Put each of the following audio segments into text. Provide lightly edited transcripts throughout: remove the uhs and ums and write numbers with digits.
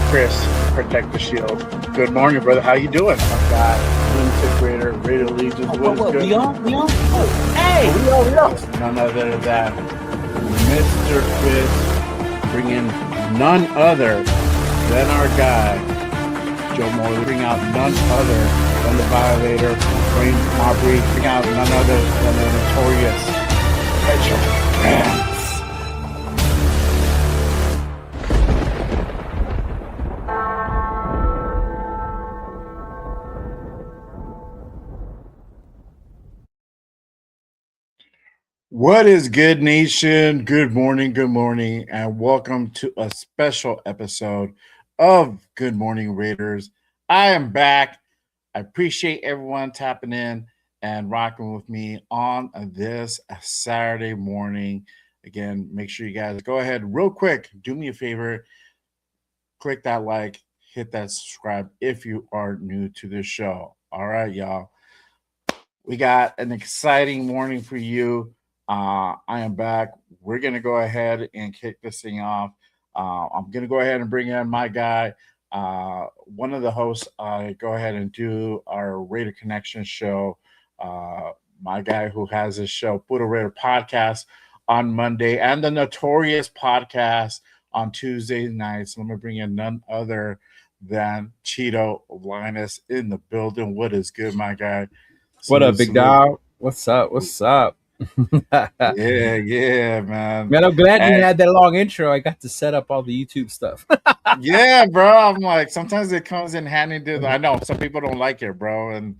Chris, protect the shield. Good morning, brother. How you doing? My guy, Lunatic Raider, Raider Legions. What is good? We on? Oh, hey! We are. None other than Mr. Chris, bringing none other than our guy, Joe Morley, bring out none other than the Violator, Wayne Aubrey, bring out none other than the notorious Rachel Rams. What is good, nation? Good morning, and welcome to a special episode of Good Morning Raiders. I am back. I appreciate everyone tapping in and rocking with me on this Saturday morning. Again, make sure you guys go ahead real quick. Do me a favor. Click that like, hit that subscribe if you are new to the show. All right, y'all. We got an exciting morning for you. I am back. We're going to go ahead and kick this thing off. I'm going to go ahead and bring in my guy, one of the hosts. Go ahead and do our Raider Connection show. My guy who has his show, Puro Raider Podcast, on Monday, and the Notorious Podcast on Tuesday nights. Let me bring in none other than Cheeto Linus in the building. What is good, my guy? What up, big dog? What's up? Yeah, man. Man, I'm glad you had that long intro. I got to set up all the YouTube stuff. Yeah, bro. I'm like, sometimes it comes in handy. I know some people don't like it, bro. And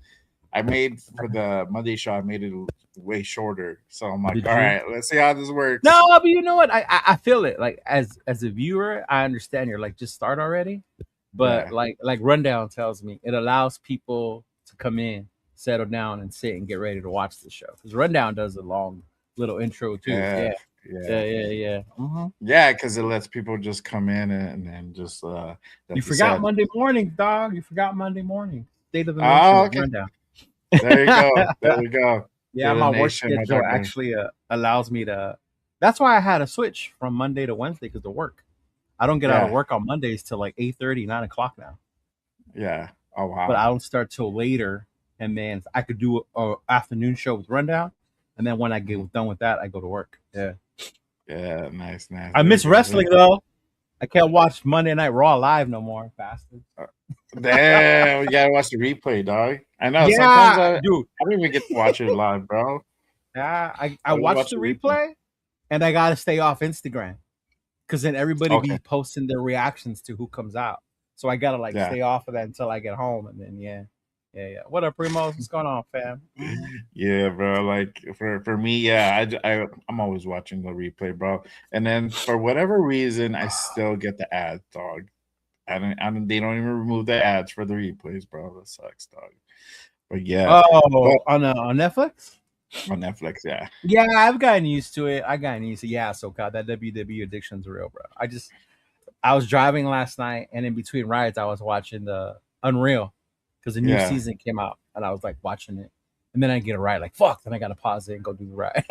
I made for the Monday show, I made it way shorter. So I'm like, all right, let's see how this works. No, but you know what? I feel it. Like as a viewer, I understand you're like, just start already. But Yeah. like Rundown tells me, it allows people to come in, settle down, and sit and get ready to watch the show. Because Rundown does a long little intro too. Yeah. Mm-hmm. Yeah, because it lets people just come in and then just. You forgot Monday morning, dog. You forgot Monday morning. State of the Nation. Okay. Rundown. There you go. There we go. Yeah, my work schedule actually allows me to. That's why I had to switch from Monday to Wednesday because of work. I don't get out of work on Mondays till like 8:30, 9 o'clock now. Yeah. Oh wow. But I don't start till later, and then I could do an afternoon show with Rundown, and then when I get done with that, I go to work. Yeah. Yeah. Nice. I miss wrestling though. I can't watch Monday Night Raw live no more, bastard. Damn, we gotta watch the replay, dog. I know. Yeah, sometimes dude. I don't even get to watch it live, bro. Yeah, I watched the replay, and I gotta stay off Instagram because then everybody be posting their reactions to who comes out. So I gotta stay off of that until I get home, and then yeah. What up, Primos? What's going on, fam? Yeah, bro. Like for me, yeah, I'm always watching the replay, bro. And then for whatever reason, I still get the ads, dog. They don't even remove the ads for the replays, bro. That sucks, dog. But yeah. On Netflix? On Netflix, yeah. Yeah, I've gotten used to it. Yeah, so God, that WWE addiction's real, bro. I was driving last night, and in between rides, I was watching the Unreal because the new season came out, and I was like watching it. And then I get a ride, like, fuck, then I gotta pause it and go do the ride.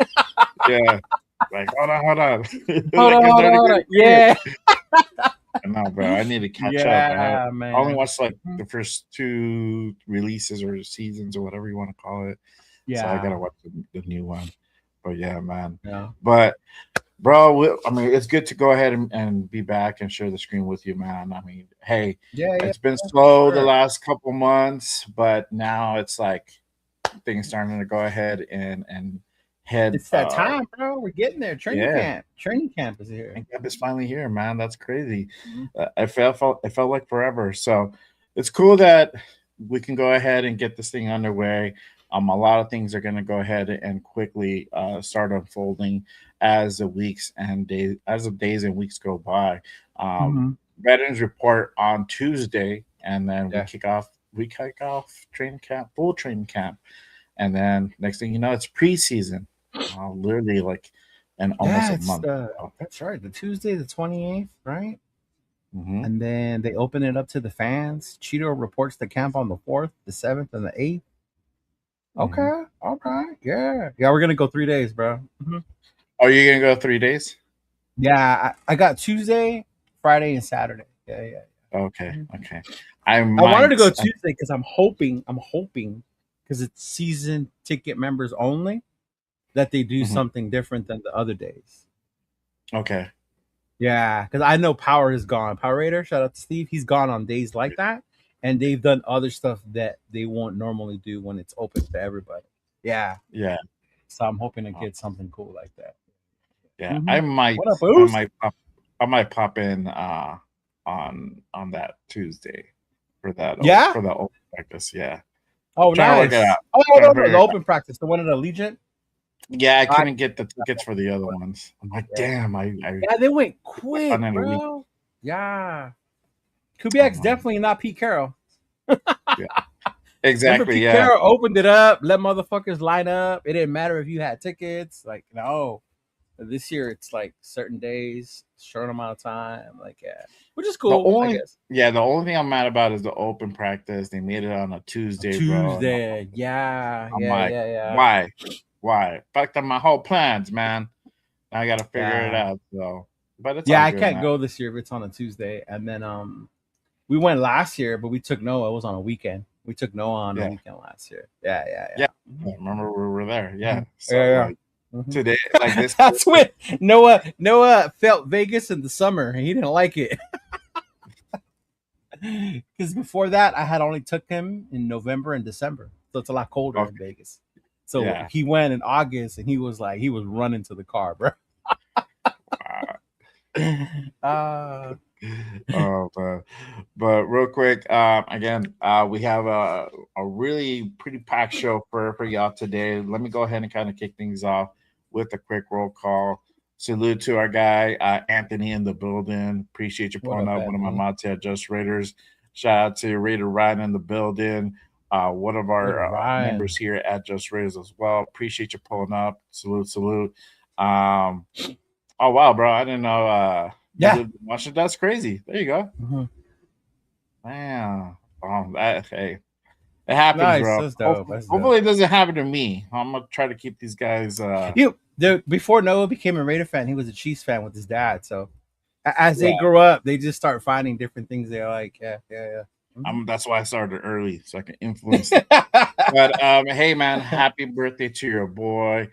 Yeah. Like, hold on. Hold on. Yeah. No, bro, I need to catch up. Man. I only watched like the first 2 releases or seasons or whatever you want to call it. Yeah, so I gotta watch the new one. But yeah, man. Yeah. But bro, I mean, it's good to go ahead and be back and share the screen with you, man. I mean, hey, it's been slow the last couple months, but now it's like things starting to go ahead and head. It's that time, bro. We're getting there. Training camp is here. Training camp is finally here, man. That's crazy. It felt like forever. So it's cool that we can go ahead and get this thing underway. A lot of things are going to go ahead and quickly start unfolding as the days and weeks go by. Veterans report on Tuesday, and then we kick off training camp, full training camp, and then next thing you know, it's preseason. Literally like almost a month. That's right. The Tuesday, the 28th, right? And then they open it up to the fans. Cheeto reports the camp on the 4th, the 7th, and the 8th. Okay. All right. Yeah. We're gonna go 3 days, bro. Are you gonna go 3 days? Yeah, I got Tuesday, Friday, and Saturday. Yeah. Okay. Okay. I I wanted to might. go Tuesday because I'm hoping because it's season ticket members only that they do Mhm. something different than the other days. Okay. Yeah, because I know Power is gone. Power Raider, shout out to Steve. He's gone on days like that, and they've done other stuff that they won't normally do when it's open to everybody. Yeah, Yeah. so I'm hoping to uh, get something cool like that. Yeah. Mm-hmm. I might. What up, I Boost? might pop. I might pop in on that Tuesday for that Yeah. for the open practice. Yeah. Oh, Trying to work it nice. out. Oh Trying no, to no, figure the it out. open practice, the one at Allegiant. Yeah, I I, couldn't get the tickets for the other ones. I'm like, yeah, damn. I yeah, they went done quick, in a week. bro. Yeah, I'm Kubiak's like, definitely not Pete Carroll. yeah. Remember Exactly. Pete Yeah. Carroll opened it up, let motherfuckers line up. It didn't matter if you had tickets. Like, no. This year it's like certain days, short amount of time. Like, yeah. Which is The cool, I only guess. yeah, the only thing I'm mad about is the open practice. They made it on a Tuesday, bro. And Tuesday. Yeah, I'm yeah, like, yeah, yeah. why? Why? Fucked up my whole plans, man. I gotta figure it Yeah. out. So, but it's Yeah, all I good, can't man. go this year if it's on a Tuesday. And then we went last year, but we took Noah. It was on a weekend. We took Noah on a Yeah, weekend last year. Yeah, yeah, yeah. yeah. I remember we were there. Yeah. So Yeah, like yeah. today, like this. That's when Noah felt Vegas in the summer and he didn't like it. Because before that, I had only took him in November and December, so it's a lot colder in Okay. Vegas. So Yeah. he went in August, and he was running to the car, bro. uh, Oh, but real quick, again, we have a really pretty packed show for y'all today. Let me go ahead and kind of kick things off with a quick roll call. Salute to our guy Anthony in the building. Appreciate you what pulling up, up. One of my Anthony? mods here, Just Raiders. Shout out to Raider Ryan in the building. One of Raider our members Ryan. here at Just Raiders as well. Appreciate you pulling up. Salute, salute. Um, oh wow, bro! I didn't know you Yeah. lived in Washington. That's crazy. There you go. Mhm. Wow. Hey, it happens, Nice. bro. That's dope. That's dope. Hopefully, it doesn't happen to me. I'm gonna try to keep these guys. Before Noah became a Raider fan, he was a Chiefs fan with his dad. So as they Yeah, grow up, they just start finding different things they like. Yeah, yeah, yeah. that's why I started early so I can influence them. But hey, man, happy birthday to your boy.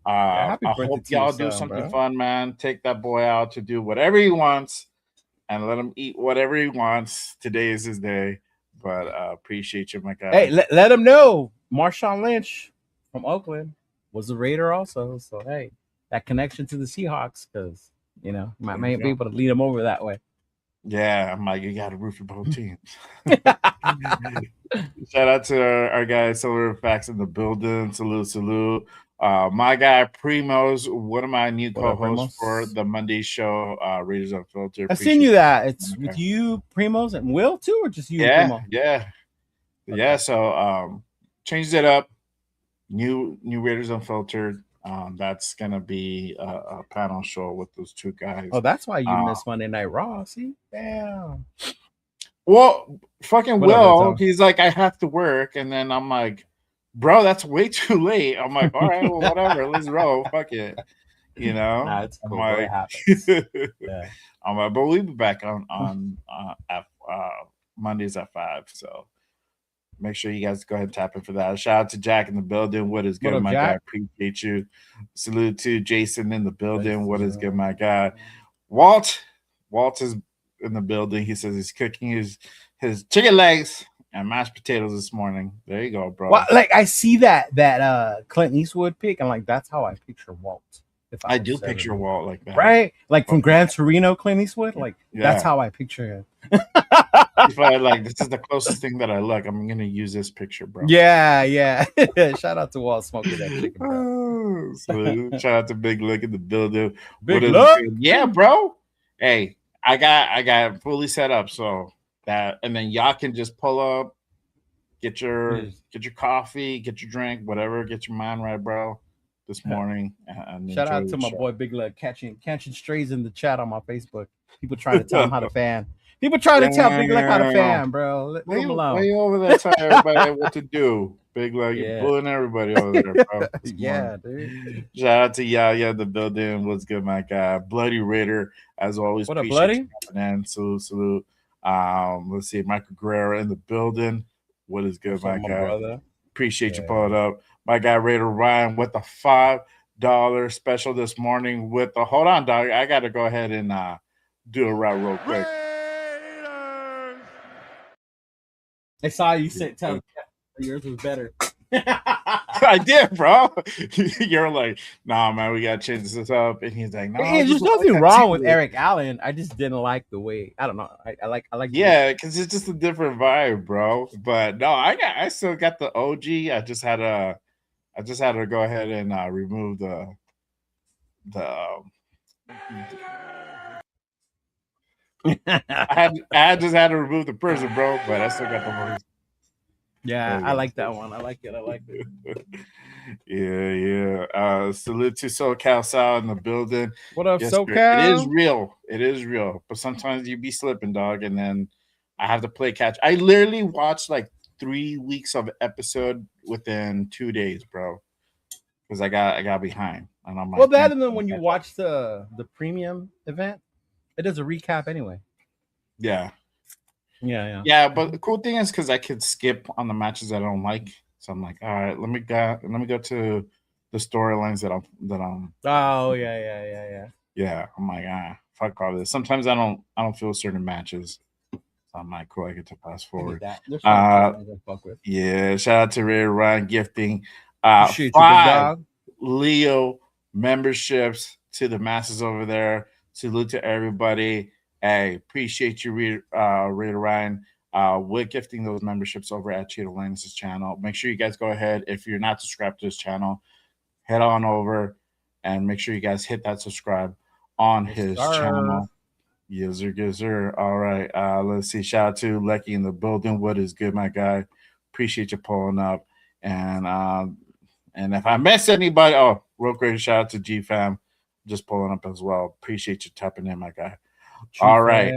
Yeah, happy I birthday hope to your y'all do son, something bro. fun, man. Take that boy out to do whatever he wants and let him eat whatever he wants. Today is his day. But appreciate you, my Hey, guy. let him know. Marshawn Lynch from Oakland was a Raider also. So hey, that connection to the Seahawks because There you might be go. able to lead him over that way. Yeah, I'm like, you got to root for both teams. Shout out to our guy Silver Facts in the building. Salute, salute. My guy Primo's one of my new What up, co-hosts for Primos? the Monday show, Raiders Unfiltered. I've seen Appreciate you that. It's you. with you, Primos, and Will too, or just you and Yeah, Primo? yeah, yeah. Okay. So changed it up. New Raiders Unfiltered. That's gonna be a panel show with those two Oh, guys. that's why you Uh, missed Monday Night Raw. See, damn. Well, fucking What up, Red Will, Zone? he's like, I have to work. And then I'm like, bro, that's way too late. I'm like, all right, well, whatever, let's roll. Fuck it. Nah, it's I'm cool, bro. It like, happens. Yeah. I'm like, but we'll be back on at Mondays at 5. So make sure you guys go ahead and tap in for that. Shout out to Jack in the building. What is What good, up, my guy? Jack? Appreciate you. Salute to Jason in the building. What is good, my guy? Jason. Walt. Walt is in the building. He says he's cooking his chicken legs and mashed potatoes this morning. There you go, bro. Well, like I see that Clint Eastwood pick, and like that's how I picture Walt. If I I was do ever picture Walt like that. right, like from But Gran Torino, Clint Eastwood, like that's yeah, how I picture him. if I like, this is the closest thing that I look. I'm gonna use this picture, bro. Yeah, yeah. Shout out to Walt smoking that chicken, bro. So shout out to Big Lick in the building. What Big is luck. good? Yeah, bro. Hey, I got fully set up so that, and then y'all can just pull up, get your coffee, get your drink, whatever, get your mind right, bro. This morning and Shout enjoy out to the my show. boy Big Luck catching strays in the chat on my Facebook. People trying to tell him how to fan. People trying to tell Big Luck how to Damn. fan, bro. Leave Why him you alone. over there telling everybody what to do? Big like you're Yeah, bullying everybody over there, bro. This morning. yeah, dude. Shout out to Yaya in the building. What's good, my guy? Bloody Raider, as always. What up, Appreciate you bloody? coming in. Salute, salute. Let's see, Michael Guerrero in the building. What is good, What's up, my my guy? brother? Appreciate you Yeah. pulling up. My guy Raider Ryan with the $5 special this morning with the hold on, dog. I gotta go ahead and do a route real quick. I saw you say tell yours was better. I did, bro. You're like, nah, man, we gotta change this up. And he's like, no, Hey, just there's like nothing that wrong with too. Eric Allen. I just didn't like the way. I don't know. I like. Yeah, because it's just a different vibe, bro. But no, I still got the OG. I just had to go ahead and remove the I just had to remove the prison, bro. But I still got the voice. Yeah, I like that one. I like it. Yeah. Salute to SoCal Sal in the building. What up, Yes, sir. SoCal? It is real. It is real. But sometimes you be slipping, dog, and then I have to play catch. I literally watched like 3 weeks of episode within 2 days, bro. Because I got behind. And I'm like, Well, that and then when you watch the premium event, it does a recap anyway. Yeah. Yeah. Yeah, but the cool thing is because I could skip on the matches I don't like. So I'm like, all right, let me go to the storylines that I'm. Oh yeah. Yeah, I'm like, fuck all this. Sometimes I don't feel certain matches. So I'm like, cool, I get to fast forward. There's some storylines I fuck with. Yeah, shout out to Ray Ryan gifting Appreciate you, big 5 dog. Leo memberships to the masses over there. Salute to everybody. Hey, appreciate you, Ray Ryan. We're gifting those memberships over at Cheeto Lannis' channel. Make sure you guys go ahead. If you're not subscribed to his channel, head on over and make sure you guys hit that subscribe on his channel. Yes, sir. All right. Let's see. Shout out to Lecky in the building. What is good, my guy? Appreciate you pulling up. And if I miss anybody, real quick shout out to G Fam, just pulling up as well. Appreciate you tapping in, my guy. All right.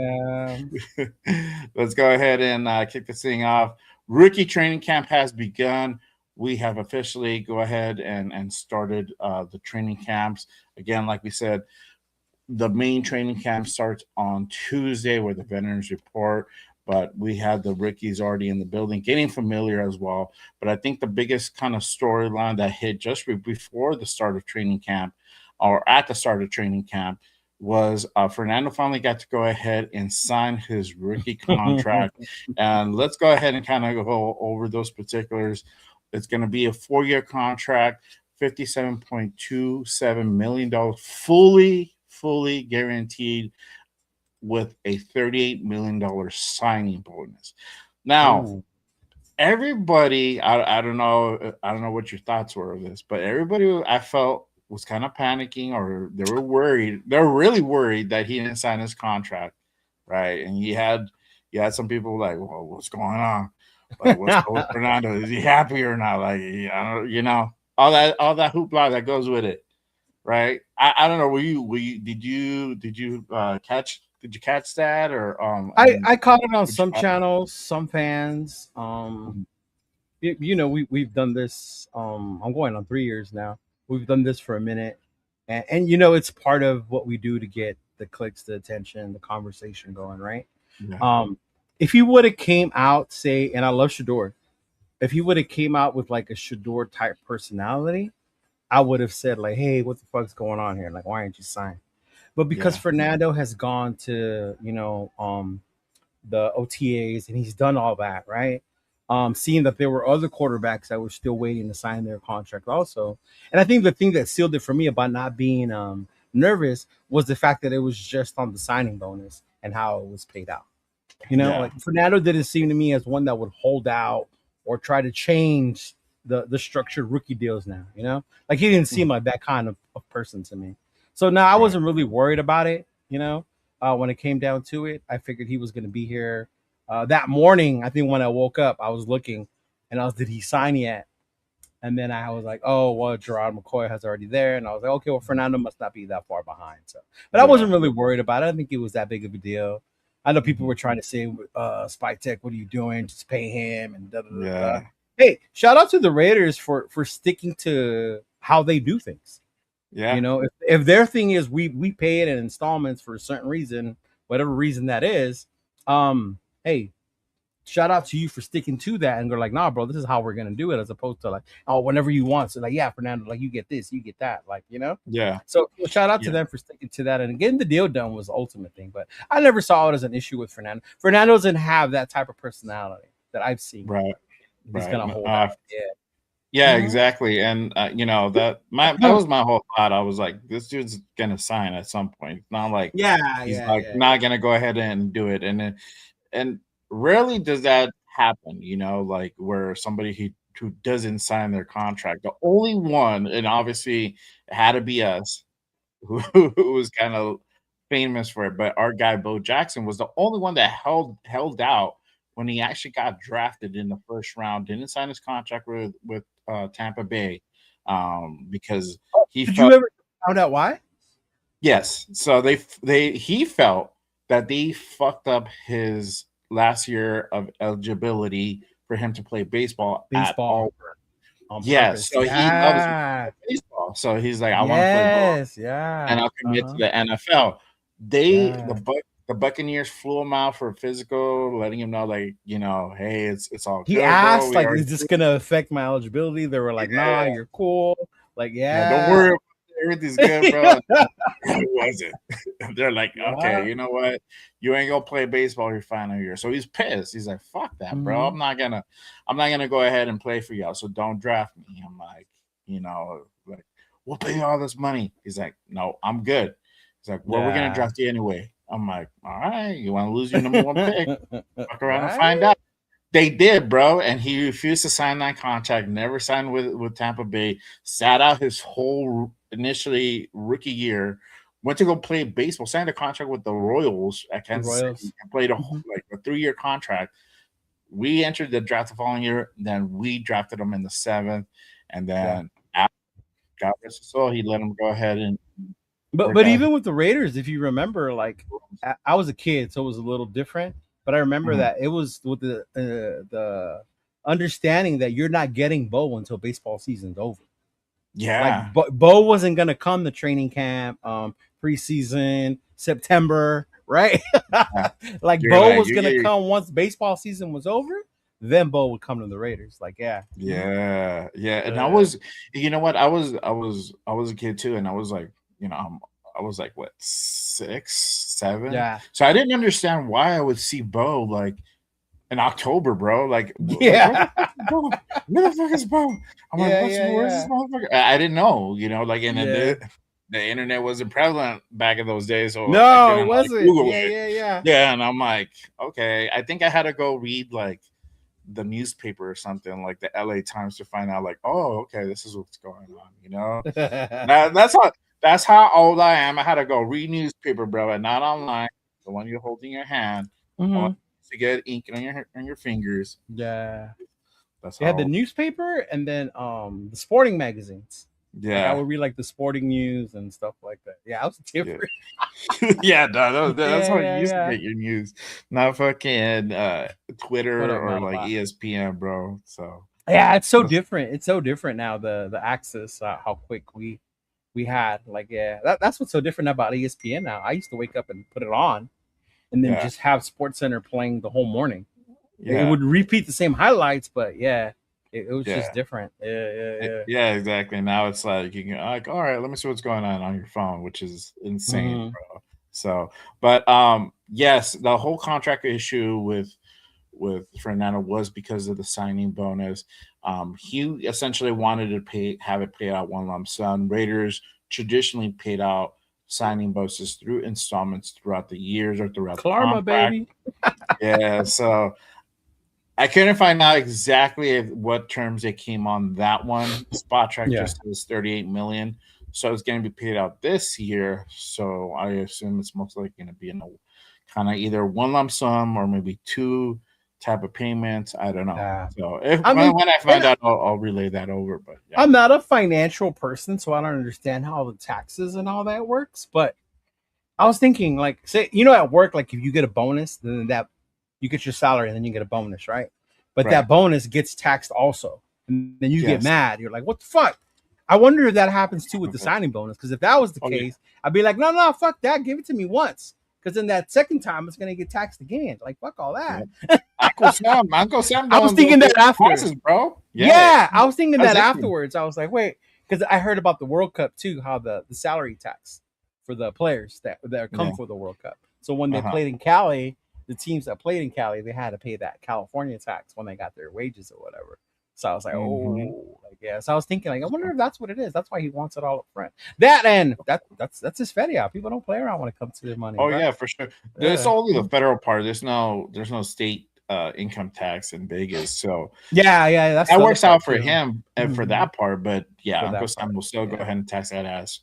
Let's go ahead and kick this thing off. Rookie training camp has begun. We have officially go ahead and started the training camps. Again, like we said, the main training camp starts on Tuesday with the veterans report, but we had the rookies already in the building getting familiar as well. But I think the biggest kind of storyline that hit just before the start of training camp or at the start of training camp was Fernando finally got to go ahead and sign his rookie contract. And let's go ahead and kind of go over those particulars. It's going to be a 4-year contract, $57.27 million, fully guaranteed with a $38 million signing bonus. Now, everybody, I don't know what your thoughts were of this, but everybody I felt was kind of panicking or they were worried. They're really worried that he didn't sign his contract, right? And you had some people like, well, what's going on? Like, what's going on, Fernando? Is he happy or not? Like, I don't, all that hoopla that goes with it, right? I don't know. Did you catch that or I caught it on some channels, some fans. We've done this. I'm going on 3 years now. We've done this for a minute, and it's part of what we do to get the clicks, the attention, the conversation going, right? Yeah. If he would have came out, say, and I love Shador, if he would have came out with like a Shador type personality, I would have said like, hey, what the fuck's going on here? Like, why aren't you signed? But because Fernando has gone to, the OTAs and he's done all that, right? Seeing that there were other quarterbacks that were still waiting to sign their contract also. And I think the thing that sealed it for me about not being nervous was the fact that it was just on the signing bonus and how it was paid out. Like Fernando didn't seem to me as one that would hold out or try to change the structured rookie deals now, like he didn't seem like that kind of person to me. So now I wasn't really worried about it, when it came down to it. I figured he was going to be here that morning. I think when I woke up, I was looking and did he sign yet? And then I was like, oh, well, Gerard McCoy has already there. And I was like, okay, well, Fernando must not be that far behind. So, but I wasn't really worried about it. I didn't think it was that big of a deal. I know people were trying to say, Spike Tech, what are you doing? Just pay him and da da da. Hey, shout out to the Raiders for sticking to how they do things. Yeah. If their thing is we pay it in installments for a certain reason, whatever reason that is, Hey, shout out to you for sticking to that and go like, nah, bro, this is how we're gonna do it, as opposed to like, oh, whenever you want. So like, yeah, Fernando, like you get this, you get that, like, you know. Yeah. So shout out to Yeah. them for sticking to that and getting the deal done was the ultimate thing. But I never saw it as an issue with Fernando. Fernando doesn't have that type of personality that I've seen. Right. He's Right. gonna hold out. Yeah. Yeah, Mhm. exactly. And that was my whole thought. I was like, this dude's gonna sign at some point. It's not like Yeah, he's yeah, like yeah, not gonna go ahead and do it. And rarely does that happen, like where somebody who doesn't sign their contract. The only one, and obviously it had to be us, who was kind of famous for it, but our guy Bo Jackson was the only one that held out when he actually got drafted in the first round. Didn't sign his contract with Tampa Bay, because he Did you felt ever find out why? yes. So he felt that they fucked up his last year of eligibility for him to play baseball at Baseball all. on Yes, purpose. so he loves Yeah. baseball. So he's like, I want to play ball Yes. and Yeah. I'll commit to Uh-huh. the NFL. Yeah. The Buccaneers flew him out for a physical, letting him know, like, hey, it's all He good, bro. asked, We like, already is this gonna affect my eligibility? They were like, nah, yeah, you're cool. Like, yeah. Don't yeah. worry, everything's good, bro. It wasn't. They're like, okay, Yeah. you know what? You ain't gonna play baseball your final year. So he's pissed. He's like, fuck that, bro. Mhm. I'm not gonna go ahead and play for y'all. So don't draft me. I'm like, like, we'll pay you all this money. He's like, no, I'm good. He's like, well, we're gonna Yeah. draft you anyway. I'm like, all right, you want to lose your number one pick? Fuck around and find Right? out. They did, bro, and he refused to sign that contract. Never signed with Tampa Bay. Sat out his whole initially rookie year. Went to go play baseball. Signed a contract with the Royals at The Kansas City. Royals. And played Mhm. like a 3-year contract. We entered the draft the following year. Then we drafted him in the 7th, and Yeah. then after God rest his soul, he let him go ahead and But work but out. even with the Raiders, if you remember, like I was a kid, so it was a little different. But I remember Mhm. that it was with the understanding that you're not getting Bo until baseball season's over. Like Yeah, Bo wasn't gonna come to training camp, preseason, September, right? yeah. Like You're Bo like was you gonna get come once baseball season was over. Then Bo would come to the Raiders. Like, yeah. Mhm. yeah, yeah, and Uh, you know what? I was a kid too, and I was like, I was like what 6, 7, yeah. so I didn't understand why I would see Bo like in October, bro. Like where the Yeah. fuck is Bo? Where the fuck is Bo? I'm like, Yeah, yeah, where's this yeah. motherfucker? I didn't know, like, and then Yeah. the internet wasn't prevalent back in those days, so I No, it couldn't like wasn't. Google Yeah, it. yeah, yeah. Yeah, and I'm like, okay, I think I had to go read like the newspaper or something like the LA Times to find out like, oh, okay, this is what's going on. Now that's how old I am. I had to go read newspaper, bro, and not online. The one you're holding in your hand, the one Hmm. to get ink on your fingers. Yeah. That's They had the how. newspaper and then the sporting magazines. Like I Yeah, would read like the sporting news and stuff like that. Yeah, I was yeah, different. yeah. No, that's Yeah, how you yeah, used to yeah. get your news, not fucking What Twitter up, or like Malaba? ESPN, bro. So Yeah, it's so that's different. It's so different now. The access, how quick we had. Like, yeah, that's what's so different about ESPN now. I used to wake up and put it on, and then yeah, just have Sports Center playing the whole morning. It yeah, would repeat the same highlights, but yeah, it was just yeah. different. Yeah, yeah, yeah. Yeah, exactly. Now it's like you can like, all right, let me see what's going on your phone, which is insane, Hmm. bro. So, but yes, the whole contract issue with Fernando was because of the signing bonus. He essentially wanted to have it paid out one lump sum. Raiders traditionally paid out signing bonuses through installments throughout the years or throughout the Karma, contract. baby. Yeah, so I couldn't find out exactly what terms they came on that one. Spot Track Yeah. just says 38 million, so it's going to be paid out this year. So I assume it's most likely going to be in a kind of either one lump sum or maybe two type of payments. I don't know. Yeah. So if I mean, when I and find out, I'll relay that over. But yeah, I'm not a financial person, so I don't understand how the taxes and all that works. But I was thinking, like, say, at work, like, if you get a bonus, then that you get your salary and then you get a bonus, right? But right. that bonus gets taxed also. And then you get Yes. mad. You're like, what the fuck? I wonder if that happens too with the Okay. signing bonus. Because if that was the Oh yeah. case, I'd be like, no, fuck that. Give it to me once. because then that second time it's gonna get taxed again. Like fuck all that. Uncle Sam. I was thinking that after, bro. Yeah, I was thinking that That's it. afterwards. I was like, wait, because I heard about the World Cup too, how the salary tax for the players that come for the World Cup. So when they played in Cali, the teams that played in Cali, they had to pay that California tax when they got their wages or whatever. So I was like, So I was thinking, like, I wonder if that's what it is. That's why he wants it all up front. That's his fedia. People don't play around when it comes to their money. Oh right? Yeah, for sure. There's only the federal part. There's no state income tax in Vegas. So that works out for him and for that part. But Uncle Sam will still go ahead and tax that as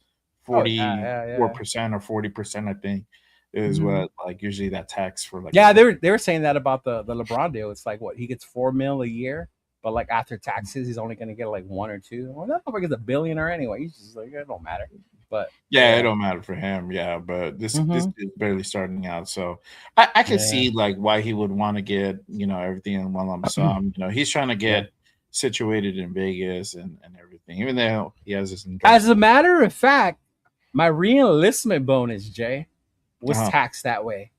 44% or 40%, I think. Is what like usually that tax for like they were saying that about the LeBron deal. It's like what he gets $4 million a year, but like after taxes he's only going to get like 1 or 2. Well, that motherfucker's a billionaire anyway. He's just like it don't matter. But it don't matter for him. But this is barely starting out, so I can see like why he would want to get everything in one lump sum. He's trying to get situated in Vegas and everything, even though he has this. As a matter of fact, my re-enlistment bonus, Jay, was taxed that way.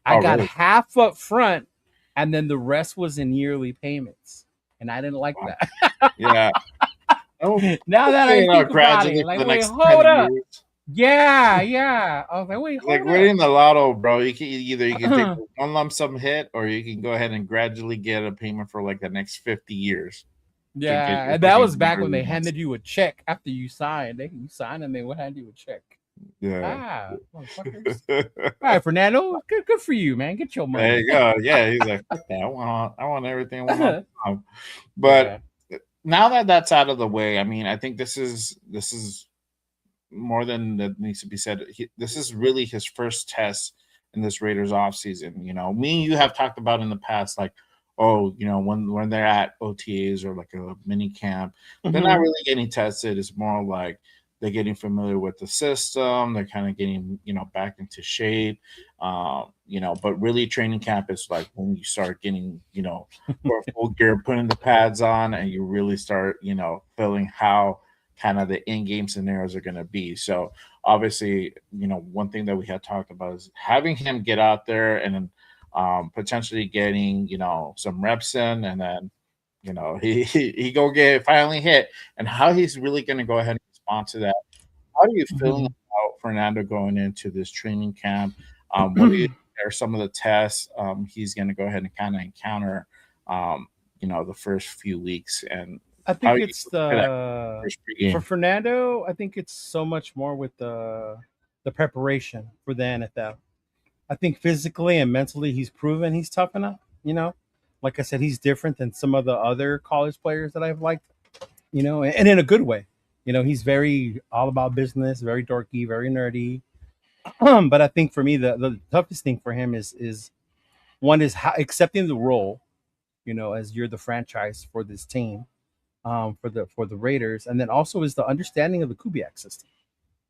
I got half up front, and then the rest was in yearly payments, and I didn't like that. Now that I think about it, like, wait, hold up. Yeah. I was like, wait, hold up. We're in the lotto, bro. You can take one lump sum hit, or you can go ahead and gradually get a payment for like the next 50 years. Yeah, and that was back when they handed you a check after you signed. You signed and they would hand you a check. Yeah. All right, Fernando. Good for you, man. Get your money. There you go. Yeah, he's like, fuck that. I want everything. But now that that's out of the way, I mean, I think this is more than that needs to be said. This is really his first test in this Raiders offseason. Me and you have talked about in the past, like, when they're at OTAs or like a mini camp, they're not really getting tested. It's more like they're getting familiar with the system. They're kind of getting, back into shape. But really training camp is like when you start getting, full gear, putting the pads on, and you really start, feeling how kind of the in-game scenarios are going to be. So obviously, one thing that we had talked about is having him get out there and potentially getting, some reps in, and then, he go get finally hit, and how he's really going to go ahead and respond to that. How are you feeling about Fernando going into this training camp? What are some of the tests he's going to go ahead and kind of encounter, the first few weeks? And I think it's for Fernando. I think it's so much more with the preparation for the NFL. I think physically and mentally, he's proven he's tough enough. Like I said, he's different than some of the other college players that I've liked. And in a good way. He's very all about business, very dorky, very nerdy. But I think for me, the toughest thing for him is accepting the role, as you're the franchise for this team, for the Raiders, and then also is the understanding of the Kubiak system.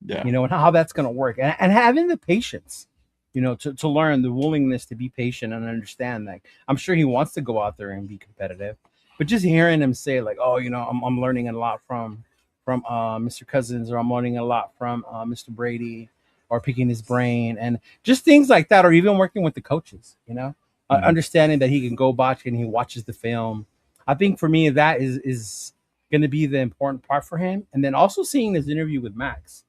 Yeah. And how that's going to work, and having the patience, to learn, the willingness to be patient and understand that. I'm sure he wants to go out there and be competitive, but just hearing him say like, oh, I'm learning a lot from Mr. Cousins, or I'm learning a lot from Mr. Brady, or picking his brain, and just things like that, or even working with the coaches, understanding that he can go watch and he watches the film. I think for me that is going to be the important part for him. And then also seeing his interview with Maxx,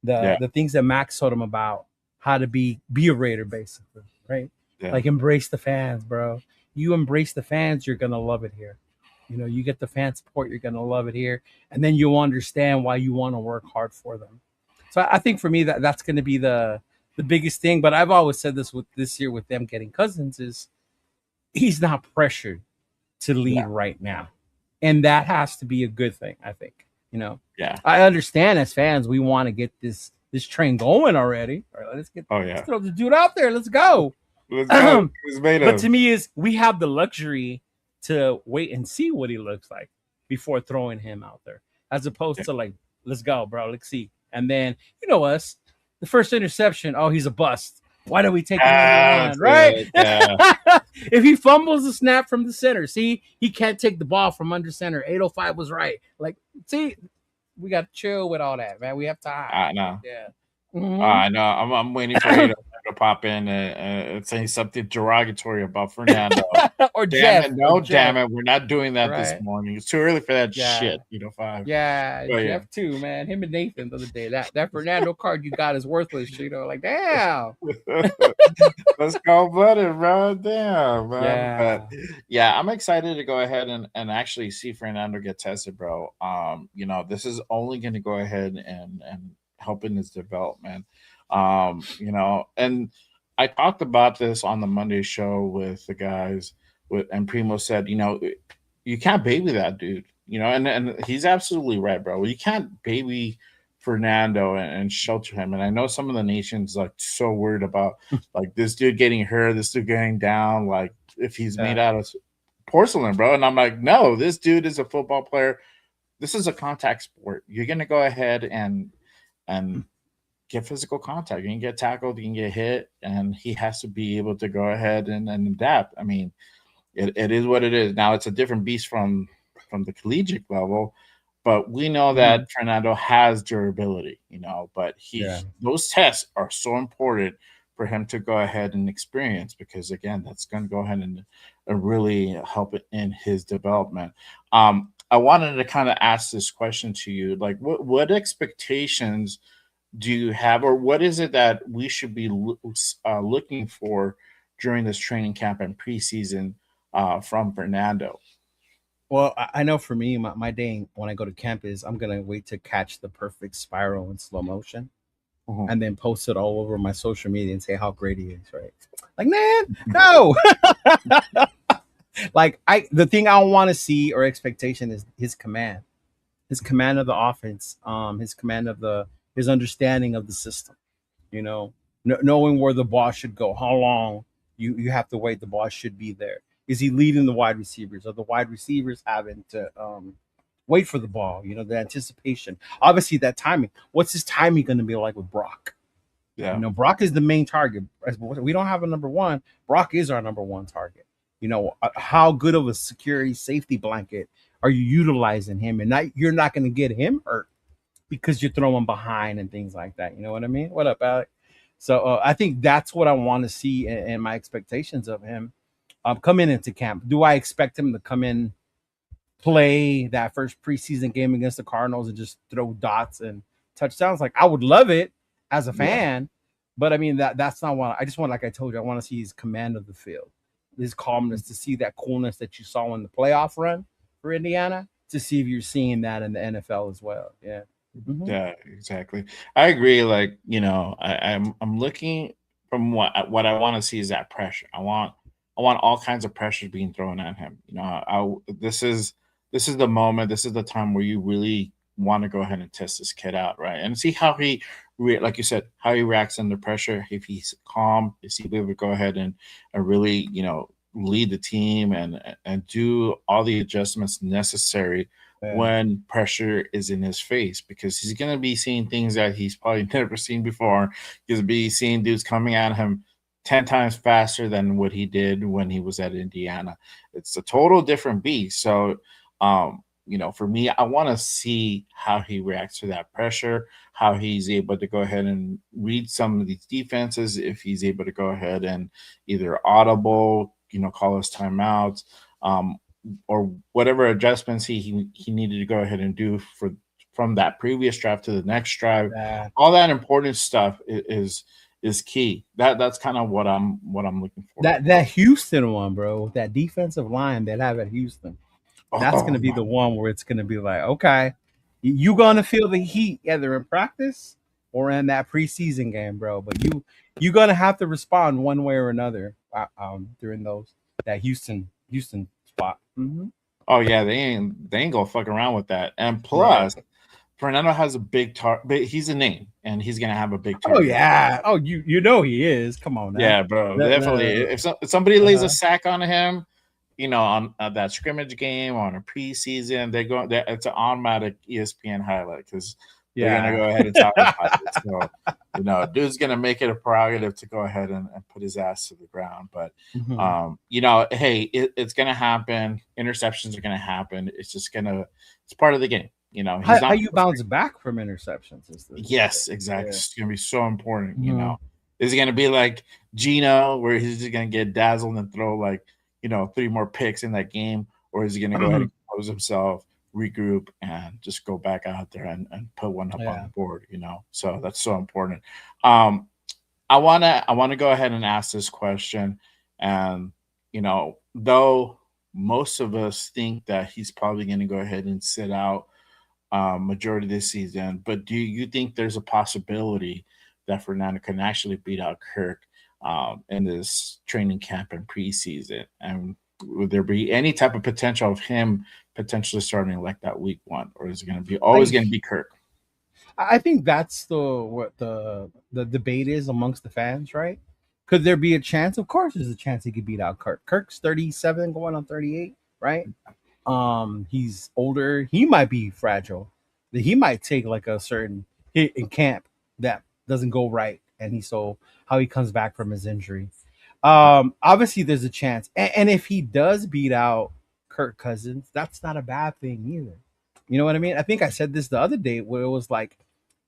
the things that Maxx told him about how to be a Raider, basically, right? Yeah. Like embrace the fans, bro. You embrace the fans, you're going to love it here. You get the fan support, you're going to love it here. And then you'll understand why you want to work hard for them. So I think for me that's going to be the biggest thing. But I've always said this year with them getting Cousins is he's not pressured to lead right now. And that has to be a good thing, I think. Yeah. I understand as fans, we want to get this train going already. All right, let's throw the dude out there. Let's go. Let's go. But to me we have the luxury to wait and see what he looks like before throwing him out there, as opposed to like, let's go, bro. Let's see. And then, us, the first interception, oh, he's a bust. Why don't we take another one, right? Yeah. If he fumbles the snap from the center, see, he can't take the ball from under center. 805 was right. Like, see, we got to chill with all that, man. We have time. I know. Yeah. I know. I'm waiting for 805 to pop in and say something derogatory about Fernando. or Damn Jeff, it! or No, damn Jeff, it! We're not doing that this right? morning. It's too early for that Yeah. shit. 5. Yeah, But yeah. Jeff too, man. Him and Nathan the other day. That Fernando card you got is worthless. Like, damn. Let's go blooded, bro. Damn, man. But Yeah. yeah, I'm excited to go ahead and actually see Fernando get tested, bro. This is only gonna go ahead and help in his development. And I talked about this on the Monday show with the guys and Primo said, you can't baby that dude, and he's absolutely right, bro. You can't baby Fernando and shelter him. And I know some of the nations like so worried about like this dude getting hurt, this dude getting down, like if he's made out of porcelain, bro. And I'm like, no, this dude is a football player. This is a contact sport. You're gonna go ahead and get physical contact. You can get tackled, you can get hit, and he has to be able to go ahead and adapt. I mean, it is what it is. Now it's a different beast from the collegiate level, but we know that Fernando has durability, but those tests are so important for him to go ahead and experience because again, that's going to go ahead and really help it in his development. I wanted to kind of ask this question to you, like what expectations do you have, or what is it that we should be looking for during this training camp and preseason from Fernando? Well, I know for me, my day when I go to camp is I'm gonna wait to catch the perfect spiral in slow motion and then post it all over my social media and say how great he is, right? Like, man, no. Like the thing I want to see or expectation is his command of the offense, his command of his understanding of the system, knowing where the ball should go, how long you have to wait, the ball should be there. Is he leading the wide receivers? Are the wide receivers having to wait for the ball? The anticipation. Obviously, that timing. What's his timing going to be like with Brock? Yeah. Brock is the main target. We don't have a number one. Brock is our number one target. How good of a security safety blanket are you utilizing him? And you're not going to get him hurt because you're throwing behind and things like that. You know what I mean? What up, Alec? So I think that's what I want to see and my expectations of him coming into camp. Do I expect him to come in, play that first preseason game against the Cardinals and just throw dots and touchdowns? Like, I would love it as a fan, but I mean, that's not what I just want. Like I told you, I want to see his command of the field, his calmness, to see that coolness that you saw in the playoff run for Indiana, to see if you're seeing that in the NFL as well. Yeah. Mm-hmm. Yeah, exactly. I agree. Like, I'm looking from what I want to see is that pressure. I want all kinds of pressure being thrown at him. This is the moment. This is the time where you really want to go ahead and test this kid out, right? And see how he, like you said, how he reacts under pressure. If he's calm, is he able to go ahead and really, lead the team and do all the adjustments necessary when pressure is in his face, because he's going to be seeing things that he's probably never seen before. He's going to be seeing dudes coming at him 10 times faster than what he did when he was at Indiana. It's a total different beast. So, for me, I want to see how he reacts to that pressure, how he's able to go ahead and read some of these defenses, if he's able to go ahead and either audible, call his timeouts, or whatever adjustments he needed to go ahead and do from that previous drive to the next drive. All that important stuff is key. That's kind of what I'm looking for. That Houston one, bro, that defensive line that have at Houston, that's going to be the one where it's going to be like, okay, you're going to feel the heat either in practice or in that preseason game, bro. But you're going to have to respond one way or another during that Houston spot. Mm-hmm. Oh yeah, they ain't gonna fuck around with that. And plus, Fernando has a big target. He's a name, and he's gonna have a big target. Oh yeah. Oh, he is. Come on, now. Yeah, bro. Definitely. If somebody lays a sack on him, on that scrimmage game on a preseason, it's an automatic ESPN highlight because they're gonna go ahead and talk about it. So, dude's gonna make it a prerogative to go ahead and put his ass to the ground. But hey, it's gonna happen. Interceptions are gonna happen. It's part of the game. How you bounce back from interceptions is yes, exactly. It's gonna be so important. Is it going to be like Gino, where he's just going to get dazzled and throw like, 3 more picks in that game? Or is he going to go ahead and compose himself, regroup, and just go back out there and put one up on Yeah. the board? So that's so important. Um, I wanna go ahead and ask this question, and though most of us think that he's probably going to go ahead and sit out majority of this season. But do you think there's a possibility that Fernando can actually beat out Kirk in this training camp and preseason? And would there be any type of potential of him potentially starting like that week 1, or is it going to be always I going to be Kirk? I think that's what the debate is amongst the fans, right? Could there be a chance? Of course, there's a chance he could beat out Kirk. Kirk's 37, going on 38, right? He's older. He might be fragile. He might take like a certain hit in camp that doesn't go right, and how he comes back from his injury. Obviously, there's a chance, and if he does beat out Kirk Cousins, that's not a bad thing either. You know what I mean? I think I said this the other day where it was like,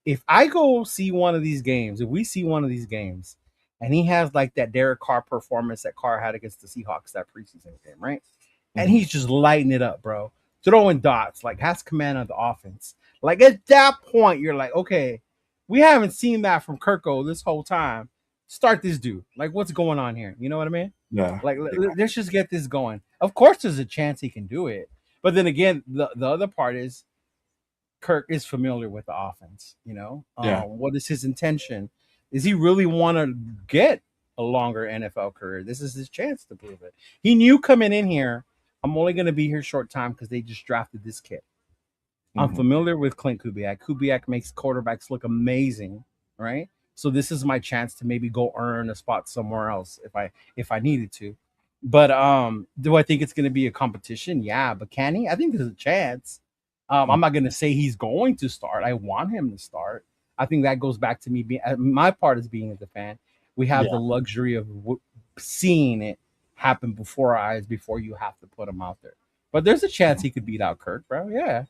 if I go see one of these games, if we see one of these games, and he has like that Derek Carr performance that Carr had against the Seahawks that preseason game, right? And Mhm. he's just lighting it up, bro. Throwing dots, like has command of the offense. Like at that point, you're like, okay, we haven't seen that from Kirko this whole time. Start this dude. Like, what's going on here? You know what I mean? Yeah. Like, Yeah. let's just get this going. Of course, there's a chance he can do it. But then again, the other part is Kirk is familiar with the offense. Yeah. What is his intention? Does he really want to get a longer NFL career? This is his chance to prove it. He knew coming in here, I'm only going to be here short time because they just drafted this kid. I'm Mhm. familiar with Clint Kubiak. Kubiak makes quarterbacks look amazing, right? So this is my chance to maybe go earn a spot somewhere else if I needed to. But do I think it's going to be a competition? Yeah, but can he? I think there's a chance. I'm not going to say he's going to start. I want him to start. I think that goes back to me being my part as being as a fan. We have the Yeah. luxury of seeing it happen before our eyes before you have to put him out there. But there's a chance he could beat out Kirk, bro. Yeah.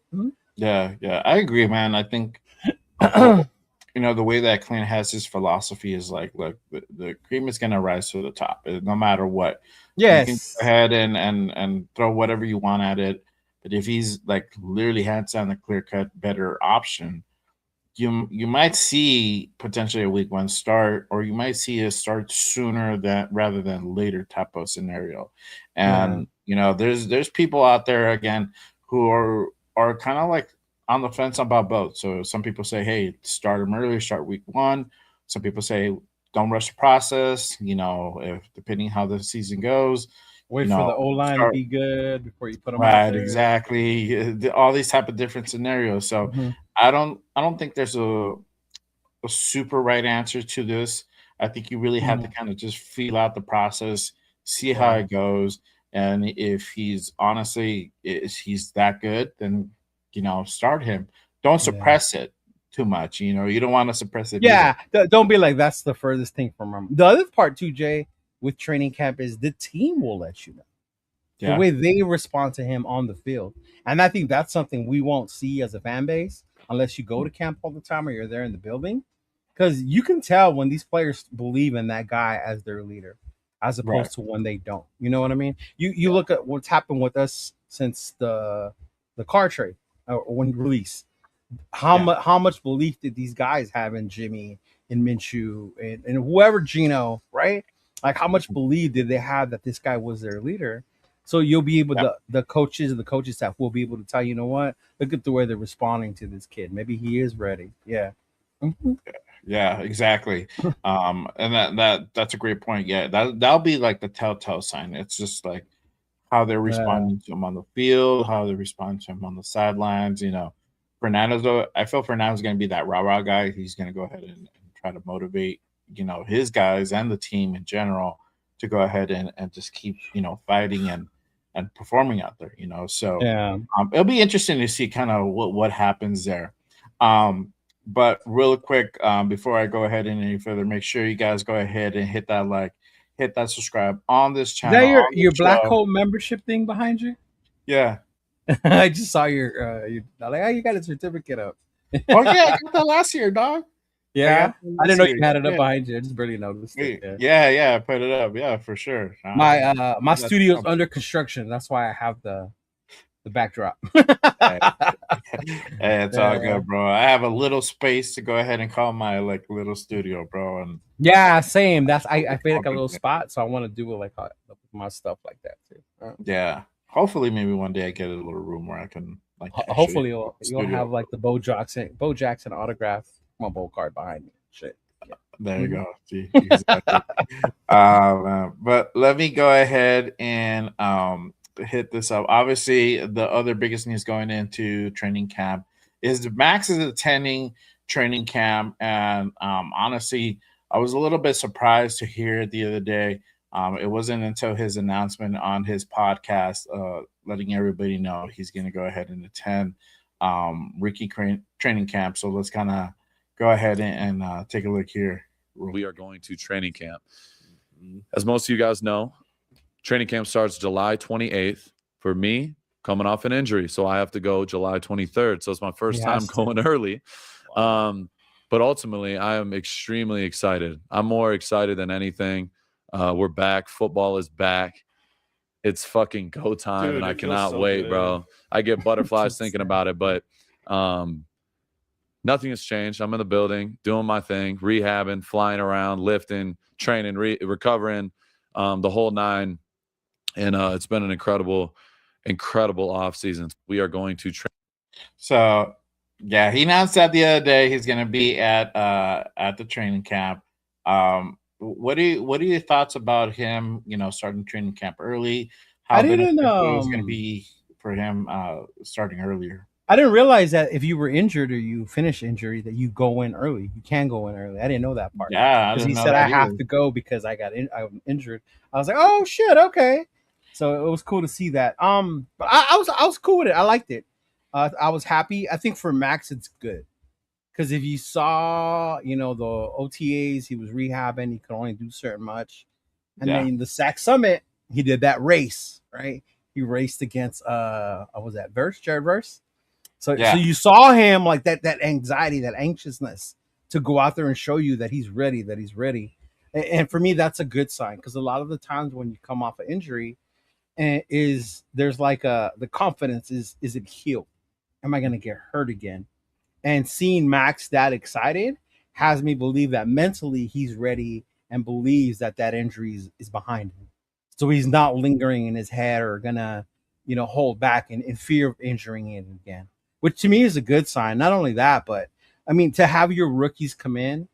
Yeah. Yeah. I agree, man. I think the way that Clint has his philosophy is like, look, the cream is going to rise to the top, no matter what. You can go Yes. ahead and throw whatever you want at it, but if he's like literally hands down the clear cut better option, you might see potentially a week 1 start, or you might see a start sooner than rather than later type of scenario. Yeah. And there's people out there again who are kind of like on the fence about both. So some people say, hey, start them early, start week 1. Some people say don't rush the process. If depending how the season goes, Wait for the O line to start be good before you put them out right there. exactly all these type of different scenarios. So Hmm. I don't think there's a super right answer to this. I think you really have to Hmm. kind of just feel out the process, see how Yeah. it goes, and if he's honestly is he's that good, then start him. Don't Yeah. suppress it too much. You don't want to suppress it either. Yeah. Don't be like that's the furthest thing from him. The other part too, Jay, with training camp is the team will let you know the Yeah, way they respond to him on the field. And I think that's something we won't see as a fan base unless you go to camp all the time or you're there in the building. Because you can tell when these players believe in that guy as their leader, as right. opposed to when they don't. You know what I mean? You Yeah, look at what's happened with us since the car trade or when release. yeah, How much belief did these guys have in Jimmy and Minshew and whoever Gino, right? Like how much belief did they have that this guy was their leader? So you'll be able yeah. the coaches and the coaching staff will be able to tell you know what, look at the way they're responding to this kid. Maybe he is ready. Yeah. Mhm. Yeah, exactly. And that's a great point. Yeah, that'll be like the telltale sign. It's just like how they're Yeah. responding to him on the field, how they respond to him on the sidelines. Fernando's. I feel Fernando's going to be that rah rah guy. He's going to go ahead and try to motivate his guys and the team in general to go ahead and just keep fighting and performing out there. So Yeah. it'll be interesting to see kind of what happens there. But real quick, before I go ahead and any further, make sure you guys go ahead and hit that like, hit that subscribe on this Is that channel, on your this black show. hole membership thing behind you? Yeah. I just saw your like, oh, you got a certificate up. Oh yeah, I got that last year, dog. Yeah, I didn't know you had it up Yeah. behind you. I just barely noticed it. Yeah. Yeah, I put it up. Yeah, for sure. My That's studio's under construction. That's why I have the backdrop. hey, hey, it's all Yeah. good, bro. I have a little space to go ahead and call my like little studio, bro, and Yeah, same. That's I it's feel all like a good little there. spot, so I want to do it like my stuff like that too. Yeah. Hopefully, maybe one day I get a little room where I can like actually Hopefully have a you'll studio. have like the Bo Jackson autograph Mumbo card behind me. Shit. Yeah. There you Mhm. go. See, exactly. But let me go ahead and hit this up. Obviously, the other biggest news going into training camp is Max is attending training camp, and honestly, I was a little bit surprised to hear it the other day. It wasn't until his announcement on his podcast, letting everybody know he's going to go ahead and attend training camp. So let's kind of go ahead and take a look here. We are going to training camp. As most of you guys know, training camp starts July 28th. For me, coming off an injury, so I have to go July 23rd. So it's my first time going early. But ultimately, I am extremely excited. I'm more excited than anything. We're back. Football is back. It's fucking go time, Dude, and I it feels cannot so wait, good. bro. I get butterflies thinking about it, but nothing has changed. I'm in the building, doing my thing, rehabbing, flying around, lifting, training, recovering, the whole nine. And it's been an incredible off season. We are going to train. So yeah, he announced that the other day he's going to be at the training camp. What are your thoughts about him? You know, starting training camp early. I How didn't beneficial is going to be for him starting earlier? I didn't realize that if you were injured or you finish injury that you go in early. You can go in early. I didn't know that part. Yeah, I Because didn't he know said I that have either. to go because I'm injured. I was like, oh shit, okay. So it was cool to see that. But I was cool with it. I liked it. I was happy. I think for Max it's good. Because if you saw, the OTAs, he was rehabbing, he could only do certain much. And Yeah, then the Sac Summit, he did that race, right? He raced against was that Jared Verse? So yeah, you saw him like that anxiety, that anxiousness to go out there and show you that he's ready, And for me, that's a good sign because a lot of the times when you come off an injury, is there's like the confidence is it healed? Am I gonna get hurt again? And seeing Max that excited has me believe that mentally he's ready and believes that injury is behind him. So he's not lingering in his head or gonna, hold back in fear of injuring it again, which to me is a good sign. Not only that, but I mean, to have your rookies come in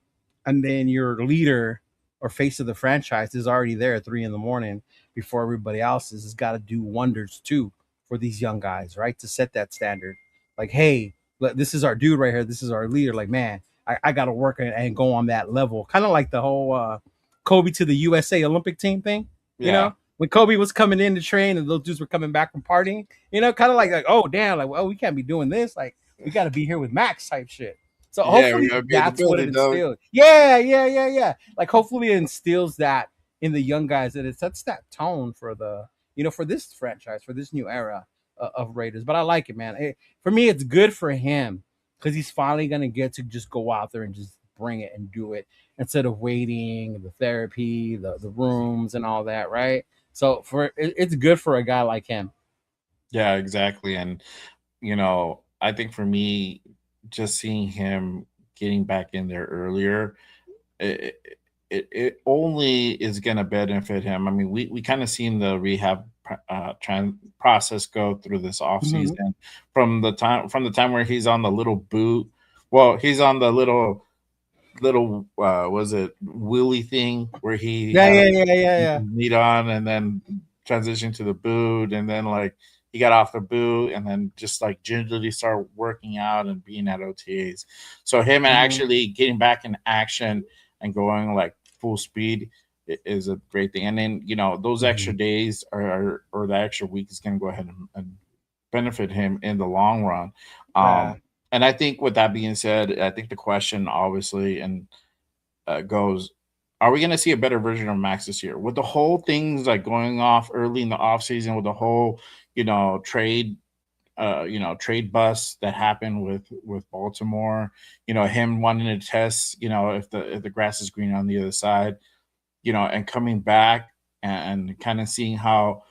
and then your leader or face of the franchise is already there at 3 a.m. before everybody else has got to do wonders too for these young guys, right? To set that standard. Like, hey, this is our dude right here. This is our leader. Like, man, I got to work and go on that level. Kind of like the whole Kobe to the USA Olympic team thing, yeah, when Kobe was coming in to train and those dudes were coming back from partying, kind of like, oh, damn, like, well, we can't be doing this. Like, we got to be here with Max type shit. So yeah. We're hopefully gonna be in the that's what it building, though. instills. Yeah. Like, hopefully it instills that in the young guys that it sets that tone for for this franchise, for this new era of Raiders. But I like it, man. For me, it's good for him because he's finally going to get to just go out there and just bring it and do it instead of waiting, the therapy, the rooms, and all that, right? So it's good for a guy like him. Yeah, exactly. And I think for me, just seeing him getting back in there earlier, it it only is going to benefit him. I mean, we kind of seen the rehab process go through this off Mhm. season from the time where he's on the little boot. Well, he's on the little was it wheelie thing where he Yeah, had yeah, a yeah, yeah, yeah. meat on and then transitioned to the boot and then like he got off the boot and then just like gingerly started working out and being at OTAs. So him Mhm. actually getting back in action and going like full speed is a great thing. And then those extra Mhm. days or the extra week is going to go ahead and benefit him in the long run. Yeah. And I think with that being said, I think the question obviously and goes, are we going to see a better version of Max this year? With the whole things like going off early in the offseason with the whole, trade trade bust that happened with Baltimore. Him wanting to test, if the grass is green on the other side, and coming back and kind of seeing how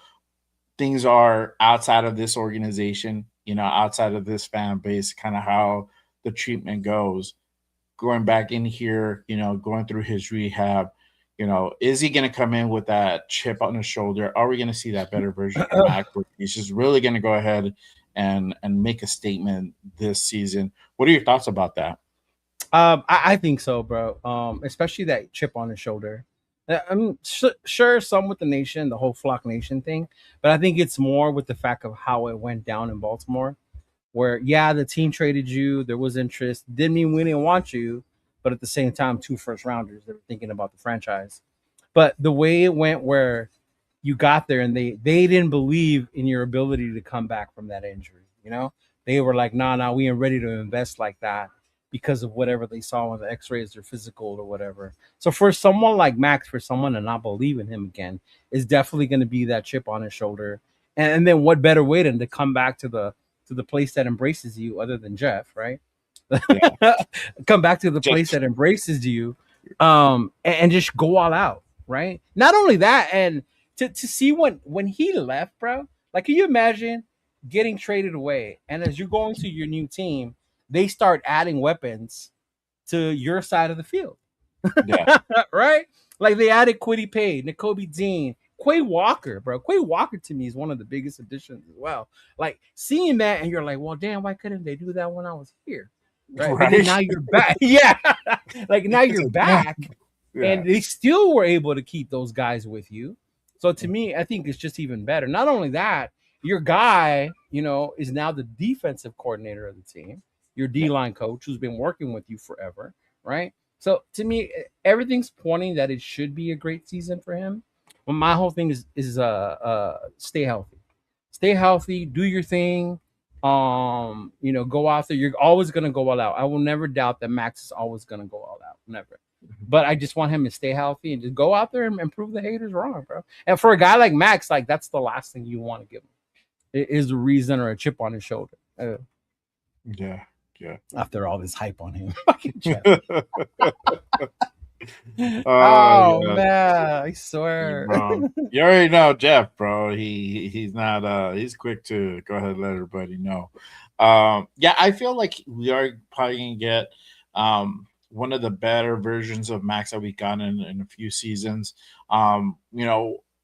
things are outside of this organization, outside of this fan base, kind of how the treatment goes. Going back in here, going through his rehab, is he going to come in with that chip on his shoulder? Are we going to see that better version of Mac? He's just really going to go ahead and make a statement this season. What are your thoughts about that? I think so, bro. Especially that chip on his shoulder. I'm sure some with the nation, the whole Flock Nation thing, but I think it's more with the fact of how it went down in Baltimore, where the team traded you, there was interest, didn't mean we didn't want you, but at the same time, 2 first rounders, they were thinking about the franchise. But the way it went, where you got there and they didn't believe in your ability to come back from that injury, they were like, nah, we ain't ready to invest like that because of whatever they saw on the x-rays or physical or whatever. So for someone like Max, for someone to not believe in him again, is definitely going to be that chip on his shoulder. And then what better way than to come back to the place that embraces you other than Jeff, right? Yeah. Come back to the place that embraces you, and just go all out, right? Not only that, and to see when he left, bro, like, can you imagine getting traded away, and as you're going to your new team, they start adding weapons to your side of the field. Yeah. Right? Like, they added Kwity Paye, Nakobe Dean, Quay Walker, bro. Quay Walker to me is one of the biggest additions as well. Like, seeing that and you're like, well, damn, why couldn't they do that when I was here? Right. But then now you're back. Yeah. Like, now you're back. Yeah. And they still were able to keep those guys with you. So to me, I think it's just even better. Not only that, your guy, is now the defensive coordinator of the team, your D-line coach who's been working with you forever, right? So to me, everything's pointing that it should be a great season for him. Well, my whole thing is stay healthy, do your thing. Go out there. You're always gonna go all out. I will never doubt that Max is always gonna go all out. Never. But I just want him to stay healthy and just go out there and prove the haters wrong, bro. And for a guy like Max, like, that's the last thing you want to give him. It is a reason or a chip on his shoulder. Yeah. After all this hype on him. Oh man, I swear. You already know Jeff, bro. He's not he's quick to go ahead and let everybody know. I feel like we are probably gonna get one of the better versions of Max that we've gotten in a few seasons.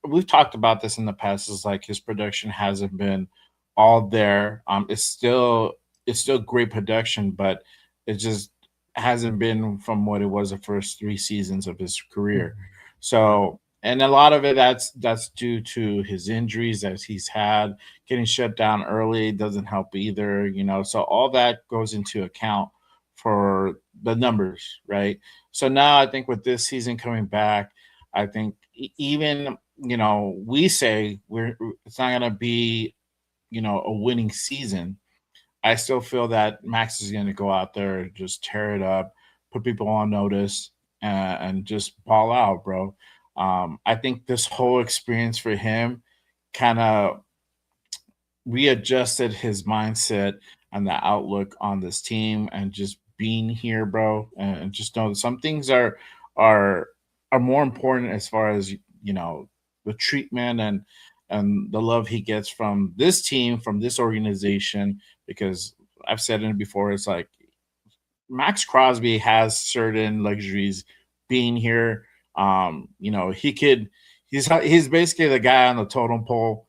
We've talked about this in the past. Is like his production hasn't been all there. It's still great production, but it just hasn't been from what it was the first 3 seasons of his career. So, and a lot of it that's due to his injuries that he's had. Getting shut down early doesn't help either, so all that goes into account for the numbers, right? So now I think with this season coming back, I think even we say it's not going to be a winning season. I still feel that Max is going to go out there, just tear it up, put people on notice, and just ball out, bro. I think this whole experience for him kind of readjusted his mindset and the outlook on this team, and just being here, bro, and just know that some things are more important as far as the treatment and the love he gets from this team, from this organization, because I've said it before, it's like Maxx Crosby has certain luxuries being here. He's basically the guy on the totem pole,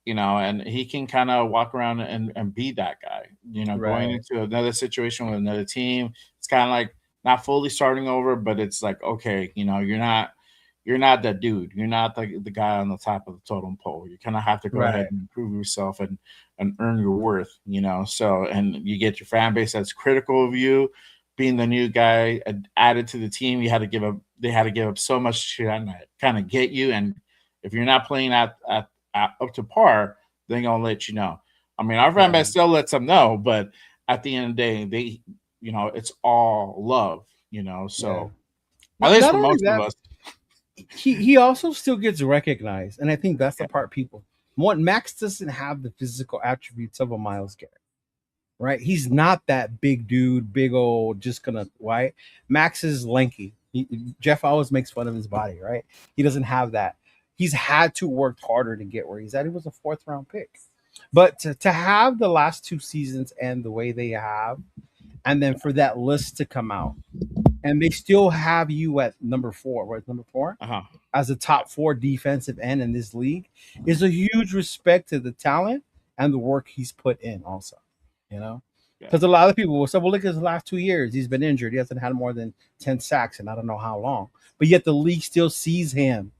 and he can kind of walk around and be that guy, right. Going into another situation with another team. It's kind of like not fully starting over, but it's like, okay, you're not that dude. You're not the guy on the top of the totem pole. You kind of have to go ahead and improve yourself and earn your worth, So, and you get your fan base that's critical of you, being the new guy added to the team. They had to give up so much to kind of get you. And if you're not playing at up to par, they're gonna let you know. I mean, our fan base still lets them know, but at the end of the day, they, it's all love, So at least for most of us. He also still gets recognized, and I think that's the part people One, Max doesn't have the physical attributes of a Miles Garrett, right? He's not that big dude, big old, just gonna right. Max is lanky. Jeff always makes fun of his body, right? He doesn't have that. He's had to work harder to get where he's at. He was a fourth round pick, but to have the last two seasons end the way they have, and then for that list to come out, and they still have you at number four, right? Number four Uh-huh. as a top four defensive end in this league is a huge respect to the talent and the work he's put in also, you know, Yeah. because a lot of people will say, well, look at his last 2 years, he's been injured, he hasn't had more than 10 sacks and I don't know how long, but yet the league still sees him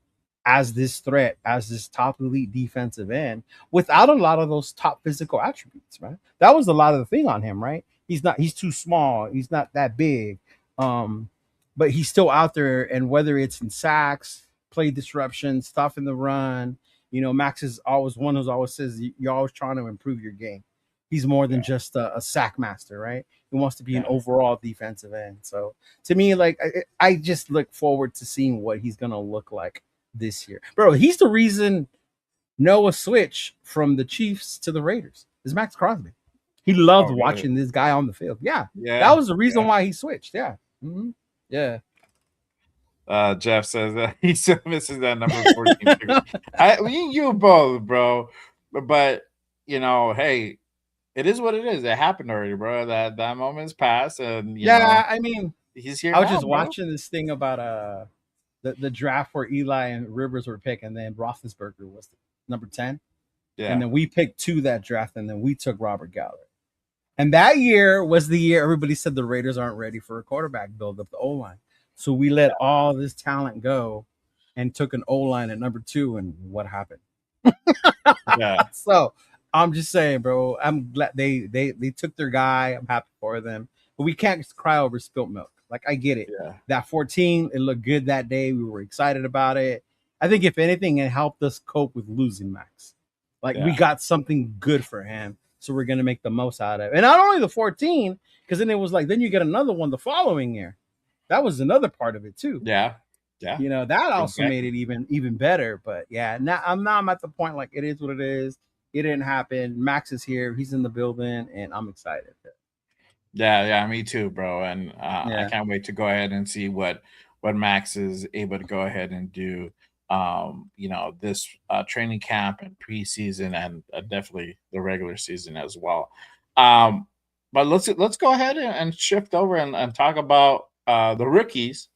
as this threat, as this top elite defensive end without a lot of those top physical attributes, right? That was a lot of the thing on him, right? He's too small, he's not that big. um but he's still out there, and whether it's in sacks, play disruption, stuff in the run, Max is always one who's always says you're always trying to improve your game. He's more than just a sack master, right? He wants to be an overall defensive end. So to me, like I just look forward to seeing what he's gonna look like this year, bro. He's the reason Noah switched from the Chiefs to the Raiders. Is Maxx Crosby? He loved really? watching this guy on the field. Yeah, Yeah. that was the reason why he switched. Yeah, yeah. Jeff says that he still misses that number 14. You both, bro. But hey, it is what it is. It happened already, bro. That moment's passed, and I mean, he's here. I was now, just bro. watching this thing about the draft where Eli and Rivers were picked, and then Roethlisberger was number 10. Yeah. And then we picked 2 that draft, and then we took Robert Gallery. And that year was the year everybody said the Raiders aren't ready for a quarterback build up the O line. So we let all this talent go and took an O line at number 2, and what happened? Yeah. So I'm just saying, bro. I'm glad they took their guy. I'm happy for them, but we can't cry over spilt milk. Like I get it. Yeah. That 14, it looked good that day. We were excited about it. I think if anything, it helped us cope with losing Max. Like we got something good for him, so we're gonna make the most out of it. And not only the 14, because then it was like then you get another one the following year. That was another part of it too. Yeah. That also made it even better. But yeah, now I'm at the point like it is what it is. It didn't happen. Max is here. He's in the building, and I'm excited. Yeah, me too, bro. And I can't wait to go ahead and see what Max is able to go ahead and do. This training camp and preseason, and definitely the regular season as well. But let's go ahead and shift over and talk about the rookies.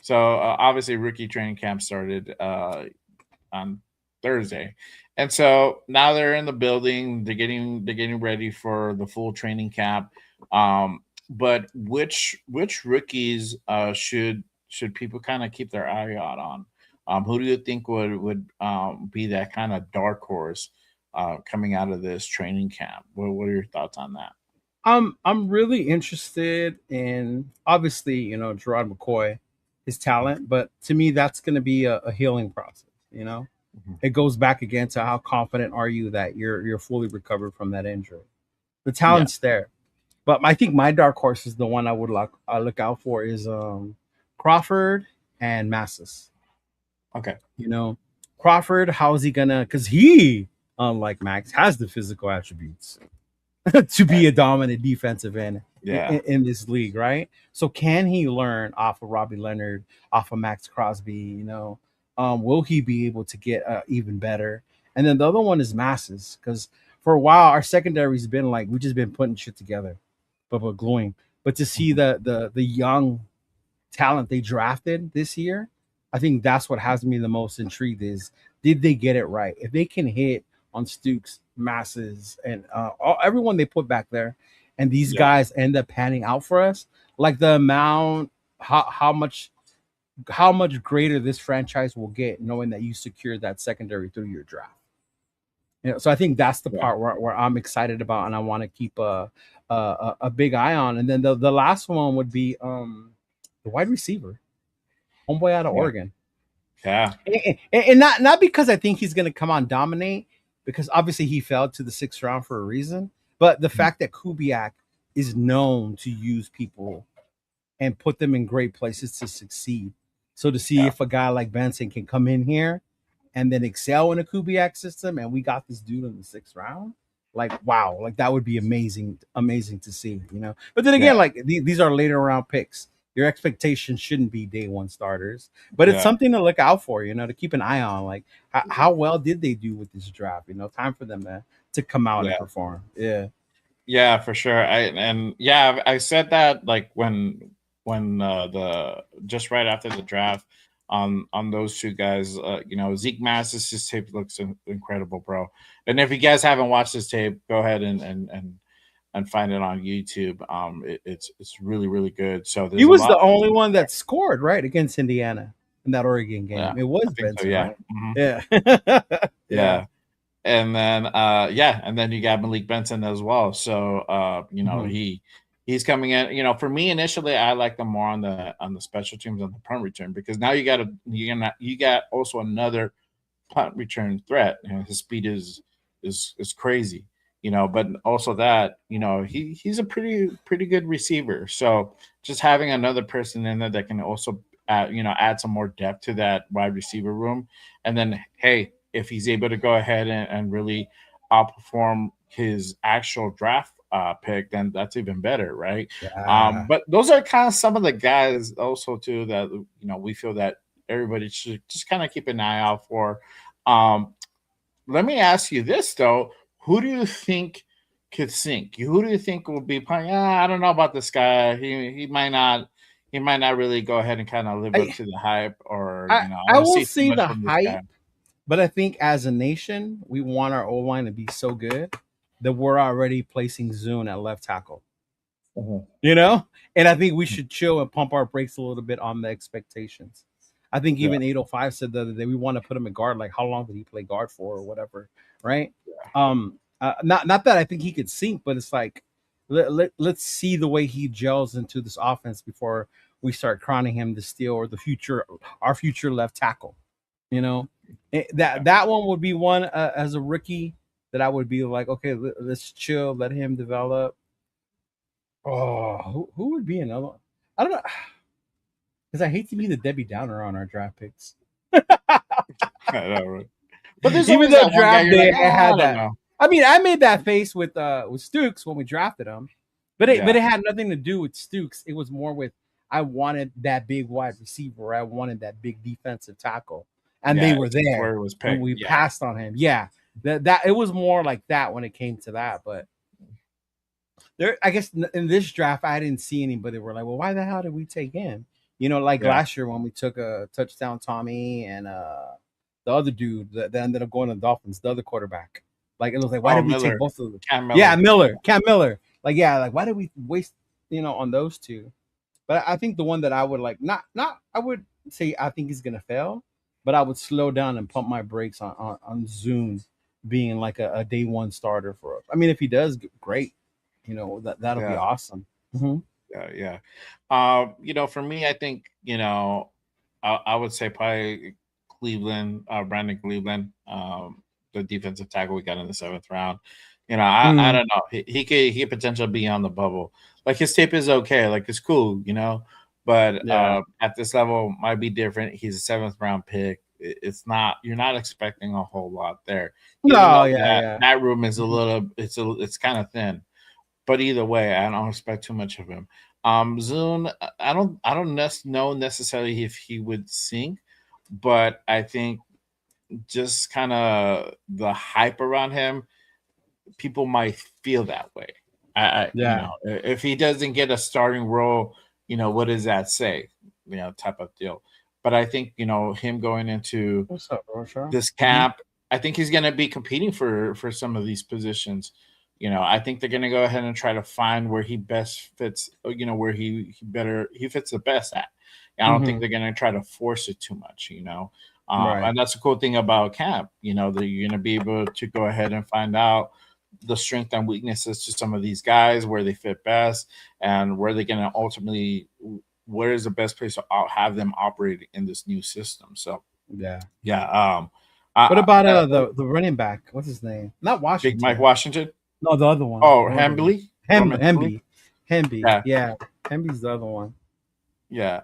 So obviously, rookie training camp started on Thursday, and so now they're in the building. They're getting ready for the full training camp. But which rookies should people kind of keep their eye out on? Who do you think would be that kind of dark horse coming out of this training camp? What are your thoughts on that? I'm really interested in obviously Gerard McCoy, his talent, but to me that's going to be a healing process. It goes back again to how confident are you that you're fully recovered from that injury. The talent's there, but I think my dark horse is the one I would look out for is Crawford and Massis. Okay. Crawford, how is he gonna? Because he, unlike Max, has the physical attributes to be a dominant defensive end in this league, right? So can he learn off of Robbie Leonard, off of Maxx Crosby? Will he be able to get even better? And then the other one is Masses, because for a while our secondary's been like we just been putting shit together, but gluing. But to see the young talent they drafted this year, I think that's what has me the most intrigued is did they get it right? If they can hit on Stukes, Masses, and everyone they put back there, and these guys end up panning out for us, like the amount, how much greater this franchise will get knowing that you secured that secondary through your draft. So I think that's the part where I'm excited about, and I want to keep a big eye on. And then the last one would be the wide receiver, homeboy out of Oregon. Yeah, and not because I think he's going to come on dominate, because obviously he fell to the 6th round for a reason. But the fact that Kubiak is known to use people and put them in great places to succeed. So to see if a guy like Benson can come in here and then excel in a Kubiak system, and we got this dude in the 6th round. Like, wow, like that would be amazing to see, you know. But then again, like these are later round picks. Your expectations shouldn't be day one starters, but it's something to look out for, you know, to keep an eye on. Like, how well did they do with this draft? You know, time for them to come out and perform. Yeah, for sure. I said that like when the just right after the draft on those two guys. You know, Zeke Massis' tape looks incredible, bro. And if you guys haven't watched this tape, go ahead and find it on YouTube. It's really really good. So he was the only one that scored right against Indiana in that Oregon game. It was Benson, so, yeah. right? Mm-hmm. Yeah. And then and then you got Malik Benson as well. So you know, he's coming in. You know, for me initially, I like them more on the special teams on the punt return, because now you got also another punt return threat. You know, his speed is crazy. You know, but also that, you know, he's a pretty good receiver. So just having another person in there that can also add some more depth to that wide receiver room. And then, hey, if he's able to go ahead and really outperform his actual draft pick, then that's even better, right? Yeah. But those are kind of some of the guys also too that, you know, we feel that everybody should just kind of keep an eye out for. Let me ask you this though: who do you think could sink? Who do you think will be playing? I don't know about this guy. He might not. He might not really go ahead and kind of live up to the hype, or you know, I I don't will see too see much the from this hype, guy. but I think as a nation, we want our O line to be so good that we're already placing Zune at left tackle. You know, and I think we should chill and pump our brakes a little bit on the expectations. I think even 805 said the other day we want to put him at guard. Like, how long did he play guard for, or whatever, right? Not that I think he could sink, but it's like let's see the way he gels into this offense before we start crowning him the steal or our future left tackle. You know, that one would be one as a rookie that I would be like, okay, let's chill, let him develop. Oh, who would be another one? I don't know, because I hate to be the Debbie Downer on our draft picks. I know, right? But there's Even always though that one guy draft you're day, like, I had I don't that. know. I mean, I made that face with Stooks when we drafted him, but it had nothing to do with Stooks. It was more with I wanted that big wide receiver. I wanted that big defensive tackle, and they were there where it was picked. when we passed on him. Yeah, that it was more like that when it came to that. But there, I guess in this draft, I didn't see anybody. Were like, well, why the hell did we take him? You know, like last year when we took a touchdown Tommy and the other dude that ended up going to the Dolphins, the other quarterback. Like, it was like, why did we take both of them? Cam Miller. Like, why did we waste, on those two? But I think the one that I would like, not I would say I think he's gonna fail, but I would slow down and pump my brakes on Zoom being like a day one starter for us. I mean, if he does, great. That'll be awesome. Mm-hmm. For me, I think, I would say probably Cleveland, Brandon Cleveland, the defensive tackle we got in the 7th round. I don't know. He could potentially be on the bubble. Like, his tape is okay. Like, it's cool, but at this level might be different. He's a 7th round pick. It's not, you're not expecting a whole lot there. That room is it's kind of thin. But either way, I don't expect too much of him. Zune, I don't know necessarily if he would sink, but I think just kind of the hype around him, people might feel that way. If he doesn't get a starting role, what does that say? Type of deal. But I think him going into this camp, I think he's going to be competing for some of these positions. I think they're going to go ahead and try to find where he best fits, where he fits the best at. I don't think they're going to try to force it too much, and that's the cool thing about camp, that you're going to be able to go ahead and find out the strength and weaknesses to some of these guys, where they fit best, and where they're going to ultimately, where is the best place to have them operate in this new system. So, what about the running back? What's his name? Not Washington. Big Mike Washington. No, the other one. Oh, Hemby. Hemby. Yeah, Hemby's the other one. Yeah,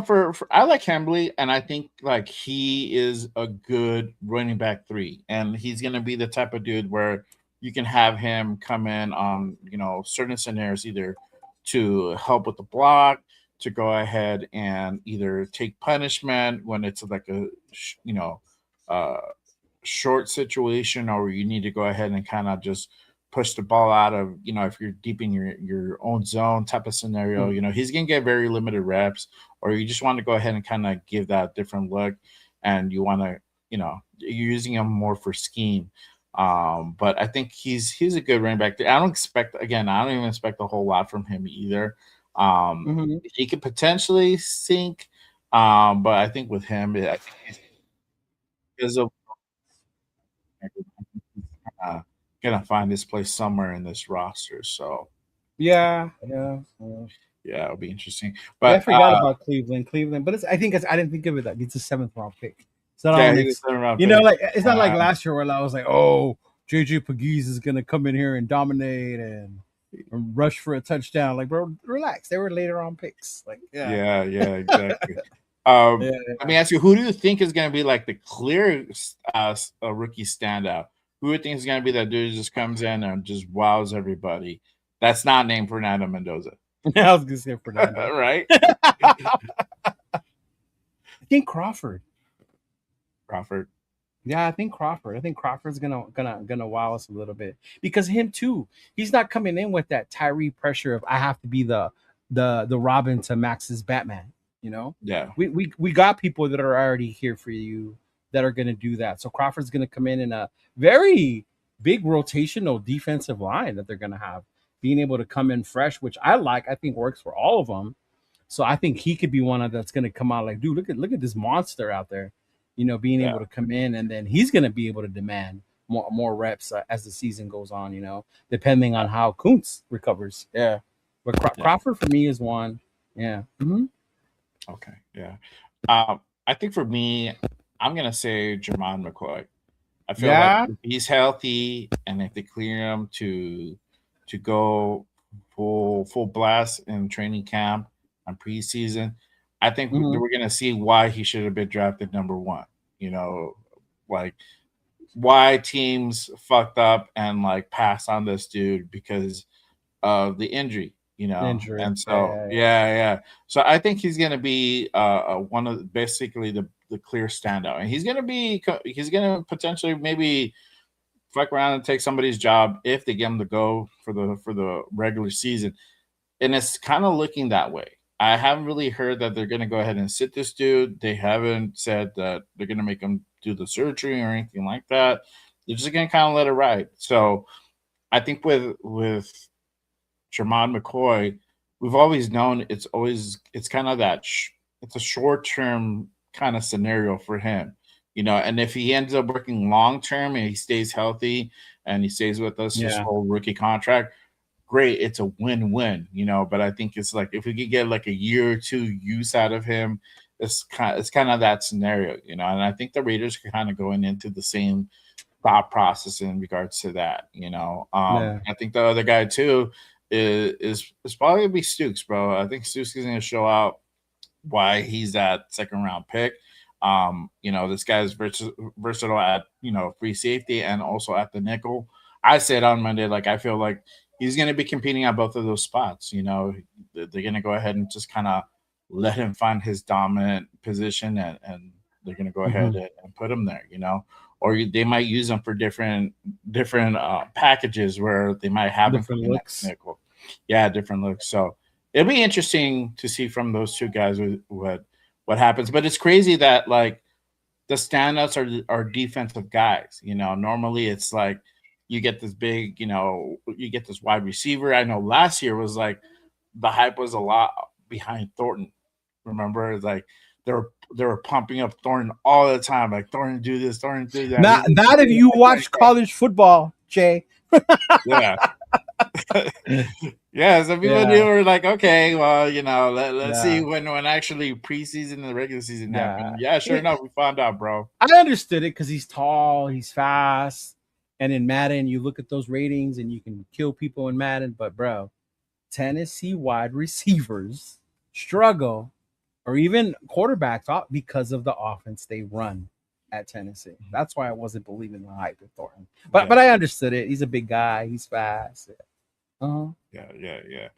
for I like Hembley, and I think like he is a good running back three, and he's gonna be the type of dude where you can have him come in on certain scenarios, either to help with the block, to go ahead and either take punishment when it's like a uh short situation, or you need to go ahead and kind of just push the ball out of, if you're deep in your own zone type of scenario, Mm. he's going to get very limited reps, or you just want to go ahead and kind of give that different look, and you want to, you're using him more for scheme. But I think he's a good running back. I don't even expect a whole lot from him either. Mhm. He could potentially sink, but I think with him, I think he's uh, gonna find his place somewhere in this roster. So Yeah, yeah, yeah. yeah, it'll be interesting. Yeah, I But forgot about Cleveland. Cleveland, but I didn't think of it that it's a seventh round pick. So that all yeah, he's a makes, 7 round you know, pick. like it's not like Uh, last year where I was like, oh, JJ Pegues is gonna come in here and dominate and rush for a touchdown. Like, bro, relax. They were later on picks. Like, yeah, yeah, exactly. yeah. Let me ask you, who do you think is going to be like the clear rookie standout? Who do you think is going to be that dude who just comes in and just wows everybody? That's not named Fernando Mendoza, I was gonna say Fernando. right? I think Crawford. Crawford. Yeah, I think Crawford. I think Crawford's gonna wow us a little bit because him too. He's not coming in with that Tyree pressure of I have to be the Robin to Max's Batman. You know, Yeah, we got people that are already here for you that are gonna do that. So Crawford's gonna come in a very big rotational defensive line that they're gonna have, being able to come in fresh, which I like. I think works for all of them. So I think he could be one of that's going to come out like, dude, look at this monster out there, being yeah, able to come in, and then he's going to be able to demand more reps as the season goes on, depending on how Kuntz recovers. Yeah, but yeah. Crawford for me is one. Yeah. Mm-hmm. Okay, yeah. I think for me, I'm gonna say Jermon McCoy. I feel like Yeah. if he's healthy, and if they clear him to go full blast in training camp and preseason, I think Mm-hmm. we're gonna see why he should have been drafted number one. You know, like why teams fucked up and like passed on this dude because of the injury. Injury. And Yeah, so yeah, yeah. yeah. So I think he's gonna be one of basically the clear standout, and he's gonna potentially maybe fuck around and take somebody's job if they get him to go for the regular season, and it's kind of looking that way. I haven't really heard that they're going to go ahead and sit this dude. They haven't said that they're going to make him do the surgery or anything like that. They're just going to kind of let it ride. So I think with Jermon McCoy, we've always known it's kind of it's a short term kind of scenario for him, and if he ends up working long term and he stays healthy and he stays with us his Yeah. whole rookie contract, great, it's a win-win, but I think it's like if we could get like a year or two use out of him, it's kind of that scenario, and I think the Raiders are kind of going into the same thought process in regards to that. Yeah. I think the other guy too is probably gonna be Stooks, bro. I think Stooks is gonna show out why he's that second round pick. This guy's versatile at free safety and also at the nickel. I said on Monday, like I feel like he's gonna be competing at both of those spots. They're gonna go ahead and just kind of let him find his dominant position, and they're gonna go ahead Mm-hmm. and put him there. Or they might use them for different packages where they might have them Different playing at looks. nickel. Yeah, different looks. So it'll be interesting to see from those two guys what happens. But it's crazy that like the standouts are defensive guys. Normally it's like you get this big, you get this wide receiver. I know last year was like the hype was a lot behind Thornton. Remember, like they were pumping up Thornton all the time, like Thornton do this, Thornton do that. Not if you watch college football, Jay. Yeah. Yeah, some people Yeah. were like, okay, well, let's see Yeah. when actually preseason and the regular season Yeah. happen. Yeah, I sure mean, enough, we found out, bro. I understood it because he's tall, he's fast, and in Madden, you look at those ratings and you can kill people in Madden. But bro, Tennessee wide receivers struggle, or even quarterbacks because of the offense they run at Tennessee. That's why I wasn't believing the hype with Thornton. But I understood it. He's a big guy. He's fast. Uh-huh. Yeah.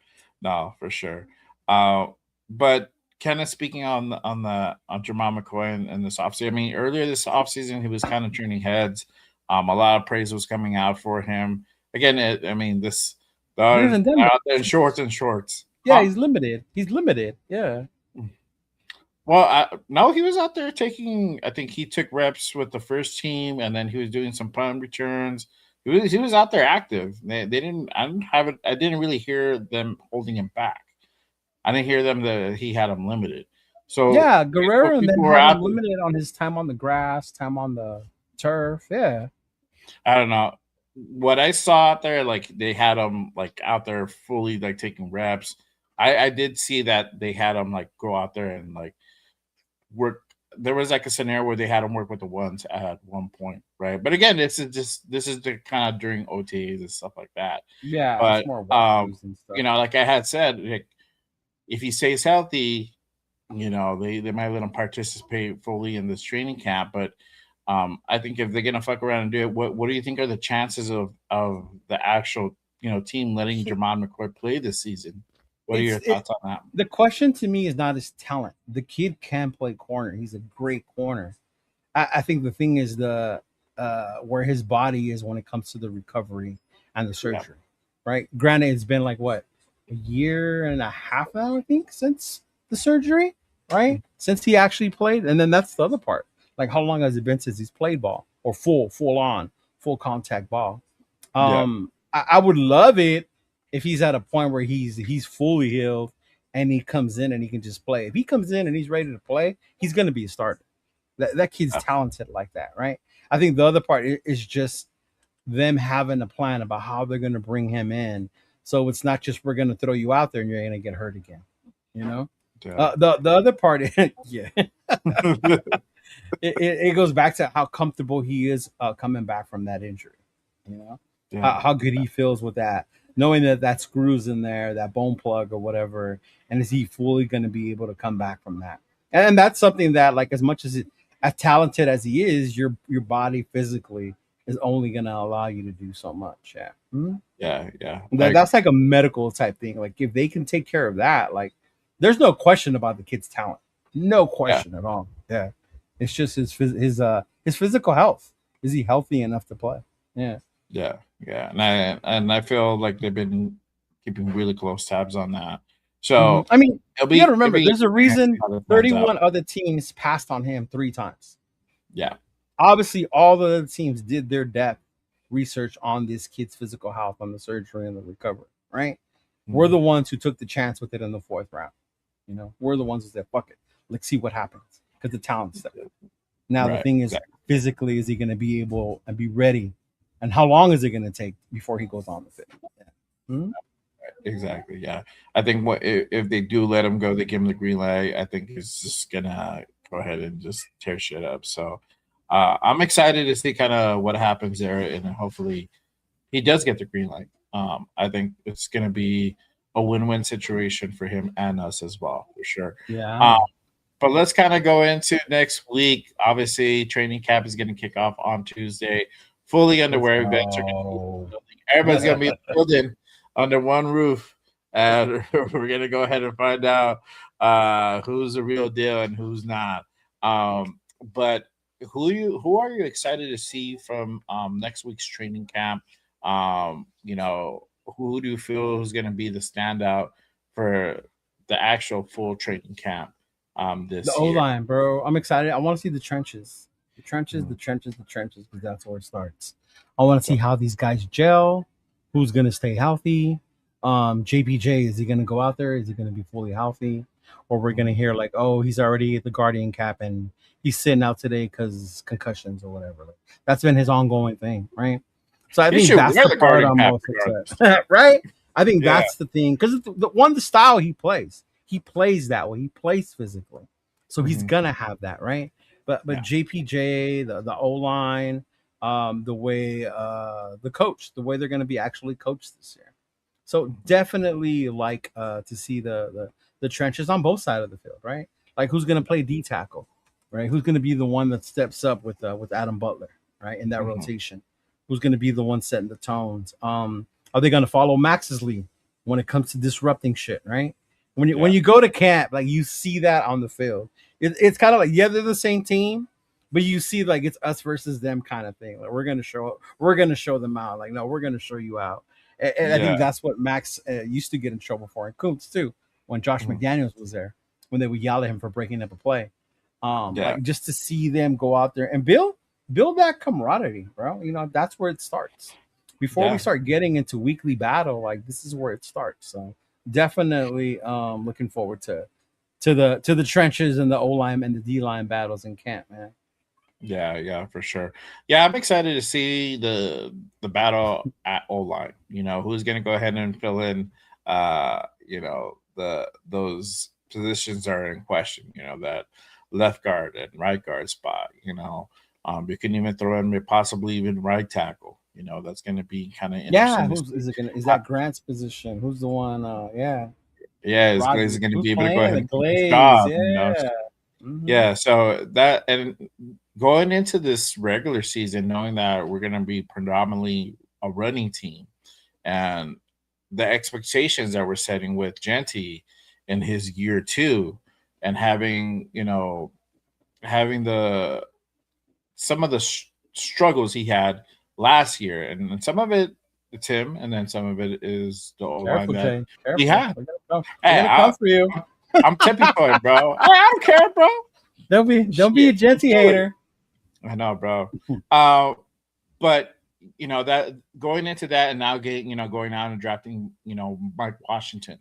No, for sure. But kind of speaking on Jermon McCoy and this offseason. I mean, earlier this offseason, he was kind of turning heads. A lot of praise was coming out for him. Again, they're out there in shorts. Yeah, he's limited. Yeah. Well, no, he was out there taking. I think he took reps with the first team, and then he was doing some punt returns. He was out there active. They didn't. I didn't have it. I didn't really hear them holding him back. I didn't hear them that he had him limited. So yeah, Guerrero and then had him limited on his time on the grass, time on the turf. Yeah, I don't know what I saw out there. Like they had him like out there fully like taking reps. I did see that they had him like go out there and like work. There was like a scenario where they had him work with the ones at one point, right? But again, this is the kind of during OTAs and stuff like that. Yeah, but it's more and stuff. you know, like I had said, like, if he stays healthy, you know, they might let him participate fully in this training camp. But I think if they're gonna fuck around and do it, what do you think are the chances of the actual team letting Jermon McCoy play this season? What are your thoughts on that? The question to me is not his talent. The kid can play corner. He's a great corner. I think the thing is the where his body is when it comes to the recovery and the surgery, right? Granted, it's been like what, a year and a half now, I think, since the surgery, right? Since he actually played. And then that's the other part. Like, how long has it been since he's played ball or full contact ball? I would love it if he's at a point where he's fully healed and he comes in and he can just play. If he comes in and he's ready to play, he's going to be a starter. That kid's talented like that, right? I think the other part is just them having a plan about how they're going to bring him in. So it's not just we're going to throw you out there and you're going to get hurt again, you know? The other part, yeah. it goes back to how comfortable he is coming back from that injury, you know? How good he feels with that, knowing that screws in there, that bone plug or whatever, and is he fully going to be able to come back from that? And that's something that, like, as much as talented as he is, your body physically is only going to allow you to do so much. Yeah. Mm-hmm. Yeah. That's like a medical type thing. Like, if they can take care of that, like, there's no question about the kid's talent. No question at all. Yeah. It's just his physical health. Is he healthy enough to play? Yeah. And I feel like they've been keeping really close tabs on that. So I mean, you gotta remember, there's a reason 31 other teams passed on him 3 times. Yeah. Obviously, all the other teams did their depth research on this kid's physical health, on the surgery and the recovery, right? We're the ones who took the chance with it in the 4th round. You know, we're the ones who said, fuck it, let's see what happens, because the talent's there. Now, the thing is, physically, is he going to be able and be ready? And how long is it going to take before he goes on the field? Exactly. Yeah. I think if they do let him go, they give him the green light, I think he's just going to go ahead and just tear shit up. So I'm excited to see kind of what happens there. And hopefully he does get the green light. I think it's going to be a win-win situation for him and us as well, for sure. Yeah. But let's kind of go into next week. Obviously, training camp is going to kick off on Tuesday. Fully underway. Events are going to be in the building. Everybody's going to be in the building under one roof. And we're going to go ahead and find out who's the real deal and who's not. But who are you excited to see from next week's training camp? Who do you feel is going to be the standout for the actual full training camp this year? The O-line, bro. I'm excited. I want to see the trenches. The trenches, because that's where it starts. I want to see how these guys gel, who's going to stay healthy. JPJ, is he going to go out there? Is he going to be fully healthy? Or we're going to hear like, oh, he's already at the Guardian cap and he's sitting out today because concussions or whatever. Like, that's been his ongoing thing, right? So I think that's the part I'm most excited. Right? I think that's the thing. Because the style he plays that way. He plays physically. So he's going to have that, right? But JPJ, the O-line, the way the coach, the way they're going to be actually coached this year. So definitely like to see the the trenches on both sides of the field, right? Like who's going to play D tackle, right? Who's going to be the one that steps up with Adam Butler, right, in that rotation? Who's going to be the one setting the tones? Are they going to follow Max's lead when it comes to disrupting shit, right? When you go to camp, like you see that on the field. It's kind of like, yeah, they're the same team, but you see like it's us versus them kind of thing. Like we're gonna show them out. Like no, we're gonna show you out. And I think that's what Maxx used to get in trouble for, and Kuntz too, when Josh McDaniels was there, when they would yell at him for breaking up a play. Like just to see them go out there and build that camaraderie, bro. You know, that's where it starts. Before we start getting into weekly battle, like this is where it starts. So definitely looking forward to the trenches and the O line and the D line battles in camp, man. Yeah, for sure. Yeah, I'm excited to see the battle at O line. You know, who's going to go ahead and fill in you know, those positions are in question, you know, that left guard and right guard spot, you know. You can even throw in possibly even right tackle. You know, that's going to be kind of interesting. Is that Grant's position? Who's the one? Is Glaze going to be able to go ahead and Glaze? keep his job? Yeah. You know? Yeah. So that, and going into this regular season, knowing that we're going to be predominantly a running team, and the expectations that we're setting with Genty in his year 2, and having some of the struggles he had last year, and some of it it's him, and then some of it is the O line that he had. Hey, come for you. I'm tipping for it, bro. I don't care, bro. Don't be a Genty hater. I know, bro. But you know that going into that, and now going out and drafting, you know, Mike Washington,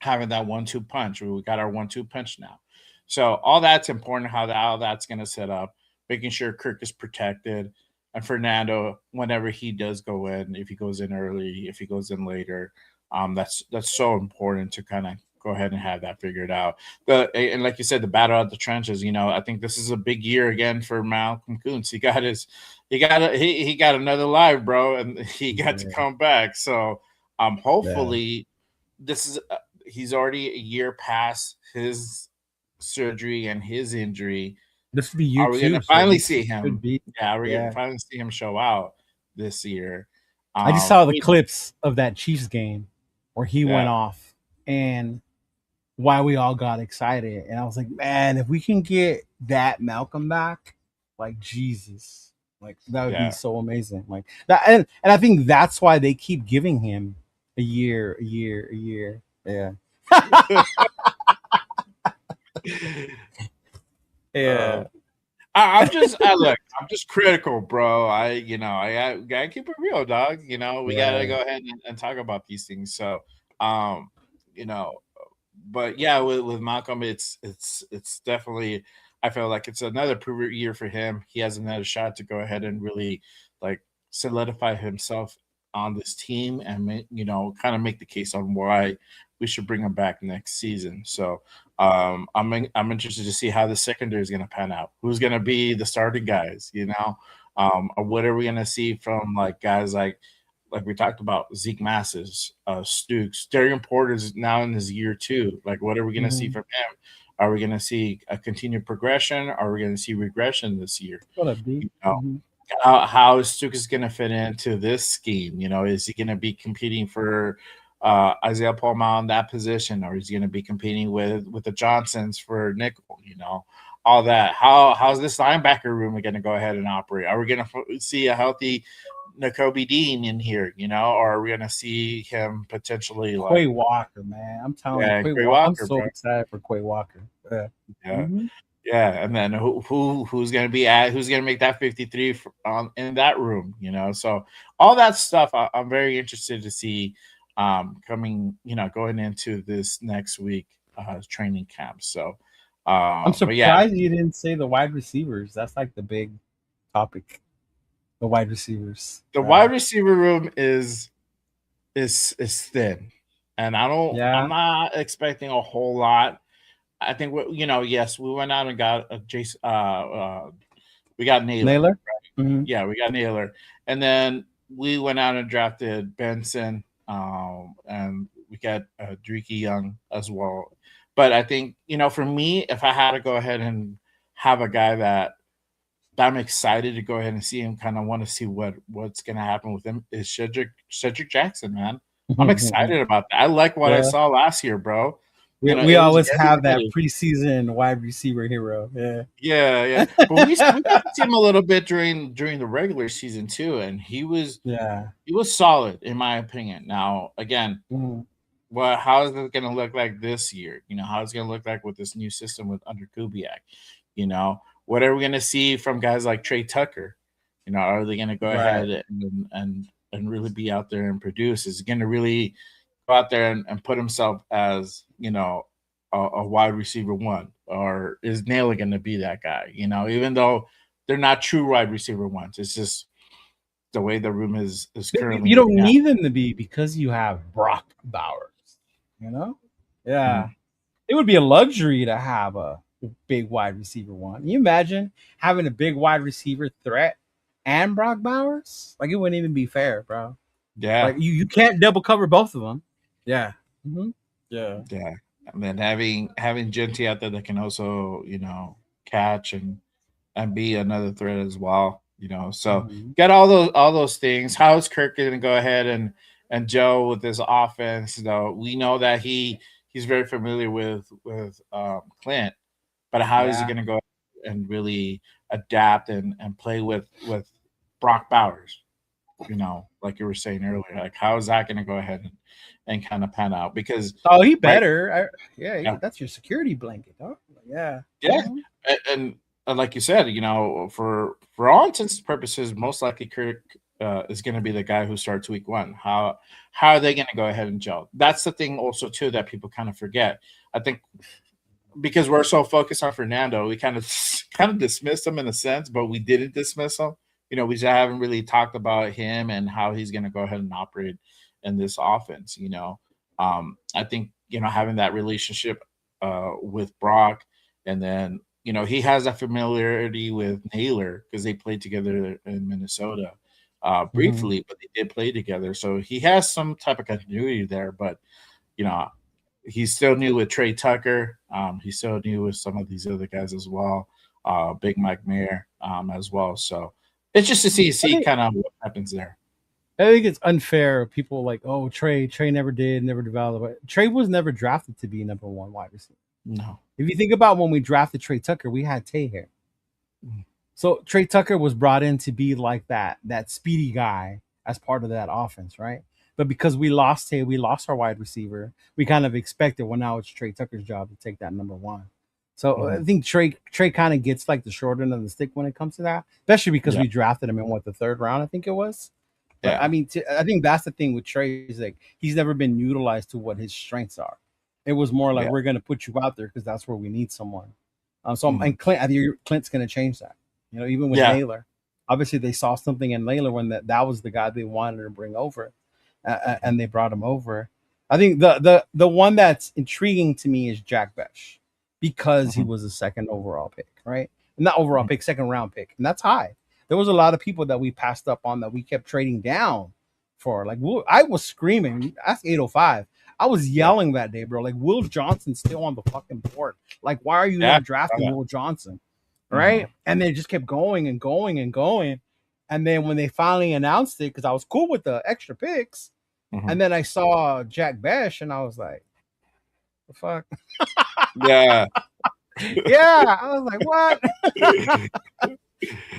having that 1-2 punch. We got our 1-2 punch now. So all that's important. How that's going to set up, making sure Kirk is protected, and Fernando, whenever he does go in, if he goes in early, if he goes in later, that's so important to kind of go ahead and have that figured out. And like you said, the battle at the trenches. You know, I think this is a big year again for Malcolm Kuntz. He got another life, bro, and he got to come back. So, hopefully, this is he's already a year past his surgery and his injury. This would be year 2. Are we gonna finally see him? We're gonna finally see him show out this year. I just saw the clips of that Chiefs game where he went off, and why we all got excited. And I was like, man, if we can get that Malcolm back, like Jesus, like that would be so amazing. Like that, and I think that's why they keep giving him a year. Yeah. Yeah. I'm just critical, bro. I gotta keep it real, dog. You know, we gotta go ahead and talk about these things. So, you know, but yeah, with Malcolm, it's definitely, I feel like it's another prove year for him. He has another shot to go ahead and really like solidify himself on this team, and kind of make the case on why we should bring him back next season. So I'm interested to see how the secondary is going to pan out. Who's going to be the starting guys? You know, or what are we going to see from like guys like we talked about, Zeke Masses, Stukes, Darian Porter's now in his year 2. Like, what are we going to see from him? Are we going to see a continued progression? Are we going to see regression this year? How is Stukes going to fit into this scheme? You know, is he going to be competing for Isaiah Paul-Mall in that position, or is he going to be competing with the Johnsons for nickel? You know, all that. How's this linebacker room going to go ahead and operate? Are we going to see a healthy Nakobe Dean in here? You know, or are we going to see him potentially like Quay Walker? Man, I'm telling you, Quay Walker, I'm so excited for Quay Walker. Yeah, and then who's going to make that 53 in that room? You know, so all that stuff I'm very interested to see coming. You know, going into this next week training camp. So I'm surprised you didn't say the wide receivers. That's like the big topic. The wide receivers. The wide receiver room is thin, and I'm not expecting a whole lot. I think yes, we went out and got Jason. We got Naylor. Right? Mm-hmm. Yeah, we got Naylor, and then we went out and drafted Benson, and we got Dreeke Young as well. But I think, for me, if I had to go ahead and have a guy that I'm excited to go ahead and see him, kind of want to see what's going to happen with him, is Cedric Jackson, man. I'm excited about that. I like what I Yeah. saw last year, bro. We It was always have that everybody. preseason wide receiver hero. Yeah. Yeah. But we got to see him a little bit during the regular season too, and he was Yeah. solid in my opinion. Now, again, Mhm. how is it going to look like this year? How is it going to look like with this new system with under Kubiak? What are we going to see from guys like Trey Tucker? Are they going to go Right. ahead and really be out there and produce? Is he going to really go out there and put himself as a wide receiver one, or is Naylor going to be that guy? Even though they're not true wide receiver ones, it's just the way the room is currently You right don't now. need them to be because you have Brock Bowers. Yeah. Mhm. It would be a luxury to have a big wide receiver one. Can you imagine having a big wide receiver threat and Brock Bowers? Like, it wouldn't even be fair, bro. Yeah, Like, you can't double cover both of them. Yeah. Mm-hmm. Yeah. yeah. And then having Genty out there that can also catch and be another threat as well. So Mm-hmm. got all those things. How is Kirk going to go ahead and Joe with this offense? Though we know that he's very familiar with Clint, but how is he Yeah. going to go and really adapt and play with Brock Bowers? Like you were saying earlier, like how is that going to go ahead and kind of pan out? Because Oh, he right, better. yeah, That's your security blanket, dog. Yeah. yeah, Mhm. and like you said, for all intents and purposes, most likely Kirk is going to be the guy who starts week one. How are they going to go ahead and gel? That's the thing also too that people kind of forget. I think because we're so focused on Fernando, we kind of dismissed him in a sense, but we didn't dismiss him. We just haven't really talked about him and how he's going to go ahead and operate in this offense. I think having that relationship with Brock, and then he has that familiarity with Naylor because they played together in Minnesota Mhm. briefly, but they did play together, so he has some type of continuity there. But you know, he's still new with Trey Tucker. He's still new with some of these other guys as well. Big Mike Mayer as well. So it's just to I see think kind of what happens there. I think it's unfair. People like, oh, Trey never developed. Trey was never drafted to be number one wide receiver. No. If you think about when we drafted Trey Tucker, we had Tay here. Mm. So Trey Tucker was brought in to be like that speedy guy as part of that offense, right? But because we lost Tay, we lost our wide receiver. We kind of expected, well, now it's Trey Tucker's job to take that number one. So I Mhm. think Trey kind of gets like the short end of the stick when it comes to that, especially because Yeah. we drafted him in the third round, I think it was. But I Yeah. mean, I think that's the thing with Trey is like he's never been utilized to what his strengths are. It was more like Yeah. we're going to put you out there because that's where we need someone. Mhm. And Clint, I think Clint's going to change that. Even with Yeah. Naylor, obviously they saw something in Naylor when that was the guy they wanted to bring over, and they brought him over. I think the one that's intriguing to me is Jack Besh because he Mhm. was a second overall pick, right? Not overall Mhm. pick, second round pick, and that's high. There was a lot of people that we passed up on that we kept trading down for. Like I was screaming, that's 805. I was Yeah. yelling that day, bro. Like Will Johnson's still on the fucking board. Like, why are you Yeah. not drafting Will Johnson? Right? Mhm. And they just kept going and going and going. And then when they finally announced it, because I was cool with the extra picks, Mhm. and then I saw Jack Besh, and I was like, the fuck? Yeah. Yeah. I was like, what?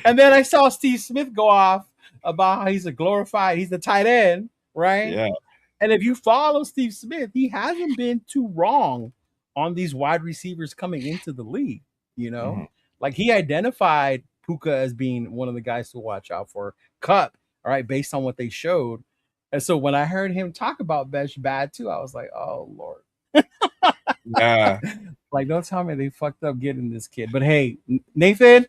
And then I saw Steve Smith go off about how he's he's the tight end, right? Yeah. And if you follow Steve Smith, he hasn't been too wrong on these wide receivers coming into the league. You know, Mhm. like he identified Puka as being one of the guys to watch out for. Cup, all right, based on what they showed. And so when I heard him talk about Besh bad too, I was like, oh Lord. Yeah. Like, don't tell me they fucked up getting this kid. But hey, Nathan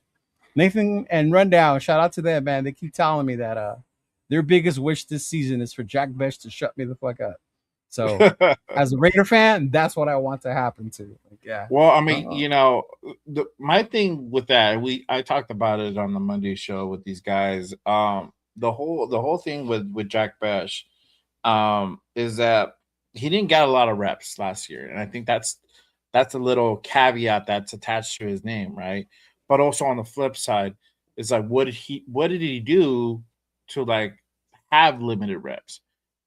and Rundown, shout out to them, man. They keep telling me that their biggest wish this season is for Jack Besh to shut me the fuck up. So as a Raider fan, that's what I want to happen to. Like, yeah. Well, I mean, Uh-oh. my thing with that, I talked about it on the Monday show with these guys. The whole thing with Jack Besh, is that he didn't get a lot of reps last year, and I think that's a little caveat that's attached to his name, right? But also on the flip side, it's like what did he do to like have limited reps?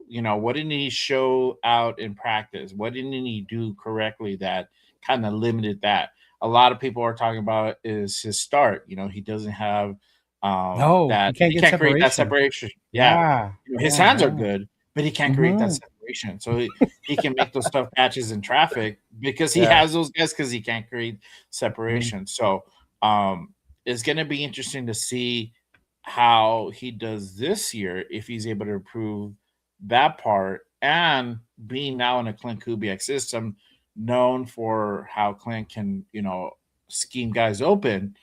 What didn't he show out in practice? What didn't he do correctly that kind of limited that? A lot of people are talking about is his start. He doesn't have No, he that can't he get can't create that separation. separation. Yeah. Yeah, His yeah, hands are yeah. good, but he can't create that Hmm. separation. So he can make those tough catches in traffic because he Yeah. has those guys because he can't create Mhm. separation. So it's gonna be interesting to see how he does this year if he's able to improve that part and being now in a Clint Kubiak system, known for how Clint can, scheme guys open.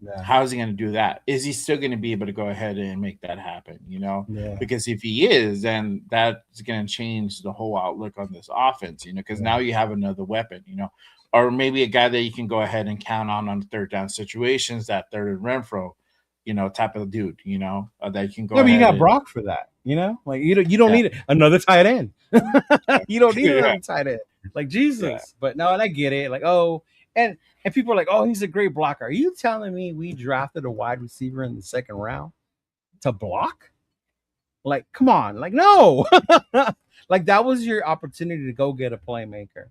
Yeah, How is he going to do that? Is he still going to be able to go ahead and make that happen? yeah, Because if he is, then that's going to change the whole outlook on this offense, because now yeah, you have another weapon, or maybe a guy that you can go ahead and count on third down situations, that third and Renfro, type of dude, that you can go yeah. But you ahead got and, Brock for that. Like you don't yeah, need another tight end. You don't need yeah, another tight end. Like yeah, Jesus. But no, and I get it. Like, oh, and people are like, oh, he's a great blocker. Are you telling me we drafted a wide receiver in the second round to block? Like, come on. Like, no. Like that was your opportunity to go get a playmaker.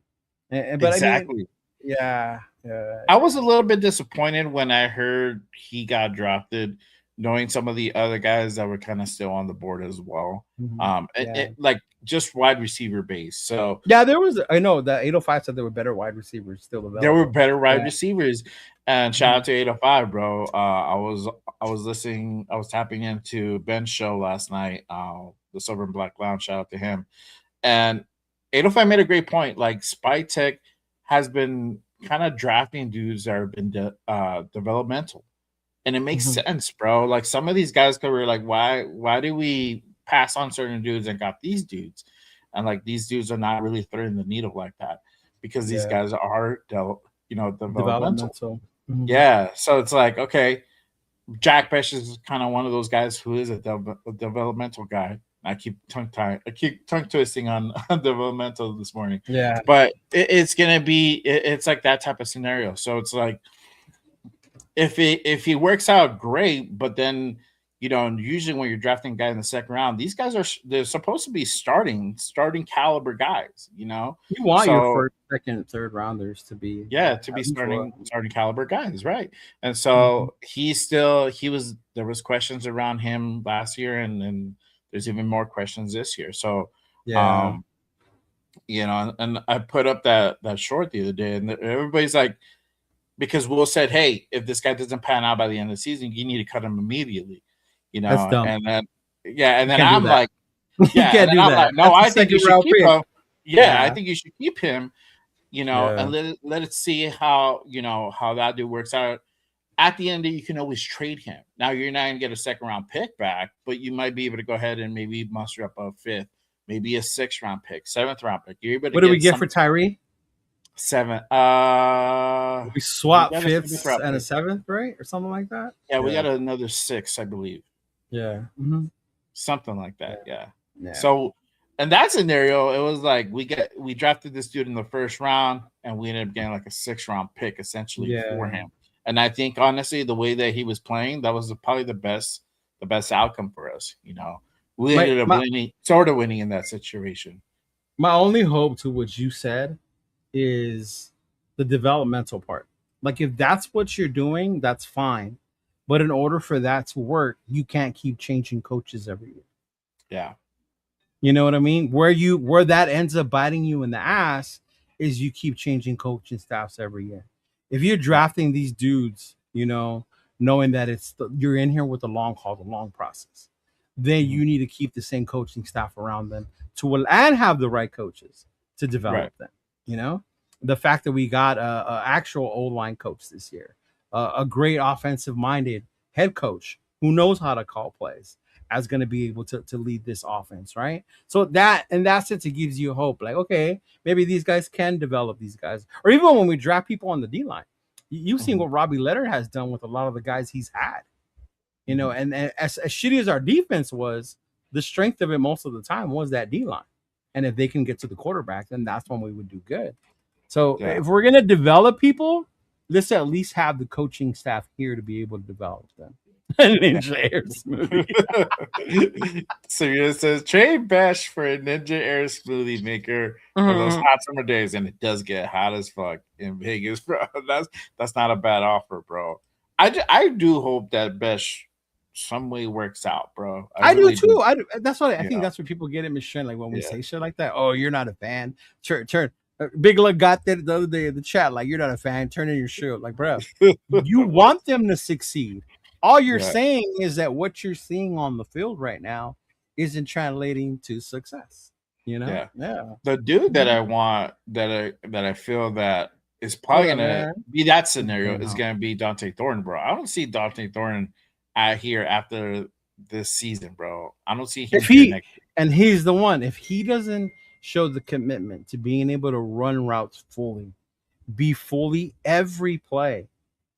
But I mean, exactly. yeah, yeah, I was a little bit disappointed when I heard he got drafted, knowing some of the other guys that were kind of still on the board as well. mhm, yeah. Like just wide receiver base. So Yeah, there was. I know the 805 said there were better wide receivers still there were available. better wide Yeah. receivers. And shout out Mhm. to 805, bro. I was listening, I was tapping into Ben's show last night, the Silver and Black Lounge. Shout out to him. And 805 made a great point. Like Spy Tech has been kind of drafting dudes that have been developmental, and it makes Mhm. sense, bro. Like some of these guys could be like, why do we pass on certain dudes and got these dudes, and like these dudes are not really threading the needle like that because these Yeah. guys are developmental. Developmental. Mhm. Yeah, so it's like okay, Jack Besh is kind of one of those guys who is a developmental guy. I keep tongue twisting on, on developmental this morning, Yeah. but it's gonna be it's like that type of scenario. So it's like if he works out, great. But then usually when you're drafting a guy in the second round, these guys they're supposed to be starting caliber guys. You want your So first, second, third rounders to be yeah, to be at least one. starting caliber guys, right? And Mhm. so he was there was questions around him last year, and there's even more questions this year. So Yeah. um and I put up that short the other day, and everybody's like, because Will said, "Hey, if this guy doesn't pan out by the end of the season, you need to cut him immediately," That's dumb. and then yeah, and You then can't do I'm that. like, You yeah, and can't then do I'm that. like, no, That's the I think you second should round keep pick. him. Yeah, I Yeah. think you should keep him, Yeah. and let it see how that dude works out. At the end, you can always trade him. Now you're not gonna get a second round pick back, but you might be able to go ahead and maybe muster up a fifth, maybe a sixth round pick, seventh round pick. You're able to What do we get get for some Tyree? seven. We We swap got a seventh fifths round and a pick. seventh, right? Or something like that? Yeah, we Yeah. got another six, I believe. Yeah. Mhm. Something like Yeah. that. Yeah. Yeah. So in that scenario, it was like we drafted this dude in the first round, and we ended up getting like a 6th round pick essentially for Yeah. him. And I think honestly, the way that he was playing, that was probably the best outcome for us. We My ended up my winning, sort of winning in that situation. my only hope to what you said is the developmental part. Like if that's what you're doing, that's fine. But in order for that to work, you can't keep changing coaches every year. Yeah. You know what I mean? Where that ends up biting you in the ass is you keep changing coaching staffs every year. If you're Yeah. drafting these dudes, knowing that you're in here with the long haul, the long process, then Mhm. you need to keep the same coaching staff around them and have the right coaches to Right. develop them. You know, the fact that we got a actual old line coach this year, a great offensive minded head coach who knows how to call plays as going to be able to lead this offense, right? So that in that sense, it gives you hope. Like, okay, maybe these guys can develop these guys, or even when we draft people on the D line, you've seen Mhm. what Robbie Leonard has done with a lot of the guys he's had. Mhm. And as shitty as our defense was, the strength of it most of the time was that D line. And if they can get to the quarterback, then that's when we would do good. So Yeah. if we're gonna develop people, let's at least have the coaching staff here to be able to develop them. Ninja Air smoothie. Samira says trade Bash for a Ninja Air smoothie maker for those hot summer days, and it does get hot as fuck in Vegas, bro. That's not a bad offer, bro. I do hope that Bash some way works out, bro. I really do too. That's what I You think. know. That's what people get it mistrend. Like when we Yeah. say shit like that. Oh, you're not a fan. Turn. Big Lug got that the other day in the chat. Like you're not a fan. Turn in your shirt. Like, bro, you want them to succeed. All you're Yeah. saying is that what you're seeing on the field right now isn't translating to success. You know? Yeah. The dude that I want that I feel that is probably gonna be that scenario is gonna be Dante Thornton, bro. I don't see Dante Thornton out here after this season, bro. I don't see him and he's the one. If he doesn't show the commitment to being able to run routes fully, be fully every play,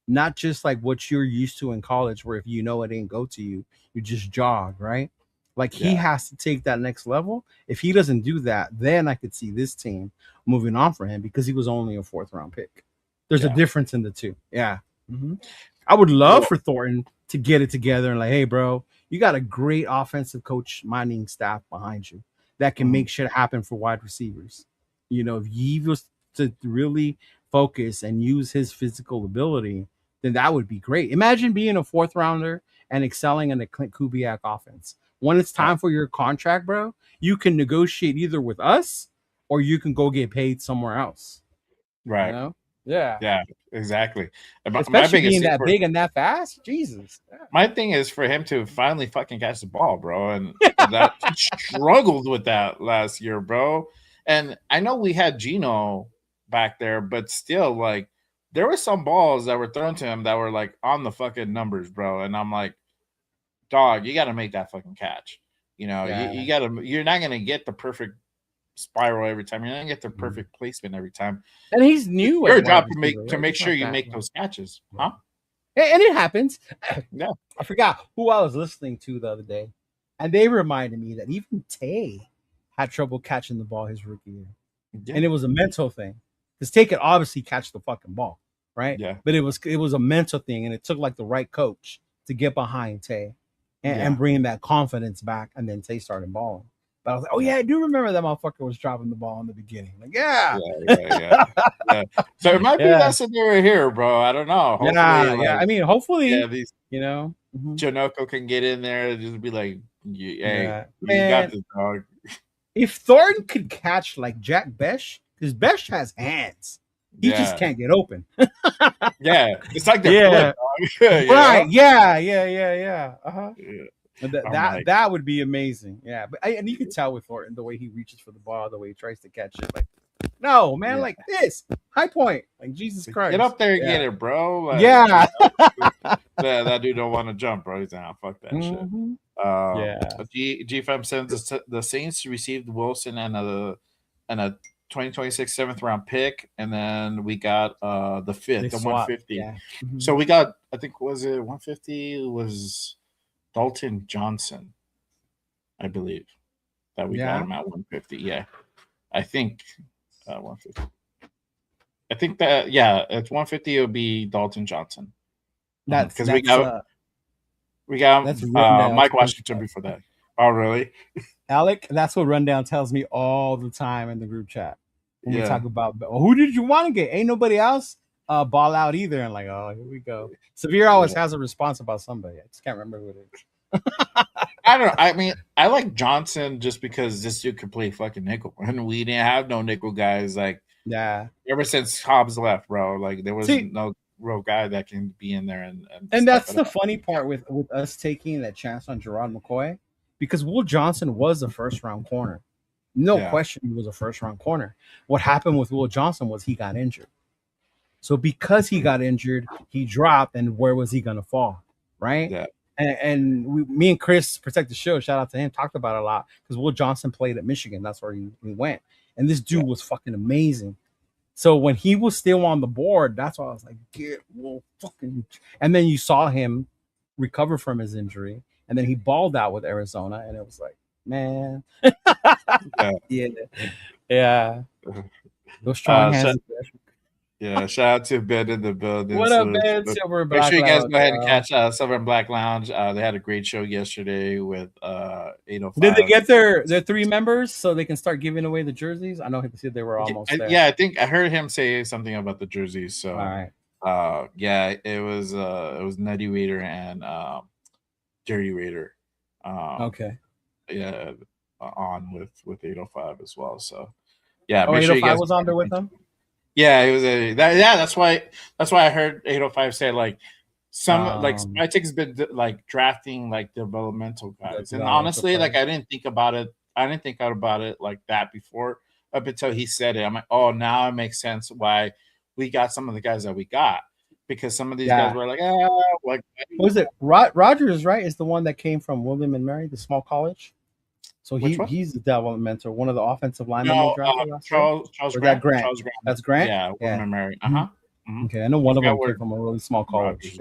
not just like what you're used to in college, where if you know it ain't go to you, you just jog, right? Like he has to take that next level. If he doesn't do that, then I could see this team moving on for him because he was only a 4th round pick. There's a difference in the two. Yeah. Mm-hmm. I would love for Thornton to get it together and like, hey, bro, you got a great offensive coach minding staff behind you that can make shit happen for wide receivers. You know, if he was to really focus and use his physical ability, then that would be great. Imagine being a 4th rounder and excelling in a Clint Kubiak offense. When it's time for your contract, bro, you can negotiate either with us or you can go get paid somewhere else. Right. You know? Yeah. Yeah, exactly. Especially being that big and that fast. Jesus. Yeah. My thing is for him to finally fucking catch the ball, bro. And that he struggled with that last year, bro. And I know we had Gino back there, but still, like, there were some balls that were thrown to him that were like on the fucking numbers, bro. And I'm like, dog, you got to make that fucking catch. You know, you're not going to get the perfect spiral every time. You're not going to get the perfect placement every time. And he's new. It's your job to make sure you make those catches. Huh? And it happens. Yeah. I forgot who I was listening to the other day. And they reminded me that even Tay had trouble catching the ball his rookie year. Yeah. And it was a mental thing. Because Tay could obviously catch the fucking ball, right? Yeah. But it was a mental thing, and it took like the right coach to get behind Tay and bring that confidence back, and then Tay started balling. But I was like, oh yeah, I do remember that motherfucker was dropping the ball in the beginning. Like, yeah. So it might be that scenario here, bro. I don't know. Hopefully, I mean, hopefully, these, you know, Janoko can get in there and just be like, hey, you got this, dog. If Thornton could catch like Jack Besh, because Besh has hands. He just can't get open. It's like they're flip, right. Yeah. Uh-huh. That would be amazing. Yeah, but and you can tell with Thornton the way he reaches for the ball, the way he tries to catch it. Like, no, man, like this high point, like Jesus Christ, get up there and get it, bro. Like, that dude don't want to jump, bro. He's like, fuck that shit. GFM sends the Saints received Wilson and a 2026 7th round pick, and then we got the 5th, the 150. Yeah. So we got, I think, was it 150? It was Dalton Johnson, I believe, that we got him at 150. Yeah, I think 150. I think that at 150 it would be Dalton Johnson. That's because we got Mike Washington before that. Oh, really? Alec, that's what Rundown tells me all the time in the group chat. When we talk about who did you want to get? Ain't nobody else ball out either. And like, oh, here we go. Severe always has a response about somebody. I just can't remember who it is. I don't know. I mean, I like Johnson just because this dude could play fucking nickel. And we didn't have no nickel guys. Like, ever since Hobbs left, bro, like there was no real guy that can be in there. And that's the funny part with us taking that chance on Gerard McCoy. Because Will Johnson was a 1st round corner. No question he was a 1st round corner. What happened with Will Johnson was he got injured. So because he got injured, he dropped, and where was he going to fall? Right? Yeah. And me and Chris, Protect the Show, shout out to him, talked about it a lot because Will Johnson played at Michigan. That's where he went. And this dude was fucking amazing. So when he was still on the board, that's why I was like, get Will fucking. And then you saw him recover from his injury. And then he balled out with Arizona, and it was like, man. Yeah. Those strong So, hands. yeah, shout out to Ben in the building. What up, So, man? Silver and make Black sure you guys Lounge. go ahead and catch Silver and Black Lounge. They had a great show yesterday with Did they 805. get their 3 members so they can start giving away the jerseys? I know he said they were almost there. Yeah, I think I heard him say something about the jerseys. So, All right. yeah, it was Nutty Raider and Dirty Raider. Okay. Yeah, on with 805 as well. So, yeah, Oh, make sure you 805 guys was on there with them? Yeah, it was that's why I heard 805 say like some like Spytek's been like drafting like developmental guys. And honestly, like I didn't think about it like that before up until he said it. I'm like, oh, now it makes sense why we got some of the guys that we got. Because some of these guys were like, like what was it? Rogers, right? Is the one that came from William and Mary, the small college. So he's the developmental, one of the offensive linemen they drafted last year. Charles Grant. Grant. Charles Grant. That's Grant. Yeah, William and Mary. Okay, I know one of them came from a really small college.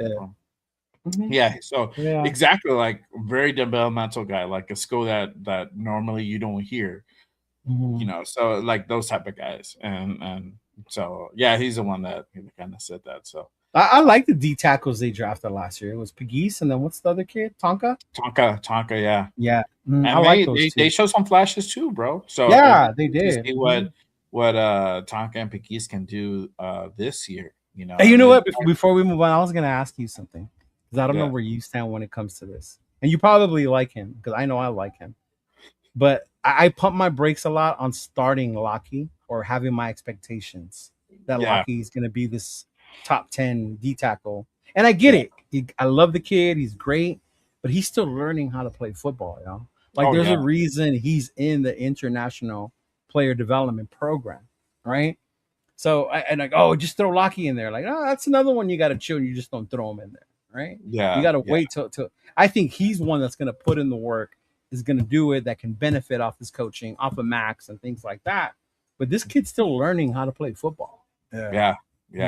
Yeah, so exactly, like very developmental guy, like a school that normally you don't hear, you know. So like those type of guys, and so yeah, he's the one that kind of said that. So I like the D tackles they drafted last year. It was Pegues, and then what's the other kid? Tonka, yeah. And I like those they showed some flashes too, bro. So yeah, they did. See what Tonka and Pegues can do this year. You know, and you know what? Before we move on, I was gonna ask you something because I don't know where you stand when it comes to this, and you probably like him because I know I like him, but I pump my brakes a lot on starting Lockie or having my expectations that Lockie is gonna be this top 10 D tackle. And I get it. I love the kid. He's great, but he's still learning how to play football, you know? Like there's a reason he's in the international player development program, right? So just throw Lockie in there. Like, that's another one you got to chill and you just don't throw him in there, right? Yeah. You got to wait till I think he's one that's going to put in the work, is going to do it, that can benefit off his coaching, off of Maxx and things like that. But this kid's still learning how to play football. Yeah,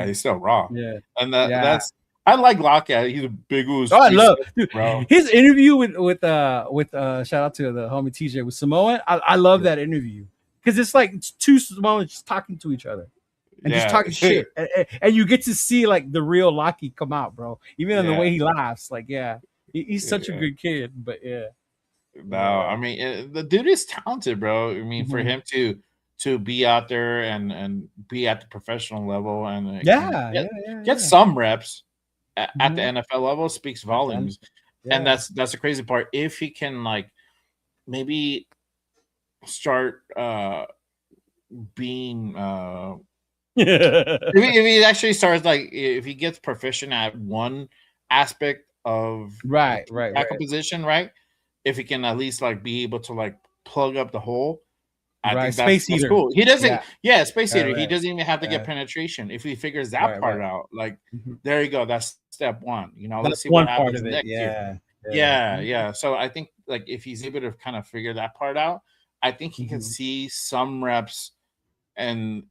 he's still raw. Yeah, and that's I like Lockie. He's a big ooze. I love bro. His interview with shout out to the homie TJ with Samoan. I love that interview because it's like two Samoans just talking to each other and just talking shit, and you get to see like the real Lockie come out, bro. Even in the way he laughs, like he's such a good kid. But no, I mean the dude is talented, bro. I mean for him to be out there and be at the professional level and get some reps at the NFL level speaks volumes. And that's the crazy part. If he can like maybe start being if he actually starts like if he gets proficient at one aspect of tackle position, right? If he can at least like be able to like plug up the hole. I think that's cool. He doesn't, Space Eater. He doesn't even have to get penetration. If he figures that part out, like there you go. That's step one. You know, let's see what happens next year. Yeah. So I think like if he's able to kind of figure that part out, I think he can see some reps in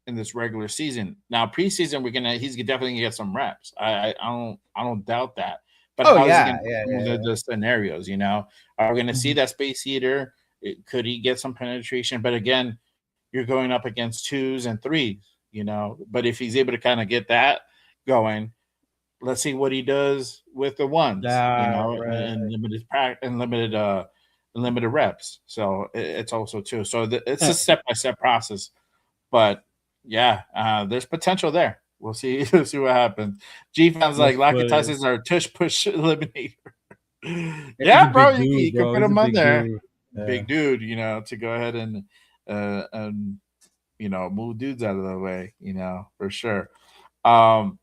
this regular season. Now preseason, he's definitely gonna get some reps. I don't doubt that. But how is he gonna the scenarios? You know, are we gonna see that Space Eater? Could he get some penetration? But again, you're going up against 2s and 3s, you know. But if he's able to kind of get that going, let's see what he does with the 1s, you know, and limited practice and limited reps. So it's also too. So it's a step-by-step process. But there's potential there. We'll see. We'll see what happens. G fans like Lockie Tyson's our tush push eliminator. Bro, you can put him on there. Big dude, you know, to go ahead and you know move dudes out of the way, you know, for sure. But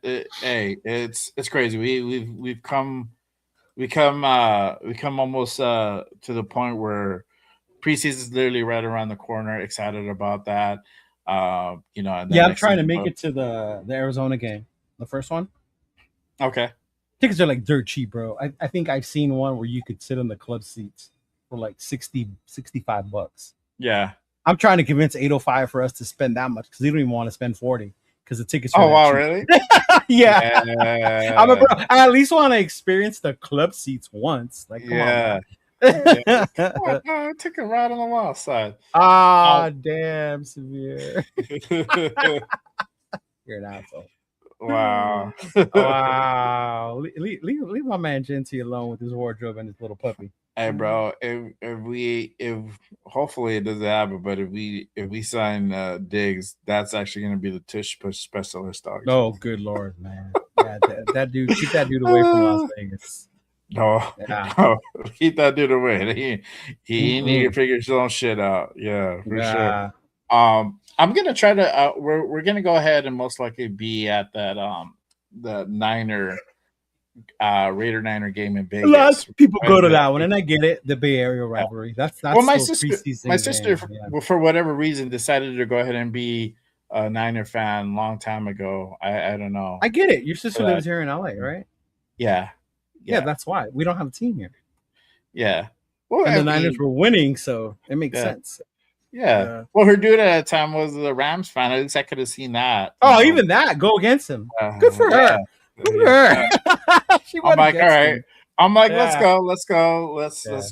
hey, it's crazy. We've come almost to the point where preseason is literally right around the corner. Excited about that. You know, and I'm trying to make it to the Arizona game, the first one. Okay. Tickets are like dirt cheap, bro. I think I've seen one where you could sit in the club seats for like $65. Yeah. I'm trying to convince 805 for us to spend that much because they don't even want to spend 40 because the tickets are cheap. Really? Yeah. I'm a bro. I at least want to experience the club seats once. Like, come on. What? No, I took a ride on the wild side. Ah, damn, Severe. You're an asshole. Wow. Wow. Leave my man Genty alone with his wardrobe and his little puppy. Hey, bro, if hopefully it doesn't happen, but if we sign Diggs, that's actually going to be the tush push specialist dog. Oh, good lord, man! Yeah, that dude, keep that dude away from Las Vegas. No, Yeah. no, keep that dude away. He need to figure his own shit out. Yeah, for sure. I'm gonna try to. We're gonna go ahead and most likely be at that the Raider Niner game in Vegas. Lots of people go to that one, and I get it. The Bay Area rivalry. That's well, my sister, for whatever reason, decided to go ahead and be a Niner fan long time ago. I don't know. I get it. Your sister lives here in LA, right? Yeah. Yeah, that's why we don't have a team here. Yeah. Well, and the Niners were winning, so it makes sense. Yeah. Well, her dude at the time was the Rams fan. At least I could have seen that. Oh, even that. Go against him. Good for her. Good for her. I'm like, all right. I'm like, let's go. Let's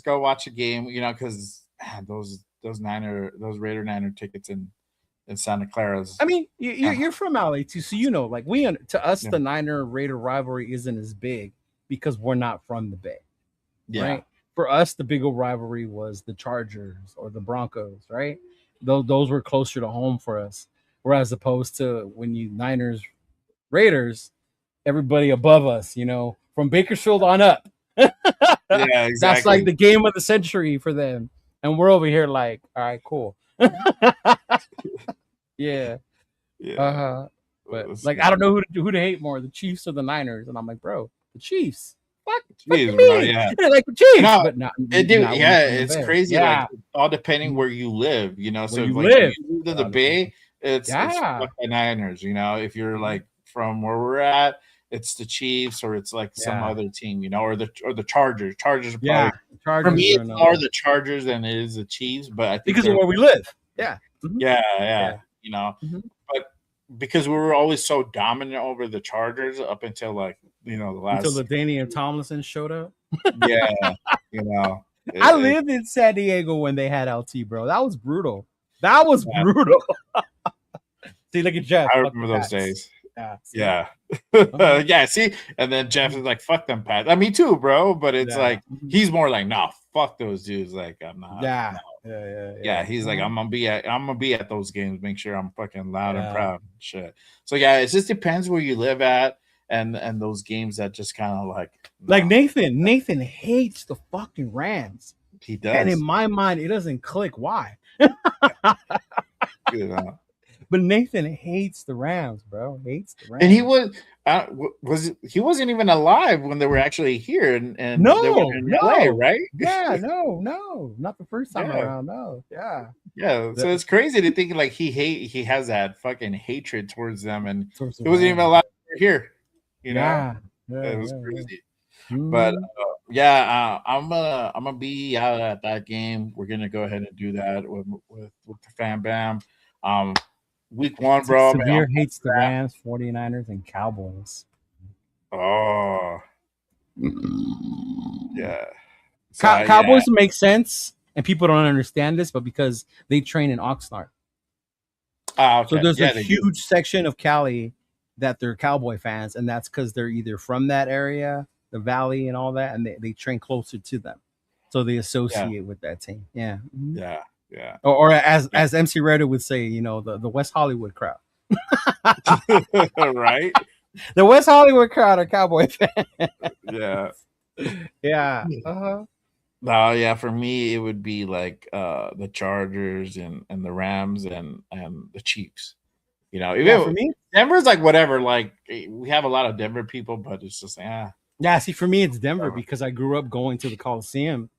go watch a game. You know, because those Raider Niner tickets in Santa Clara's. I mean, you're from LA too, so you know, like to us, the Niner Raider rivalry isn't as big because we're not from the Bay. Yeah. Right? For us, the bigger rivalry was the Chargers or the Broncos, right? Those were closer to home for us. Whereas opposed to when you Niners, Raiders, everybody above us, you know, from Bakersfield on up. Yeah, exactly. That's like the game of the century for them. And we're over here like, all right, cool. Yeah. But like, I don't know who to hate more, the Chiefs or the Niners. And I'm like, bro, the Chiefs. Fuck Chiefs, me. bro, yeah. Like the Chiefs, no, but not. It's crazy. Yeah. Like all depending where you live, you know. So if you live in the Bay, it's the Niners. You know, if you're like from where we're at, it's the Chiefs or it's like some other team, you know, or the Chargers. Chargers are probably for me it's more the Chargers than it is the Chiefs, but I think because of where we live. Yeah. Mm-hmm. Yeah. You know, but because we were always so dominant over the Chargers up until like, you know, the last until LaDainian Tomlinson showed up. Yeah, you know. I lived in San Diego when they had LT, bro. That was brutal. Brutal. See, look at Jeff. I remember those days. Yeah. See, and then Jeff is like, "Fuck them, Pat." Me too, bro. But it's like he's more like, "No, fuck those dudes." Like, I'm not. Yeah. He's like, I'm gonna be at those games. Make sure I'm fucking loud and proud. And shit. So it just depends where you live at, and those games that just kind of like Nathan. Nathan hates the fucking Rams. He does, and in my mind, it doesn't click. Why? You know. But Nathan hates the Rams, bro. Hates the Rams. And he wasn't even alive when they were actually here and they were in LA, right? Yeah, no, not the first time around. No, yeah. So it's crazy to think like he has that fucking hatred towards them, and it wasn't even alive here. You know, it was crazy. But I'm gonna be out at that game. We're gonna go ahead and do that with the Fam Bam. Week 1, bro. Severe hates the Rams, 49ers, and Cowboys. Oh. Yeah. So, Cowboys make sense, and people don't understand this, but because they train in Oxnard. Okay. So there's a huge section of Cali that they're Cowboy fans, and that's because they're either from that area, the Valley and all that, and they train closer to them. So they associate with that team. Yeah. Yeah. Or as MC Redder would say, you know, the West Hollywood crowd. Right? The West Hollywood crowd are Cowboy fans. Yeah. No, for me it would be like the Chargers and the Rams and the Chiefs. You know, even for me, Denver's like whatever. Like we have a lot of Denver people, but it's just Yeah, see, for me it's Denver because I grew up going to the Coliseum.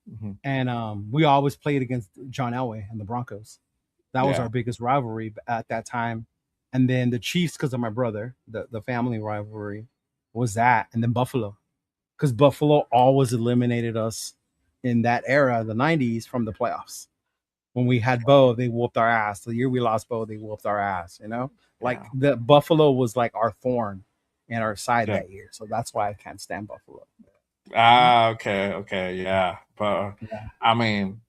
Mm-hmm. And we always played against John Elway and the Broncos. That was our biggest rivalry at that time. And then the Chiefs, because of my brother, the family rivalry was that. And then Buffalo, because Buffalo always eliminated us in that era, the 90s, from the playoffs. When we had Bo, they whooped our ass. The year we lost Bo, they whooped our ass, you know? Like the Buffalo was like our thorn in our side that year. So that's why I can't stand Buffalo. Okay, yeah, but Yeah. I mean,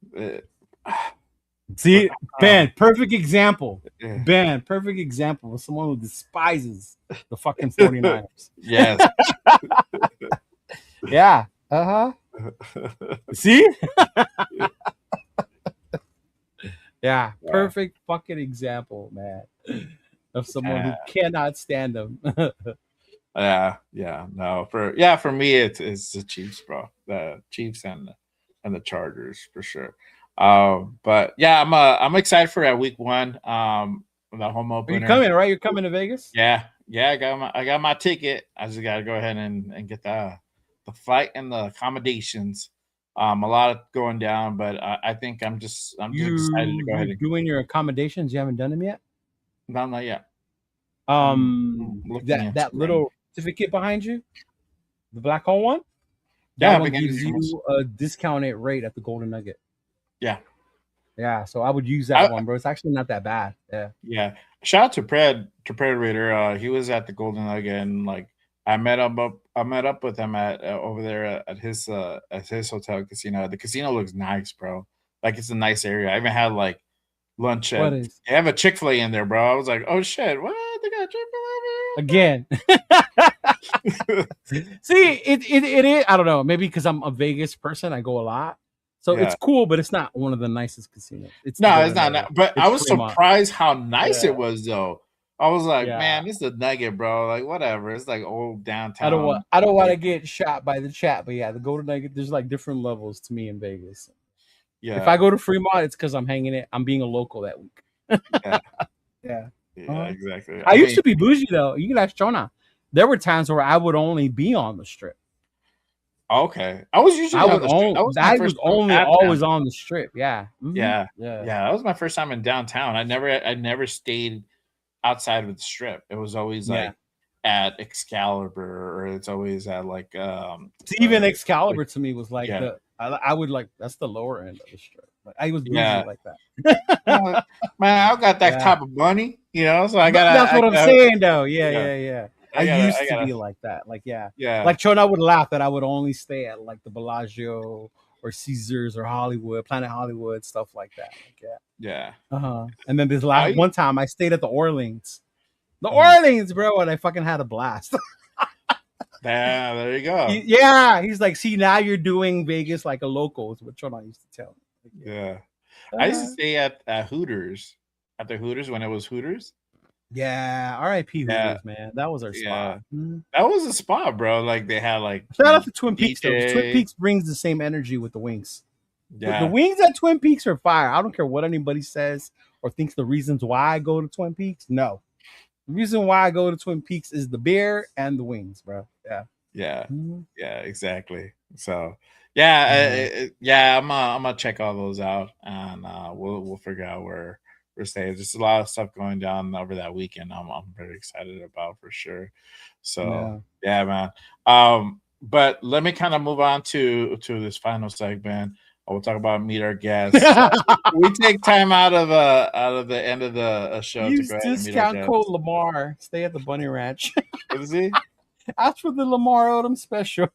See, um, Ben, perfect example. yeah. Ben, perfect example of someone who despises the fucking 49ers. Yes. Yeah. Uh-huh. See? Yeah. Yeah, Perfect fucking example, man. Of someone yeah, who cannot stand them. yeah. No, for me, it's the Chiefs, bro. The Chiefs and the Chargers for sure. But yeah, I'm excited for that week one. The home Are you opener. coming, right? You're coming to Vegas? Yeah. I got my ticket. I just got to go ahead and get the flight and the accommodations. A lot going down, but I think I'm just excited to go You're ahead and doing your accommodations. You haven't done them yet? no, not yet. I'm looking into That it right now. little certificate behind you, the black hole one, that Yeah, one beginning gives you a discounted rate at the Golden Nugget. yeah, Yeah, so I would use that I, one, bro. It's actually not that bad. Yeah. yeah. Shout out to Predator. He was at the Golden Nugget, and like I met up with him at over there at his hotel casino. The casino looks nice, bro. Like it's a nice area. I even had like lunch What at. is They have a Chick-fil-A in there, bro. I was like, oh shit, what? They got again? Chick-fil-A? See, it is. I don't know. Maybe because I'm a Vegas person, I go a lot, so Yeah. it's cool. But it's not one of the nicest casinos. It's the No, it's Golden not. Nugget. But I It's was Fremont. surprised how nice Yeah. it was, though. I was like, Yeah. man, this is a Nugget, bro. Like, whatever. It's like old downtown. I don't want to get shot by the chat, but yeah, the Golden Nugget. There's like different levels to me in Vegas. Yeah. If I go to Fremont, it's because I'm hanging it. I'm being a local that week. Yeah. Yeah. Yeah, exactly. I used to be bougie though. You can ask Jonah. There were times where I would only be on the strip. Okay. I was usually I on would the strip. only. That was my I first was time only at always downtown. on the strip. Yeah. Mhm. Yeah. Yeah. Yeah. That was my first time in downtown. I never stayed outside of the strip. It was always Yeah. like at Excalibur, or it's always at like See, even Excalibur to me was like yeah. I would like that's the lower end of the strip. Like, I was bougie Yeah. like that. Man, I got that Yeah. type of money, so I But got. that's what I'm saying though. Yeah, Yeah. yeah, yeah. I I used gotta, to be like that. Like, yeah. yeah, Like Chona would laugh that I would only stay at like the Bellagio or Caesars or Hollywood, Planet Hollywood, stuff like that. Like, yeah. yeah. Uh-huh. And then this I- one time I stayed at the Orleans. The Mhm. Orleans, bro, and I fucking had a blast. Yeah, there you go. Yeah. He's like, see, now you're doing Vegas like a local, is what Chona used to tell me. Yeah, I used to stay at Hooters, at the Hooters when it was Hooters. Yeah, R.I.P. Hooters, Yeah. man. That was our spot. Mhm. That was a spot, bro. Like they had like Shout out to Twin Peaks, though. 'Cause Twin DJ. Peaks brings the same energy with the wings. Yeah, The wings at Twin Peaks are fire. I don't care what anybody says or thinks the reasons why I go to Twin Peaks. No. The reason why I go to Twin Peaks is the beer and the wings, bro. Yeah. yeah, Mhm. yeah, exactly. So yeah, I'm gonna check all those out, and we'll figure out where we're staying. Just a lot of stuff going down over that weekend. I'm very excited about for sure. So yeah, man. But let me kind of move on to this final segment. We'll talk about meet our guests. We take time out of the end of the show Use to go ahead and meet our discount guests. code Lamar. Stay at the Bunny Ranch. What is he? Ask for the Lamar Odom special.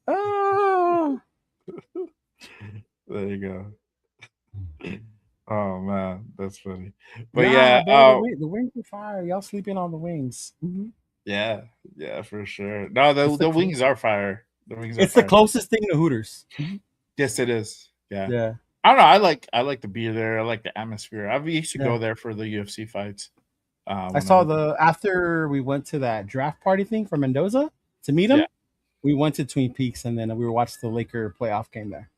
Oh. There you go. Oh man, that's funny. But Nah, yeah, bro, the wings are fire. Y'all sleeping on the wings. Mhm. yeah, for sure. No, the wings are fire. The wings are It's the fire. closest thing to Hooters. Yes, it is. Yeah. Yeah. I don't know. I like the beer there. I like the atmosphere. I used to go there for the UFC fights. I saw after we went to that draft party thing for Mendoza to meet him. Yeah. We went to Twin Peaks and then we were watching the Laker playoff game there.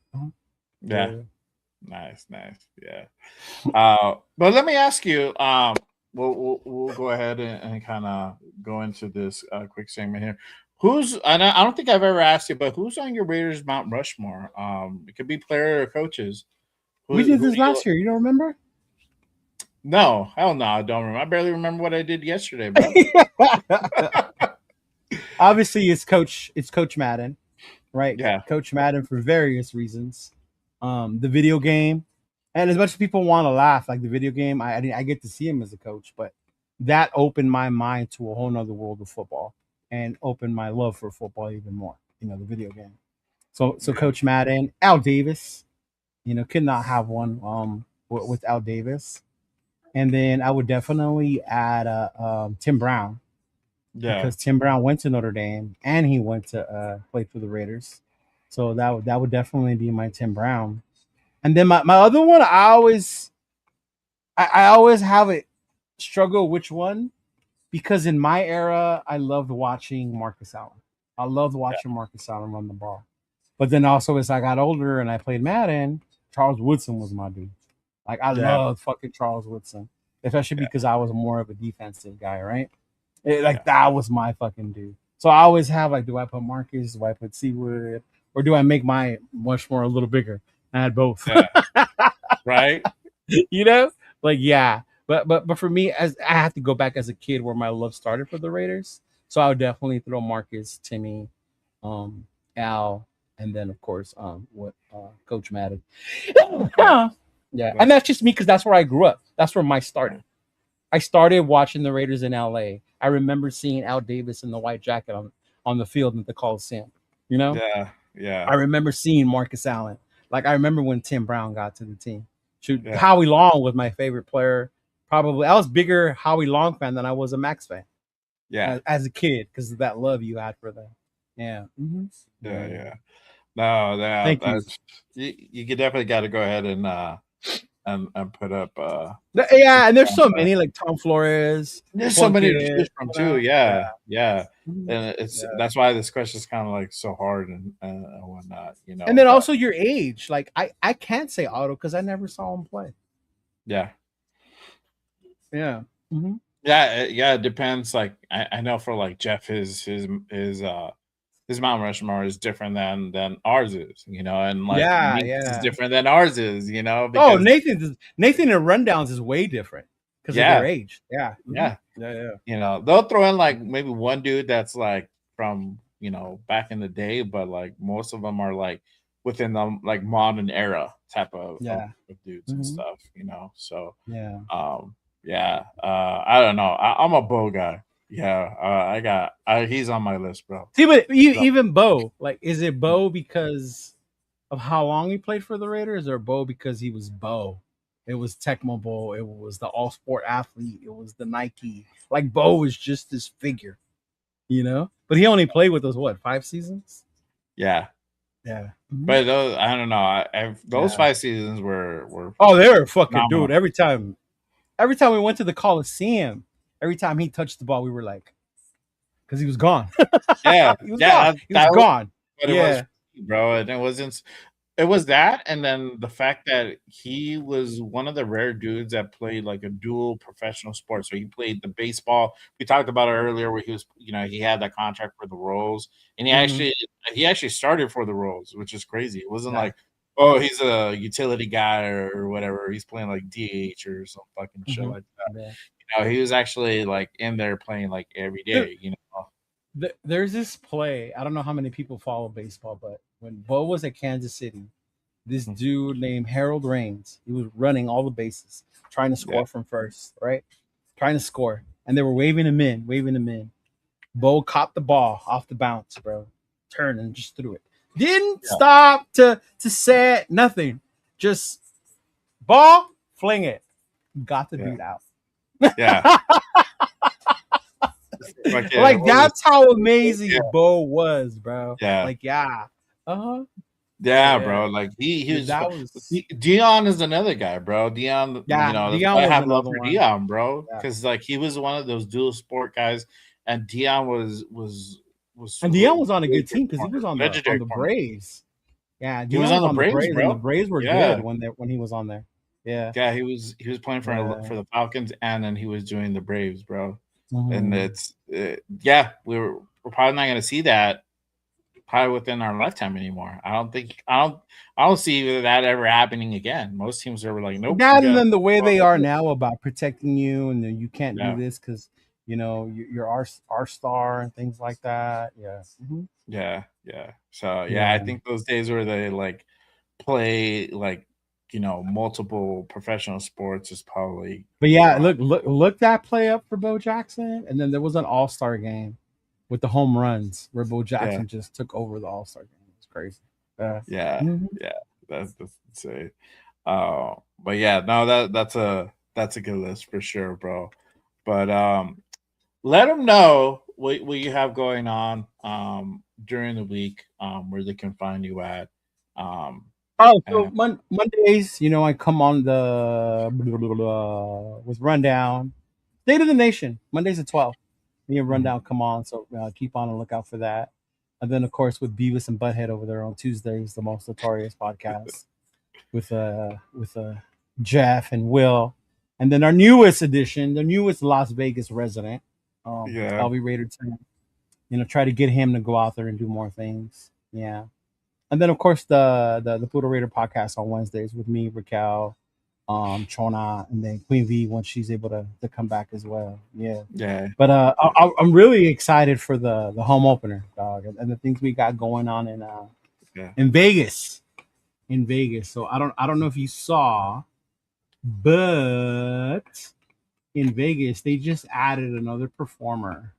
Yeah. Nice. Yeah. But let me ask you. We'll go ahead and kind of go into this quick segment here. I don't think I've ever asked you, but who's on your Raiders Mount Rushmore? It could be player or coaches. We did this last year. You don't remember? No, hell no, I don't remember. I barely remember what I did yesterday, bro. Obviously, it's Coach Madden, right? Yeah. Coach Madden for various reasons. The video game, and as much as people want to laugh, like the video game, I get to see him as a coach, but that opened my mind to a whole nother world of football. and opened my love for football even more. The video game. So Coach Madden, Al Davis, could not have one with Al Davis. And then I would definitely add Tim Brown, Yeah. because Tim Brown went to Notre Dame and he went to play for the Raiders. So that would definitely be my Tim Brown. And then my other one, I always have a struggle which one, because in my era I loved watching Marcus Allen. I loved watching Marcus Allen run the ball. But then also as I got older and I played Madden, Charles Woodson was my dude. Like I loved fucking Charles Woodson, especially because I was more of a defensive guy, right? That was my fucking dude. So I always have like, do I put Marcus? Do I put Seawood? Or do I make my much more a little bigger? I had both. Yeah. Right? Like yeah. But for me, as I have to go back as a kid where my love started for the Raiders. So I would definitely throw Marcus, Timmy, Al, and then of course what Coach Madden. Yeah. And that's just me because that's where I grew up. That's where my started. I started watching the Raiders in LA. I remember seeing Al Davis in the white jacket on the field at the Coliseum. Yeah. I remember seeing Marcus Allen. Like I remember when Tim Brown got to the team. Howie Long was my favorite player. Probably I was bigger Howie Long fan than I was a Maxx fan. Yeah. As a kid, because of that love you had for them. Yeah. Mm-hmm. Yeah. No, Thank you. You definitely got to go ahead and put up. And there's so many like Tom Flores. There's so many to choose from too. Yeah. Mm-hmm. And that's why this question is kind of like so hard and whatnot. And then also your age. Like I can't say Otto because I never saw him play. Yeah. Yeah. Mm-hmm. Yeah. It depends. Like I know for like Jeff, his Mount Rushmore is different than ours is, and like is different than ours is, because Nathan and Rundowns is way different because of their age. Yeah. They'll throw in like maybe one dude that's like from back in the day, but like most of them are like within the like modern era type of dudes and stuff, So I don't know. I'm a Bo guy. Yeah, he's on my list, bro. See, but even Bo, like, is it Bo because of how long he played for the Raiders, or Bo because he was Bo? It was Tecmo Bowl. It was the all sport athlete. It was the Nike. Like Bo was just this figure, But he only played with us 5 seasons? Yeah. Mm-hmm. But those, I don't know. Those 5 seasons were. Oh, they were fucking phenomenal. Dude. Every time we went to the Coliseum. Every time he touched the ball, we were like, because he was gone. Yeah, he was gone. He was gone. But it was, bro, and it wasn't. It was that, and then the fact that he was one of the rare dudes that played like a dual professional sport. So he played the baseball. We talked about it earlier, where he was, he had that contract for the Royals, and he actually started for the Royals, which is crazy. It wasn't like, oh, he's a utility guy or whatever. He's playing like DH or some fucking shit like that. Yeah. He was actually like in there playing like every day, There's this play. I don't know how many people follow baseball, but when Bo was at Kansas City, this dude named Harold Raines, he was running all the bases, trying to score from first, right? Trying to score. And they were waving him in. Bo caught the ball off the bounce, bro. Turned and just threw it. Didn't stop to set nothing. Just ball, fling it. Got the dude out. Yeah. Like that's how amazing Bo was, bro. Yeah. Like uh-huh. Yeah, bro. like he was Dion is another guy, bro. Dion, Dion I have love for Dion, bro, because like he was one of those dual sport guys, and Dion was and Dion was on a good team because he was on the Braves. Yeah, Dion he was on the Braves, bro. And the Braves were good when he was on there. Yeah, he was playing for the Falcons, and then he was doing the Braves, bro. Mm-hmm. And it's we're probably not gonna see that probably within our lifetime anymore. I don't see that ever happening again. Most teams are like, nope. That and then the way they are now about protecting you, and you can't do this because you're our star and things like that. Yeah. Mm-hmm. Yeah. So I think those days where they like play like multiple professional sports is probably. But look that play up for Bo Jackson, and then there was an All-Star game, with the home runs, where Bo Jackson just took over the All-Star game. It's crazy. Yeah, Mhm. yeah, that's insane. But yeah, no, that's a good list for sure, bro. But let them know what you have going on during the week, where they can find you at. Um, Oh, so and Mondays, I come on the with Rundown, State of the Nation. Mondays at 12. Me and Rundown come on, so keep on the lookout for that. And then, of course, with Beavis and Butthead over there on Tuesdays, the most notorious podcast with Jeff and Will, and then our newest edition, the newest Las Vegas resident, yeah, LV Raider 10. Try to get him to go out there and do more things. Yeah. And then of course the Poodle Raider podcast on Wednesdays with me, Raquel, Chona, and then Queen V once she's able to come back as well. Yeah. yeah, But I'm really excited for the home opener, dog, and the things we got going on yeah. in Vegas. In Vegas. So I don't know if you saw, but in Vegas they just added another performer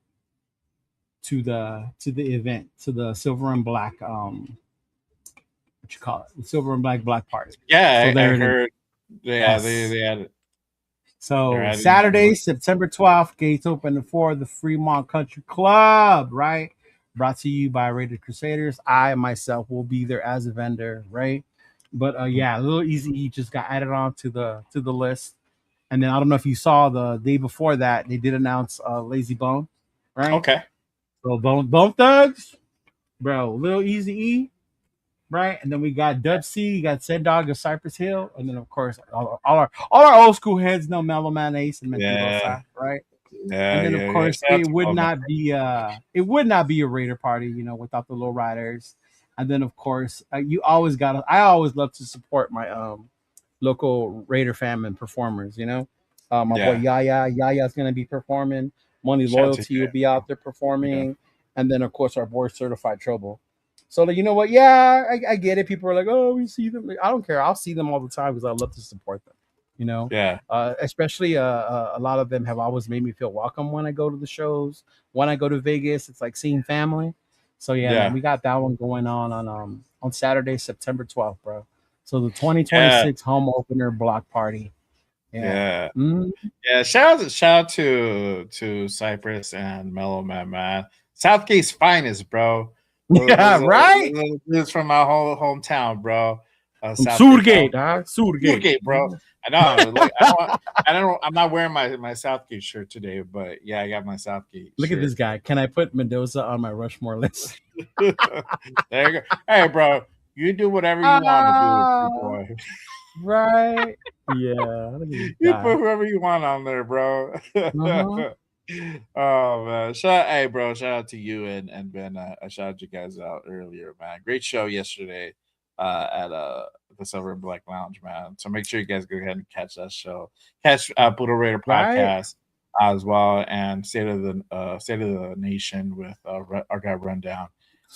to the event, to the silver and black what you call it, the silver and black party. Yeah, So I there it is. heard. Yeah, Yes. they had it. They're So adding Saturday, September 12th, gates open for the Fremont Country Club, right? Brought to you by Rated Crusaders. I myself will be there as a vendor, right? But yeah, Little Easy E just got added on to the list. And then I don't know if you saw the day before that, they did announce Lazy Bone, right? Okay. So Bone Thugs, bro, Little Easy E, right? And then we got Dub C, you got Said Dog of Cypress Hill, and then of course all our old school heads know Mellow Man Ace and Yeah, Mentirosa, right? yeah, And then of yeah, yeah. course Shout out to Mo, man. it would not be a Raider party, without the low riders. And then of course I always love to support my local Raider fam and performers, my boy Yeah, Yaya's gonna be performing. Money shout out to Loyalty will be out there you. Yeah, performing, and then of course our board Certified Trouble. So you know what? Yeah, I get it. People are like, oh, we see them. I don't care. I'll see them all the time because I love to support them. yeah, Especially a lot of them have always made me feel welcome when I go to the shows. When I go to Vegas, it's like seeing family. So yeah, man, yeah, we got that one going on Saturday, September 12th, bro. So the yeah, 2026 home opener block party. Yeah. yeah. Mhm. Yeah, shout out to Cypress and Mellow Man. Southgate's finest, bro. Yeah, right. This is from my whole hometown, bro. From Southgate, Surgate, huh? Surgate. Southgate, bro. Mhm. I know. Like I don't. I'm not wearing my Southgate shirt today, but yeah, I got my Southgate Look at shirt. this guy. Can I put Mendoza on my Rushmore list? There you go. Hey, bro, you do whatever you want to do, boy. Right. Yeah. Look at this You guy. put whoever you want on there, bro. Uh-huh. Oh man, hey, bro, shout out to you and Ben. I shouted you guys out earlier, man. Great show yesterday at the Silver and Black Lounge, man. So make sure you guys go ahead and catch that show. Catch Poodle Raider Right. podcast as well, and State of the Nation with our guy Rundown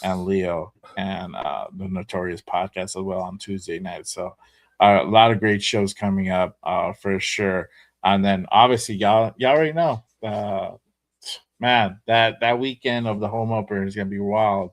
and Leo, and the Notorious podcast as well on Tuesday night. So a lot of great shows coming up for sure. And then obviously y'all already know, man, that weekend of the home opener is gonna be wild.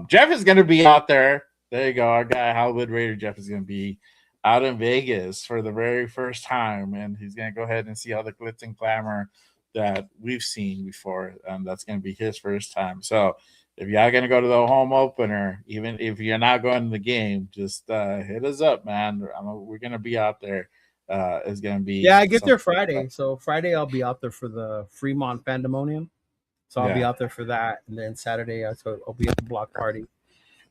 Jeff is gonna be out there. There you go. Our guy Hollywood Raider Jeff is gonna be out in Vegas for the very first time, and he's gonna go ahead and see all the glitz and glamour that we've seen before, and that's gonna be his first time. So if y'all gonna go to the home opener, even if you're not going to the game, just hit us up, man. We're gonna be out there. It's gonna be Yeah, I get there something. Friday. So Friday I'll be out there for the Fremont Pandemonium. So I'll be Yeah, out there for that. And then Saturday I'll be at the block party.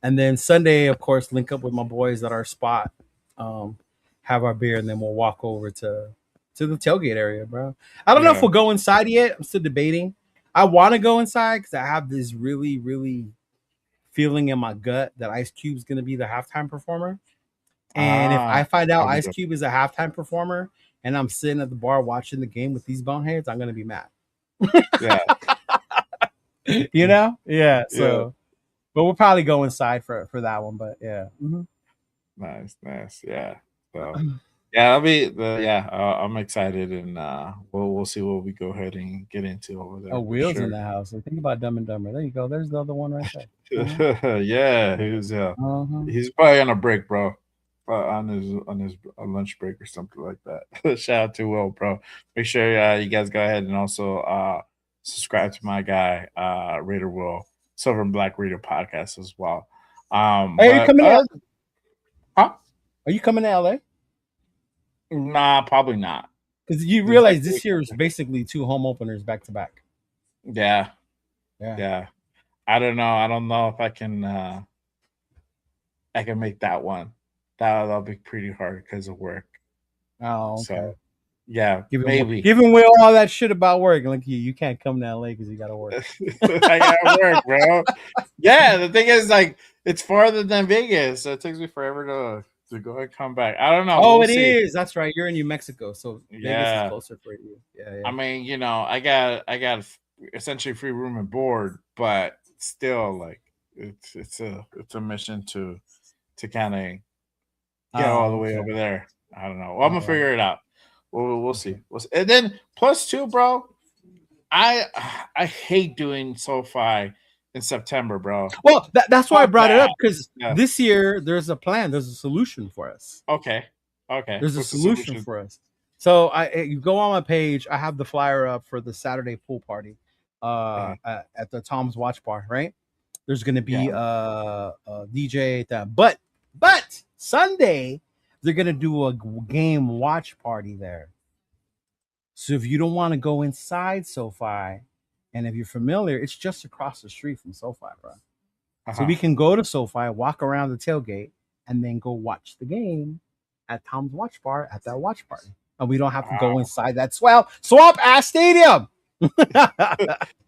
And then Sunday, of course, link up with my boys at our spot, um, have our beer, and then we'll walk over to the tailgate area, bro. I don't know if yeah. we'll go inside yet. I'm still debating. I want to go inside because I have this really, really feeling in my gut that Ice Cube's going to be the halftime performer. And if I find out That'll be Ice good. Cube is a halftime performer and I'm sitting at the bar watching the game with these boneheads, I'm going to be mad. Yeah, Yeah. yeah. So, but we'll probably go inside for that one. But yeah. Mhm. Nice. Yeah. So Yeah, I'll be. I'm excited, and we'll see what we go ahead and get into over Oh, there for Wheels in sure. the house. Like, think about Dumb and Dumber. There you go. There's the other one right there. Yeah, Uh-huh. he's probably on a break, bro. On his lunch break or something like that. Shout out to Will, bro. Make sure you guys go ahead and also subscribe to my guy Raider Will Silver and Black Raider podcast as well. Hey, But huh? are you coming to LA? Nah, probably not. Because you This realize next this week, year is basically 2 home openers back to back. yeah, Yeah. yeah. I don't know. I don't know if I can make that one. That'll be pretty hard because of work. Oh, okay. So yeah, maybe. Giving away all that shit about work. Like you can't come to LA because you got to work. I gotta work, bro. Yeah, the thing is, like, it's farther than Vegas, so it takes me forever to go and come back. I don't know. Oh, We'll it see. is. That's right. You're in New Mexico, so Vegas is Yeah, closer for you. Yeah, I yeah. mean, I got essentially free room and board, but still, like, it's a mission to kind of get all the Oh, way okay. over there. I don't know. Well, I'm All gonna right. figure it out. We'll Okay. see. We'll see. And then plus two, bro. I I hate doing SoFi in September, bro. Well, that's why I Fuck brought it that. up because Yeah. this year there's a plan. There's a solution for us. Okay. Okay. There's a What's the solution solution? for us. So you go on my page. I have the flyer up for the Saturday pool party Uh, at the Tom's Watch Bar. Right. There's going to be yeah. a DJ at that, but Sunday they're going to do a game watch party there. So if you don't want to go inside SoFi, and if you're familiar, it's just across the street from SoFi, bro. So Uh-huh. we can go to SoFi, walk around the tailgate, and then go watch the game at Tom's Watch Bar at that watch party. And we don't have to go Wow. inside that swamp ass stadium.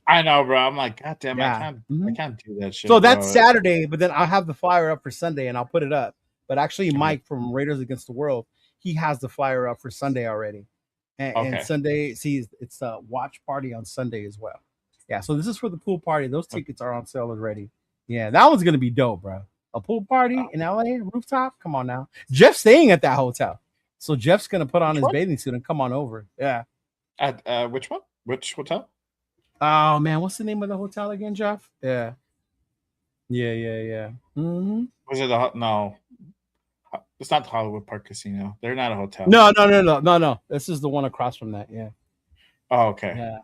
I know, bro. I'm like, God damn, Yeah. I can't do that So shit, that's bro. Saturday, but then I'll have the flyer up for Sunday and I'll put it up. But actually, Okay. Mike from Raiders Against the World, he has the flyer up for Sunday already. And Okay. Sunday, see, it's a watch party on Sunday as well. Yeah, so this is for the pool party. Those tickets are on sale already. Yeah, that one's gonna be dope, bro. A pool party in LA rooftop. Come on now. Jeff's staying at that hotel, so Jeff's gonna put on Which his one? bathing suit and come on over. Yeah. At which one? Which hotel? Oh man, what's the name of the hotel again, Jeff? Yeah. Yeah. Mm-hmm. Was it no? It's not the Hollywood Park Casino. They're not a hotel. No. This is the one across from that. Yeah. Oh, okay. Yeah.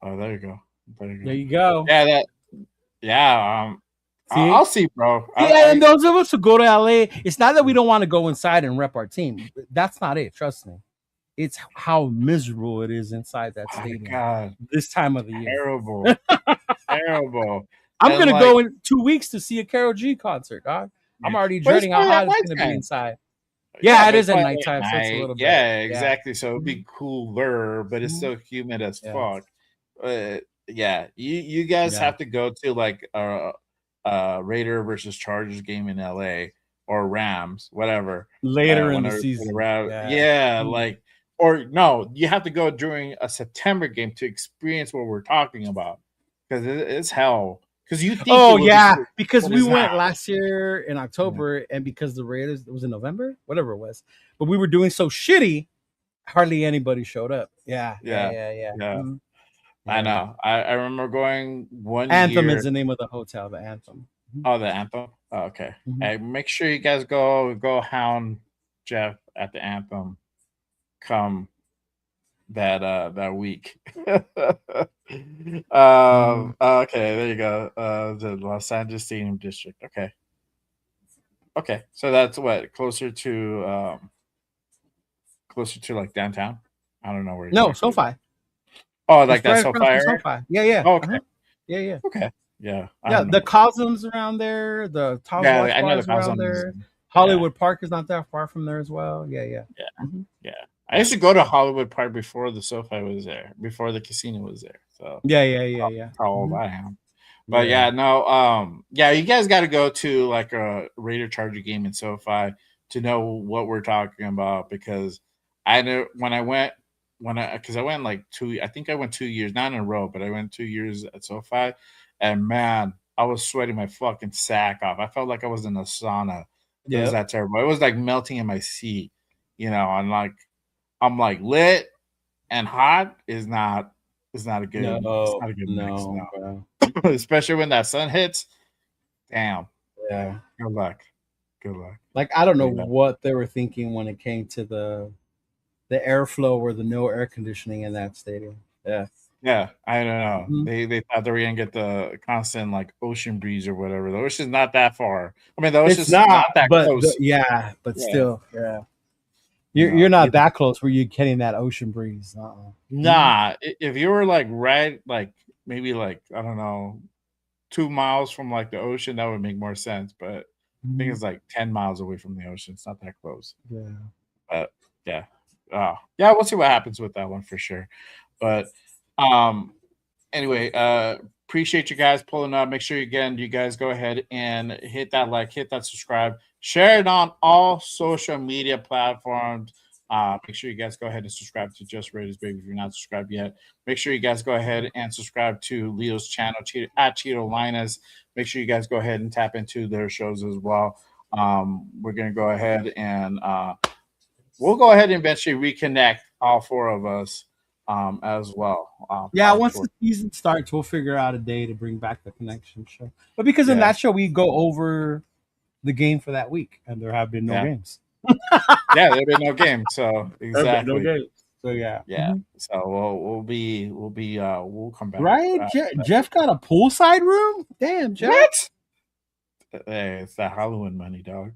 Oh, there you go. There you go. Yeah, that. Yeah. See? I'll see, bro. Yeah, and those of us who go to LA, it's not that we don't want to go inside and rep our team. That's not it. Trust me. It's how miserable it is inside that Oh my stadium God. this time of the year. Terrible. Terrible. I'm And, gonna like, go in 2 weeks to see a Karol G concert, dog. I'm already but it's dreading how probably hot at it's gonna be nighttime. inside. Yeah, it but is it's at probably nighttime, so it's a night. little bit. Yeah, Yeah. exactly. So it'd be cooler, but it's Mhm. still humid as Yeah. fuck. Yeah, you guys Yeah. have to go to like Raider versus Chargers game in LA or Rams, whatever. Later in the whenever it's season. around. Yeah. Yeah, Mhm. like, or no, you have to go during a September game to experience what we're talking about because it's hell. Because you think Oh it would yeah, be, because but we it's went not. last year in October, and because the Raiders, it was in November, whatever it was, but we were doing so shitty, hardly anybody showed up. Yeah. Yeah. Mhm. I Yeah. know. I remember going one Anthem year. is the name of the hotel. The Anthem. Oh, the Anthem. Oh, okay. Mhm. Hey, make sure you guys go hound Jeff at the Anthem. Come that week. Okay, there you go. The Los Angeles Stadium District. Okay. So that's what closer to like downtown. I don't know where. No, exactly. SoFi. Oh, like It's that right SoFi across area? from SoFi. Yeah. Oh, okay. Yeah. Okay. Yeah. I Yeah, don't the know. Cosmos around there. The Tom's Yeah, Watch I know Bar the is around Cosmos. there. Hollywood Park is not that far from there as well. Yeah. Yeah. I used to go to Hollywood Park before the SoFi was there, before the casino was there. So Yeah. that's how old I am. But yeah, you guys got to go to like a Raider Charger game in SoFi to know what we're talking about because I know because I went like I think I went 2 years, not in a row, but I went 2 years at SoFi, and man, I was sweating my fucking sack off. I felt like I was in a sauna. It was that terrible. It was like melting in my seat. and like I'm like lit and hot is not a good mix. No, No, bro. especially when that sun hits. Damn. Yeah. Good luck. Good luck. Like I don't know But yeah. what they were thinking when it came to the airflow or the no air conditioning in that stadium. Yeah. Yeah, I don't know. Mhm. They thought they were gonna get the constant like ocean breeze or whatever. The ocean's not that far. I mean, the It's ocean's not, not that but close. but Yeah, still, yeah. You're not either. that close where you're getting that ocean breeze. Mhm. Nah, if you were like right, like maybe like I don't know, 2 miles from like the ocean, that would make more sense. But I think Mhm. it's like 10 miles away from the ocean. It's not that close. Yeah. But yeah, yeah, we'll see what happens with that one for sure. But um, anyway, appreciate you guys pulling up. Make sure you guys go ahead and hit that like, hit that subscribe, share it on all social media platforms. Make sure you guys go ahead and subscribe to Just Raiders Baby if you're not subscribed yet. Make sure you guys go ahead and subscribe to Leo's channel at Cheeto Linus. Make sure you guys go ahead and tap into their shows as well. We're gonna go ahead and we'll go ahead and eventually reconnect all four of us as well. Yeah, Probably once towards the season starts, we'll figure out a day to bring back the connection show. But because in yeah, that show we go over the game for that week, and there have been no yeah. games. Yeah, there'll be no game. So There have been no exactly. games. So yeah. Yeah. Mhm. So we'll come back. Right? Jeff got a poolside room? Damn, Jeff. What? Hey, it's that Halloween money, dog.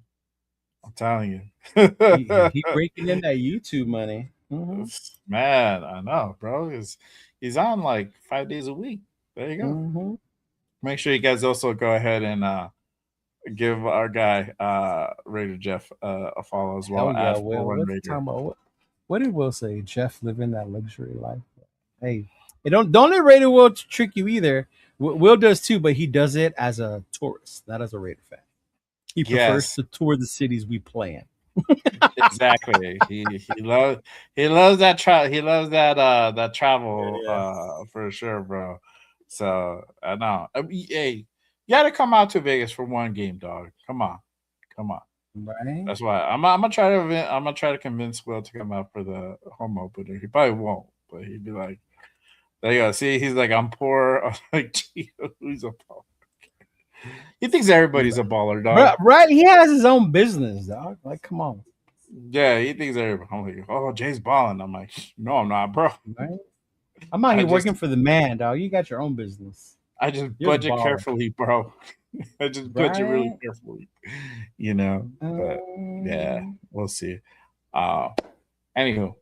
I'm telling He, you. he breaking in that YouTube money. Mhm. Man, I know, bro. He's on like 5 days a week. There you go. Mhm. Make sure you guys also go ahead and give our guy Raider Jeff a follow as well Hell yeah, at Will. 41 What's the Raider. time about what did Will say? Jeff living that luxury life. Hey, don't let Raider Will trick you either. Will does too, but he does it as a tourist, not as a Raider fan. He prefers Yes. to tour the cities we play in. Exactly. He loves that that travel Yeah. for sure, bro. So I know. Hey, you got to come out to Vegas for one game, dog. Come on, come on. Right? That's why I'm gonna try to convince Will to come out for the home opener. He probably won't, but he'd be like, "There you go. See, he's like, I'm poor." I'm like, "Gee, who's a baller?" He thinks everybody's a baller, dog. Right. He has his own business, dog. Like, come on. Yeah, he thinks everybody. I'm like, "Oh, Jay's balling." I'm like, "No, I'm not, bro." Right? I'm out I here just working for the man, dog. You got your own business. I just You're the budget baller. carefully, bro. I just budget really Right? carefully, you know. But yeah, Um, we'll see. Uh Anywho,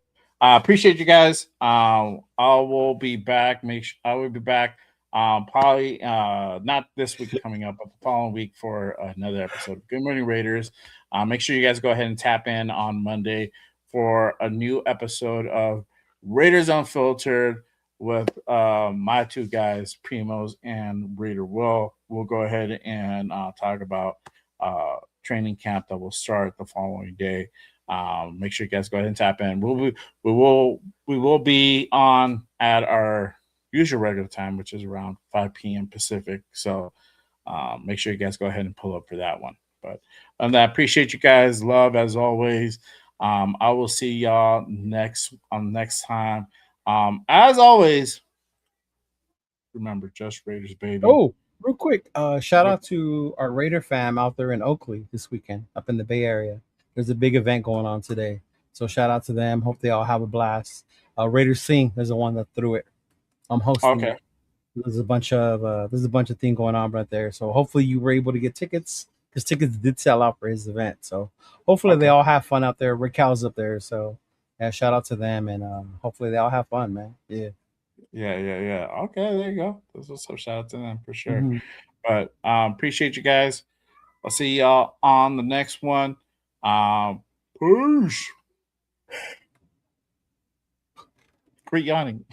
appreciate you guys. I will be back. I will be back. Probably not this week coming up, but the following week for another episode of Good Morning Raiders. Make sure you guys go ahead and tap in on Monday for a new episode of Raiders Unfiltered with my two guys, Primos and Raider Will. We'll go ahead and talk about training camp that will start the following day. Make sure you guys go ahead and tap in. We will be on at our usual regular time, which is around 5 p.m. Pacific. So make sure you guys go ahead and pull up for that one. But I appreciate you guys. Love as always. I will see y'all next time. As always, remember, just Raiders, baby. Oh, real quick, shout out to our Raider fam out there in Oakley this weekend, up in the Bay Area. There's a big event going on today, so shout out to them. Hope they all have a blast. Raiders Sing is the one that threw it. I'm hosting Okay. it. There's a bunch of thing going on right there. So hopefully you were able to get tickets because tickets did sell out for his event. So hopefully they Okay. all have fun out there. Rick Cal's up there, so yeah, shout out to them and hopefully they all have fun, man. Yeah. Yeah. Okay, there you go. Those are some shout out to them for sure. Mhm. But appreciate you guys. I'll see y'all on the next one. Peace. Quit yawning.